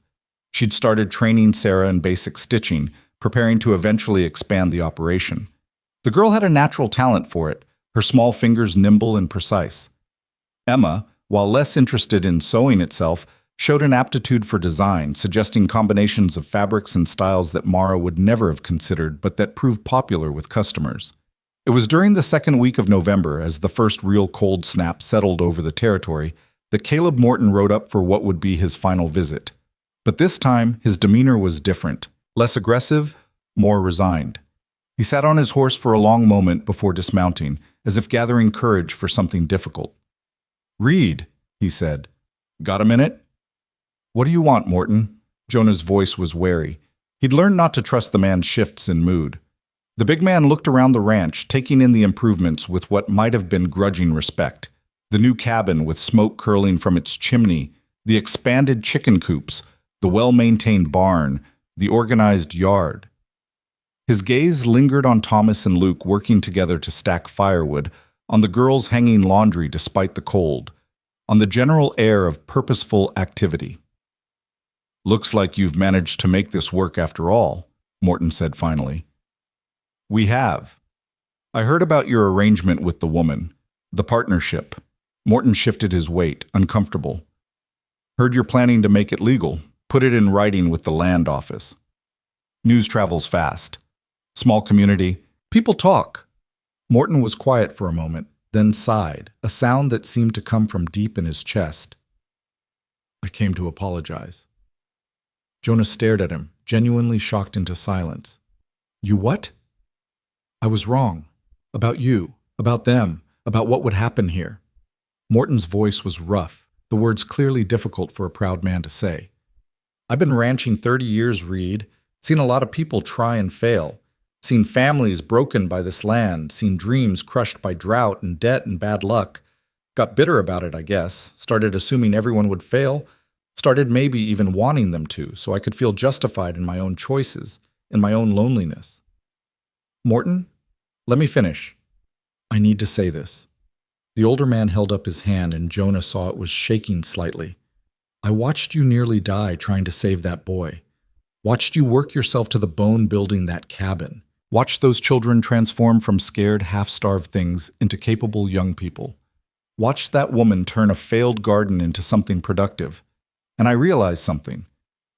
She'd started training Sarah in basic stitching, preparing to eventually expand the operation. The girl had a natural talent for it, her small fingers nimble and precise. Emma, while less interested in sewing itself, showed an aptitude for design, suggesting combinations of fabrics and styles that Mara would never have considered, but that proved popular with customers. It was during the second week of November, as the first real cold snap settled over the territory, that Caleb Morton rode up for what would be his final visit. But this time, his demeanor was different, less aggressive, more resigned. He sat on his horse for a long moment before dismounting, as if gathering courage for something difficult. "Reed," he said. "Got a minute?" "What do you want, Morton?" Jonah's voice was wary. He'd learned not to trust the man's shifts in mood. The big man looked around the ranch, taking in the improvements with what might have been grudging respect. The new cabin with smoke curling from its chimney, the expanded chicken coops, the well-maintained barn, the organized yard. His gaze lingered on Thomas and Luke working together to stack firewood, on the girls hanging laundry despite the cold, on the general air of purposeful activity. "Looks like you've managed to make this work after all," Morton said finally. "We have. I heard about your arrangement with the woman, the partnership." Morton shifted his weight, uncomfortable. "Heard you're planning to make it legal, put it in writing with the land office. News travels fast. Small community, people talk." Morton was quiet for a moment, then sighed, a sound that seemed to come from deep in his chest. "I came to apologize." Jonah stared at him, genuinely shocked into silence. "You what?" "I was wrong. About you, about them, about what would happen here." Morton's voice was rough, the words clearly difficult for a proud man to say. "I've been ranching 30 years, Reed, seen a lot of people try and fail, seen families broken by this land, seen dreams crushed by drought and debt and bad luck. Got bitter about it, I guess, started assuming everyone would fail, started maybe even wanting them to, so I could feel justified in my own choices, in my own loneliness." "Morton, let me finish. I need to say this." The older man held up his hand and Jonah saw it was shaking slightly. "I watched you nearly die trying to save that boy. Watched you work yourself to the bone building that cabin. Watched those children transform from scared, half-starved things into capable young people. Watched that woman turn a failed garden into something productive. And I realized something.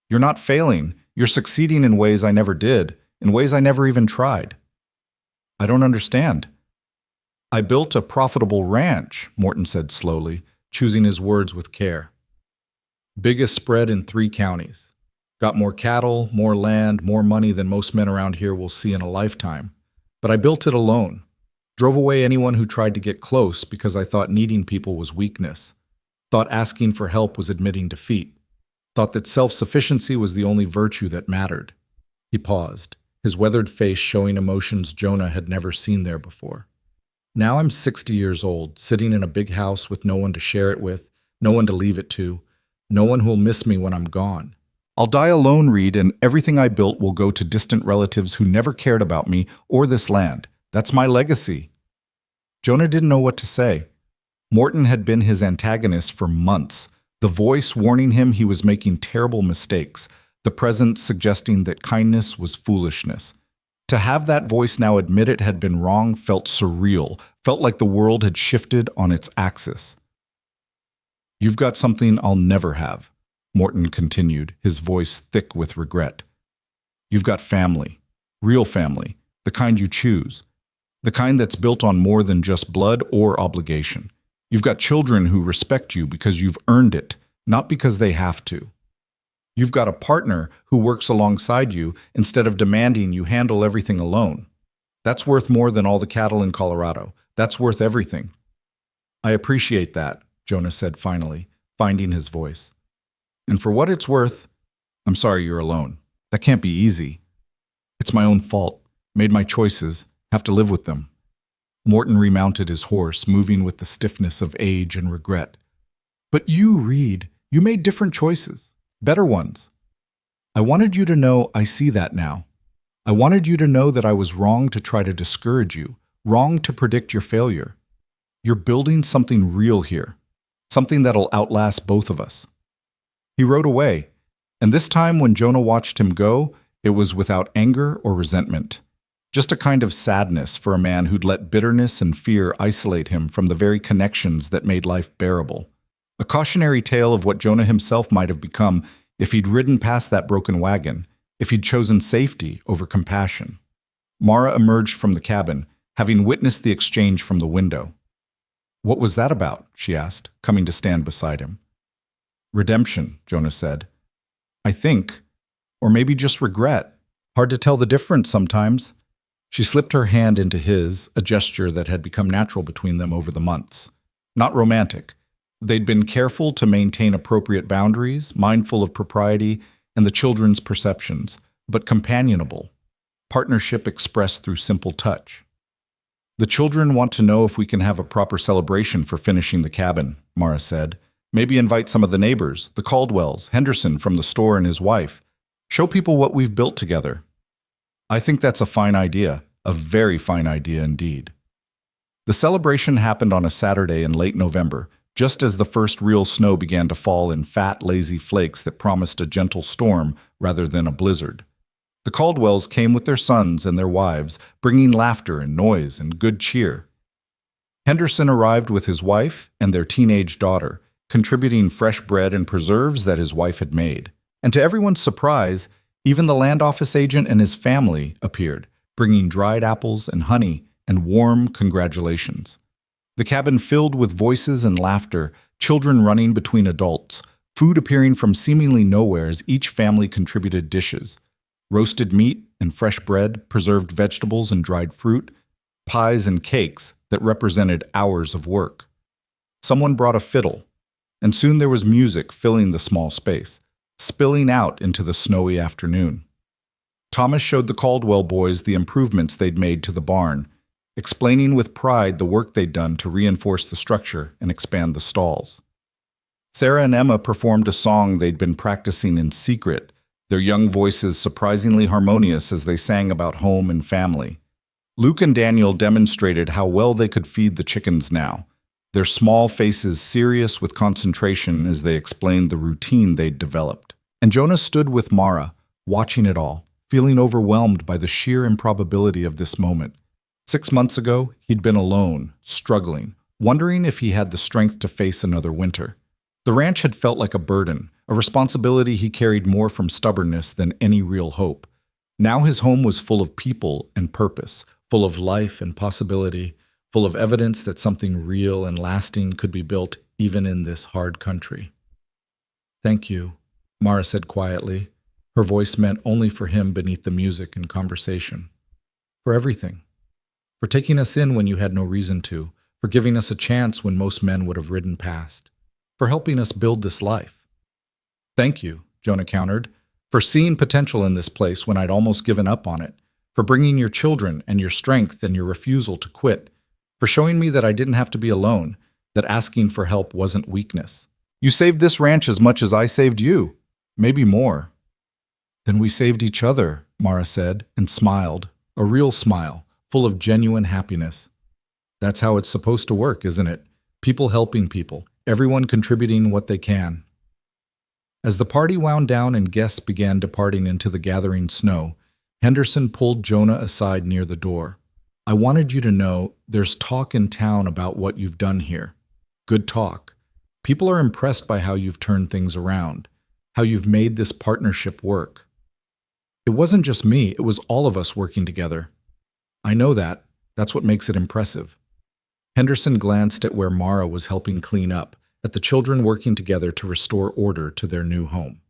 You're not failing, you're succeeding in ways I never did, in ways I never even tried." "I don't understand." "I built a profitable ranch," Morton said slowly, choosing his words with care. "Biggest spread in 3 counties. Got more cattle, more land, more money than most men around here will see in a lifetime. But I built it alone. Drove away anyone who tried to get close because I thought needing people was weakness. Thought asking for help was admitting defeat. Thought that self-sufficiency was the only virtue that mattered." He paused, his weathered face showing emotions Jonah had never seen there before. "Now I'm 60 years old, sitting in a big house with no one to share it with, no one to leave it to, no one who'll miss me when I'm gone. I'll die alone, Reed, and everything I built will go to distant relatives who never cared about me or this land. That's my legacy." Jonah didn't know what to say. Morton had been his antagonist for months, the voice warning him he was making terrible mistakes, the presence suggesting that kindness was foolishness. To have that voice now admit it had been wrong felt surreal, felt like the world had shifted on its axis. "You've got something I'll never have," Morton continued, his voice thick with regret. "You've got family, real family, the kind you choose, the kind that's built on more than just blood or obligation. You've got children who respect you because you've earned it, not because they have to. You've got a partner who works alongside you instead of demanding you handle everything alone. That's worth more than all the cattle in Colorado. That's worth everything. I appreciate that, Jonah said finally, finding his voice. And for what it's worth, I'm sorry you're alone. That can't be easy. It's my own fault. Made my choices. Have to live with them. Morton remounted his horse, moving with the stiffness of age and regret. But you, Reed, you made different choices. Better ones. I wanted you to know I see that now. I wanted you to know that I was wrong to try to discourage you, wrong to predict your failure. You're building something real here, something that'll outlast both of us. He rode away, and this time when Jonah watched him go, it was without anger or resentment. Just a kind of sadness for a man who'd let bitterness and fear isolate him from the very connections that made life bearable. A cautionary tale of what Jonah himself might have become if he'd ridden past that broken wagon, if he'd chosen safety over compassion. Mara emerged from the cabin, having witnessed the exchange from the window. What was that about? She asked, coming to stand beside him. Redemption, Jonah said. I think, or maybe just regret. Hard to tell the difference sometimes. She slipped her hand into his, a gesture that had become natural between them over the months. Not romantic. They'd been careful to maintain appropriate boundaries, mindful of propriety and the children's perceptions, but companionable. Partnership expressed through simple touch. The children want to know if we can have a proper celebration for finishing the cabin, Mara said. Maybe invite some of the neighbors, the Caldwells, Henderson from the store and his wife. Show people what we've built together. I think that's a fine idea, a very fine idea indeed. The celebration happened on a Saturday in late November, just as the first real snow began to fall in fat, lazy flakes that promised a gentle storm rather than a blizzard. The Caldwells came with their sons and their wives, bringing laughter and noise and good cheer. Henderson arrived with his wife and their teenage daughter, contributing fresh bread and preserves that his wife had made. And to everyone's surprise, even the land office agent and his family appeared, bringing dried apples and honey and warm congratulations. The cabin filled with voices and laughter, children running between adults, food appearing from seemingly nowhere as each family contributed dishes. Roasted meat and fresh bread, preserved vegetables and dried fruit, pies and cakes that represented hours of work. Someone brought a fiddle, and soon there was music filling the small space, spilling out into the snowy afternoon. Thomas showed the Caldwell boys the improvements they'd made to the barn, explaining with pride the work they'd done to reinforce the structure and expand the stalls. Sarah and Emma performed a song they'd been practicing in secret, their young voices surprisingly harmonious as they sang about home and family. Luke and Daniel demonstrated how well they could feed the chickens now, their small faces serious with concentration as they explained the routine they'd developed. And Jonah stood with Mara, watching it all, feeling overwhelmed by the sheer improbability of this moment. 6 months ago, he'd been alone, struggling, wondering if he had the strength to face another winter. The ranch had felt like a burden, a responsibility he carried more from stubbornness than any real hope. Now his home was full of people and purpose, full of life and possibility, full of evidence that something real and lasting could be built even in this hard country. Thank you, Mara said quietly, her voice meant only for him beneath the music and conversation. For everything. For taking us in when you had no reason to, for giving us a chance when most men would have ridden past, for helping us build this life. Thank you, Jonah countered, for seeing potential in this place when I'd almost given up on it, for bringing your children and your strength and your refusal to quit, for showing me that I didn't have to be alone, that asking for help wasn't weakness. You saved this ranch as much as I saved you, maybe more. Then we saved each other, Mara said, and smiled, a real smile, full of genuine happiness. That's how it's supposed to work, isn't it? People helping people, everyone contributing what they can. As the party wound down and guests began departing into the gathering snow, Henderson pulled Jonah aside near the door. I wanted you to know there's talk in town about what you've done here. Good talk. People are impressed by how you've turned things around, how you've made this partnership work. It wasn't just me, it was all of us working together. I know that. That's what makes it impressive. Henderson glanced at where Mara was helping clean up, at the children working together to restore order to their new home.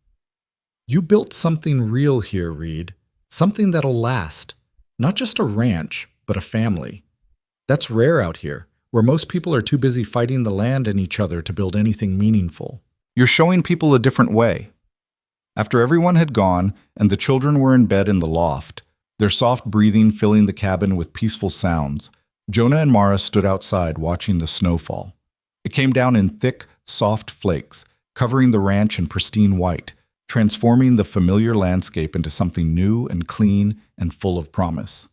You built something real here, Reed. Something that'll last. Not just a ranch, but a family. That's rare out here, where most people are too busy fighting the land and each other to build anything meaningful. You're showing people a different way. After everyone had gone and the children were in bed in the loft, their soft breathing filling the cabin with peaceful sounds, Jonah and Mara stood outside watching the snowfall. It came down in thick, soft flakes, covering the ranch in pristine white, transforming the familiar landscape into something new and clean and full of promise.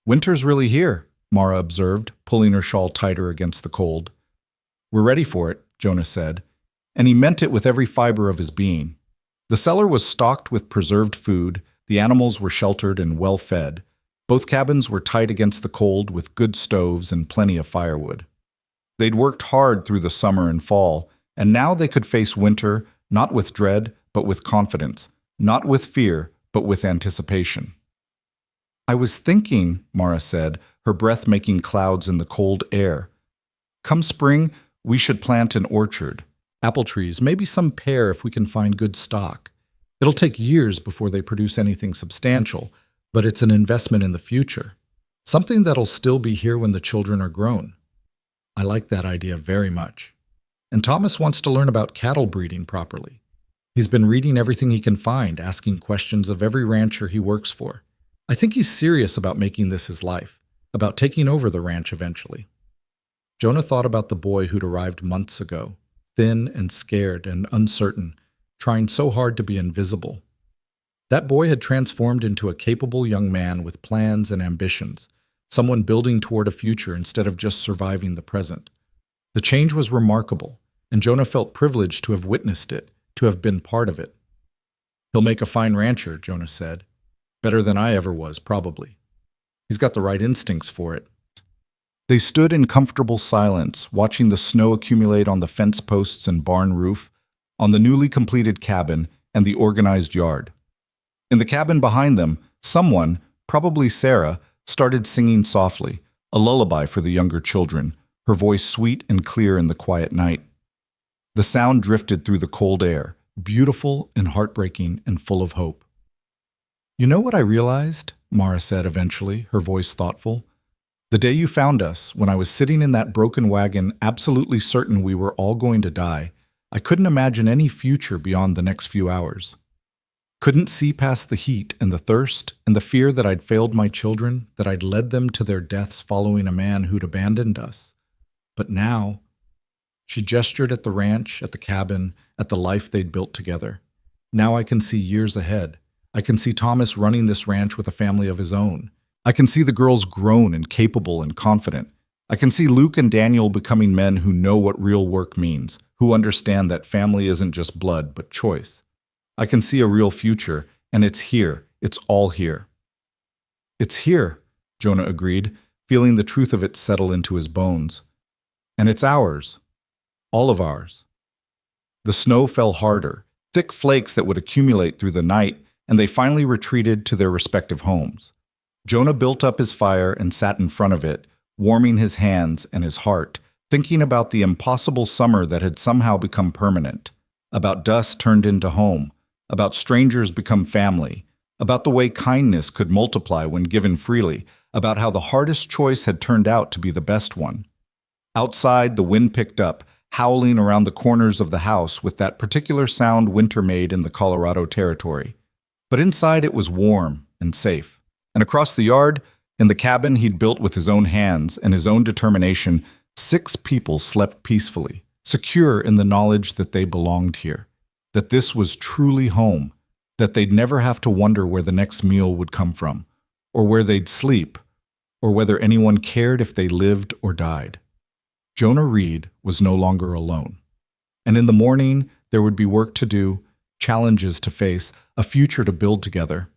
"Winter's really here," Mara observed, pulling her shawl tighter against the cold. "We're ready for it," Jonah said, and he meant it with every fiber of his being. The cellar was stocked with preserved food, the animals were sheltered and well fed. Both cabins were tight against the cold with good stoves and plenty of firewood. They'd worked hard through the summer and fall, and now they could face winter not with dread, but with confidence, not with fear, but with anticipation. "I was thinking," Mara said, her breath making clouds in the cold air. "Come spring, we should plant an orchard. Apple trees, maybe some pear if we can find good stock. It'll take years before they produce anything substantial, but it's an investment in the future. Something that'll still be here when the children are grown." I like that idea very much. And Thomas wants to learn about cattle breeding properly. He's been reading everything he can find, asking questions of every rancher he works for. I think he's serious about making this his life, about taking over the ranch eventually. Jonah thought about the boy who'd arrived months ago, thin and scared and uncertain, trying so hard to be invisible. That boy had transformed into a capable young man with plans and ambitions, someone building toward a future instead of just surviving the present. The change was remarkable, and Jonah felt privileged to have witnessed it, to have been part of it. "He'll make a fine rancher," Jonah said. "Better than I ever was, probably. He's got the right instincts for it." They stood in comfortable silence, watching the snow accumulate on the fence posts and barn roof, on the newly completed cabin and the organized yard. In the cabin behind them, someone, probably Sarah, started singing softly, a lullaby for the younger children, her voice sweet and clear in the quiet night. The sound drifted through the cold air, beautiful and heartbreaking and full of hope. "You know what I realized?" Mara said eventually, her voice thoughtful. "The day you found us, when I was sitting in that broken wagon, absolutely certain we were all going to die, I couldn't imagine any future beyond the next few hours. Couldn't see past the heat and the thirst and the fear that I'd failed my children, that I'd led them to their deaths following a man who'd abandoned us. But now," she gestured at the ranch, at the cabin, at the life they'd built together. "Now I can see years ahead. I can see Thomas running this ranch with a family of his own. I can see the girls grown and capable and confident. I can see Luke and Daniel becoming men who know what real work means, who understand that family isn't just blood, but choice. I can see a real future, and it's here. It's all here." "It's here," Jonah agreed, feeling the truth of it settle into his bones. "And it's ours. All of ours." The snow fell harder, thick flakes that would accumulate through the night, and they finally retreated to their respective homes. Jonah built up his fire and sat in front of it, warming his hands and his heart, thinking about the impossible summer that had somehow become permanent, about dust turned into home, about strangers become family, about the way kindness could multiply when given freely, about how the hardest choice had turned out to be the best one. Outside, the wind picked up, howling around the corners of the house with that particular sound winter made in the Colorado Territory. But inside it was warm and safe. And across the yard, in the cabin he'd built with his own hands and his own determination, 6 people slept peacefully, secure in the knowledge that they belonged here, that this was truly home, that they'd never have to wonder where the next meal would come from, or where they'd sleep, or whether anyone cared if they lived or died. Jonah Reed was no longer alone. And in the morning, there would be work to do, challenges to face, a future to build together.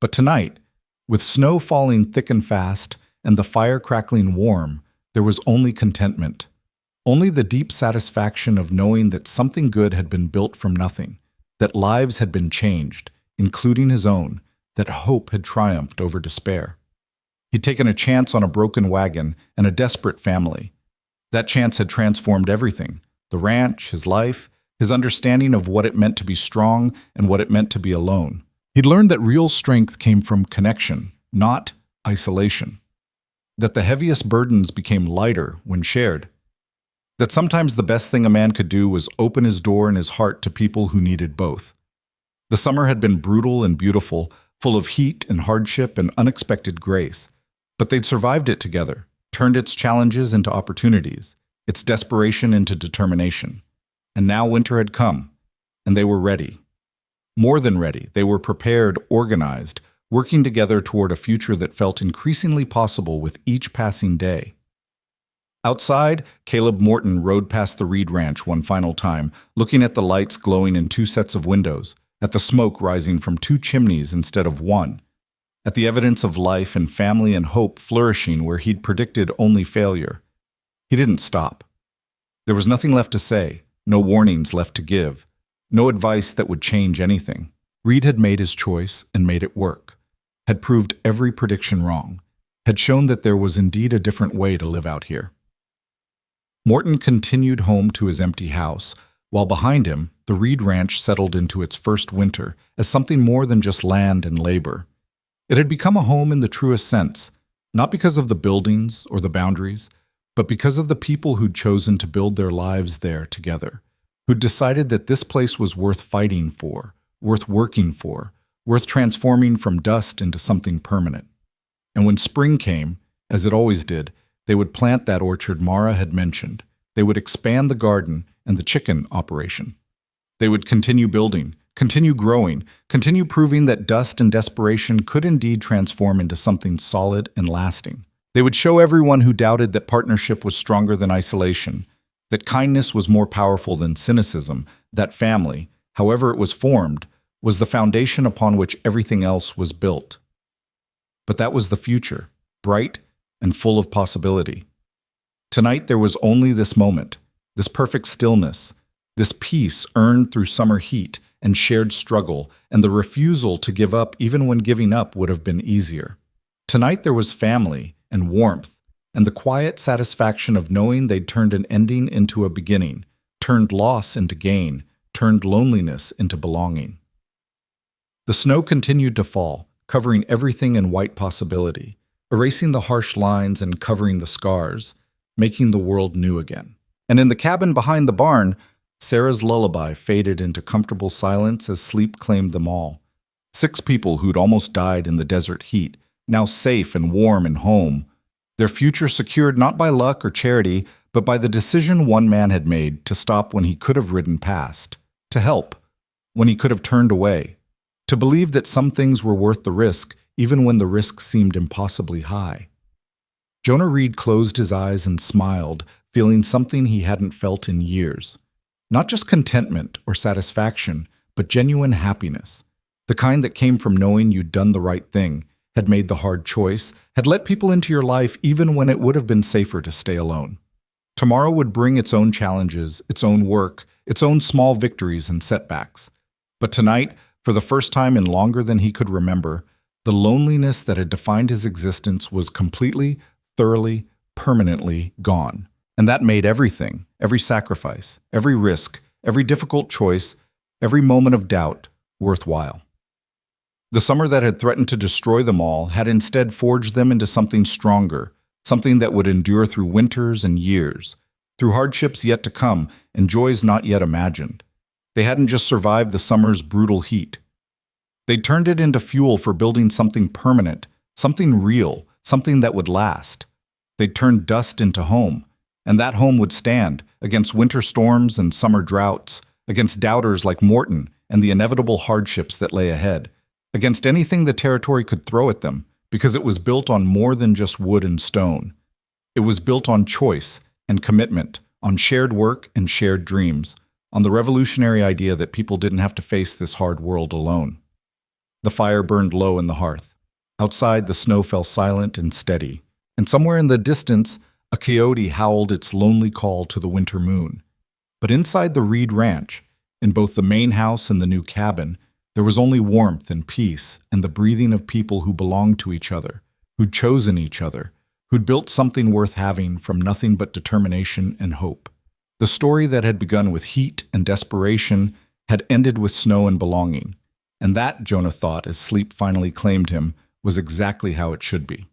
But tonight, with snow falling thick and fast, and the fire crackling warm, there was only contentment. Only the deep satisfaction of knowing that something good had been built from nothing, that lives had been changed, including his own, that hope had triumphed over despair. He'd taken a chance on a broken wagon and a desperate family. That chance had transformed everything: the ranch, his life, his understanding of what it meant to be strong and what it meant to be alone. He'd learned that real strength came from connection, not isolation. that the heaviest burdens became lighter when shared, that sometimes the best thing a man could do was open his door and his heart to people who needed both. The summer had been brutal and beautiful, full of heat and hardship and unexpected grace, but they'd survived it together, turned its challenges into opportunities, its desperation into determination. And now winter had come, and they were ready. More than ready, they were prepared, organized, working together toward a future that felt increasingly possible with each passing day. Outside, Caleb Morton rode past the Reed Ranch one final time, looking at the lights glowing in two sets of windows, at the smoke rising from two chimneys instead of one, at the evidence of life and family and hope flourishing where he'd predicted only failure. He didn't stop. There was nothing left to say, no warnings left to give, no advice that would change anything. Reed had made his choice and made it work, had proved every prediction wrong, had shown that there was indeed a different way to live out here. Morton continued home to his empty house, while behind him, the Reed Ranch settled into its first winter as something more than just land and labor. It had become a home in the truest sense, not because of the buildings or the boundaries, but because of the people who'd chosen to build their lives there together, who'd decided that this place was worth fighting for, worth working for, worth transforming from dust into something permanent. And when spring came, as it always did, they would plant that orchard Mara had mentioned. They would expand the garden and the chicken operation. They would continue building, continue growing, continue proving that dust and desperation could indeed transform into something solid and lasting. They would show everyone who doubted that partnership was stronger than isolation, that kindness was more powerful than cynicism, that family, however it was formed, was the foundation upon which everything else was built. But that was the future, bright and full of possibility. Tonight there was only this moment, this perfect stillness, this peace earned through summer heat and shared struggle, and the refusal to give up even when giving up would have been easier. Tonight there was family and warmth, and the quiet satisfaction of knowing they'd turned an ending into a beginning, turned loss into gain, turned loneliness into belonging. The snow continued to fall, covering everything in white possibility, erasing the harsh lines and covering the scars, making the world new again. And in the cabin behind the barn, Sarah's lullaby faded into comfortable silence as sleep claimed them all. 6 people who'd almost died in the desert heat, now safe and warm and home, their future secured not by luck or charity, but by the decision one man had made to stop when he could have ridden past, to help when he could have turned away, to believe that some things were worth the risk, even when the risk seemed impossibly high. Jonah Reed closed his eyes and smiled, feeling something he hadn't felt in years. Not just contentment or satisfaction, but genuine happiness. The kind that came from knowing you'd done the right thing, had made the hard choice, had let people into your life even when it would have been safer to stay alone. Tomorrow would bring its own challenges, its own work, its own small victories and setbacks. But tonight, for the first time in longer than he could remember, the loneliness that had defined his existence was completely, thoroughly, permanently gone. And that made everything, every sacrifice, every risk, every difficult choice, every moment of doubt worthwhile. The summer that had threatened to destroy them all had instead forged them into something stronger, something that would endure through winters and years, through hardships yet to come and joys not yet imagined. They hadn't just survived the summer's brutal heat. They'd turned it into fuel for building something permanent, something real, something that would last. They'd turned dust into home, and that home would stand against winter storms and summer droughts, against doubters like Morton and the inevitable hardships that lay ahead, against anything the territory could throw at them, because it was built on more than just wood and stone. It was built on choice and commitment, on shared work and shared dreams, on the revolutionary idea that people didn't have to face this hard world alone. The fire burned low in the hearth. Outside, the snow fell silent and steady, and somewhere in the distance, a coyote howled its lonely call to the winter moon. But inside the Reed Ranch, in both the main house and the new cabin, there was only warmth and peace and the breathing of people who belonged to each other, who'd chosen each other, who'd built something worth having from nothing but determination and hope. The story that had begun with heat and desperation had ended with snow and belonging, and that, Jonah thought as sleep finally claimed him, was exactly how it should be.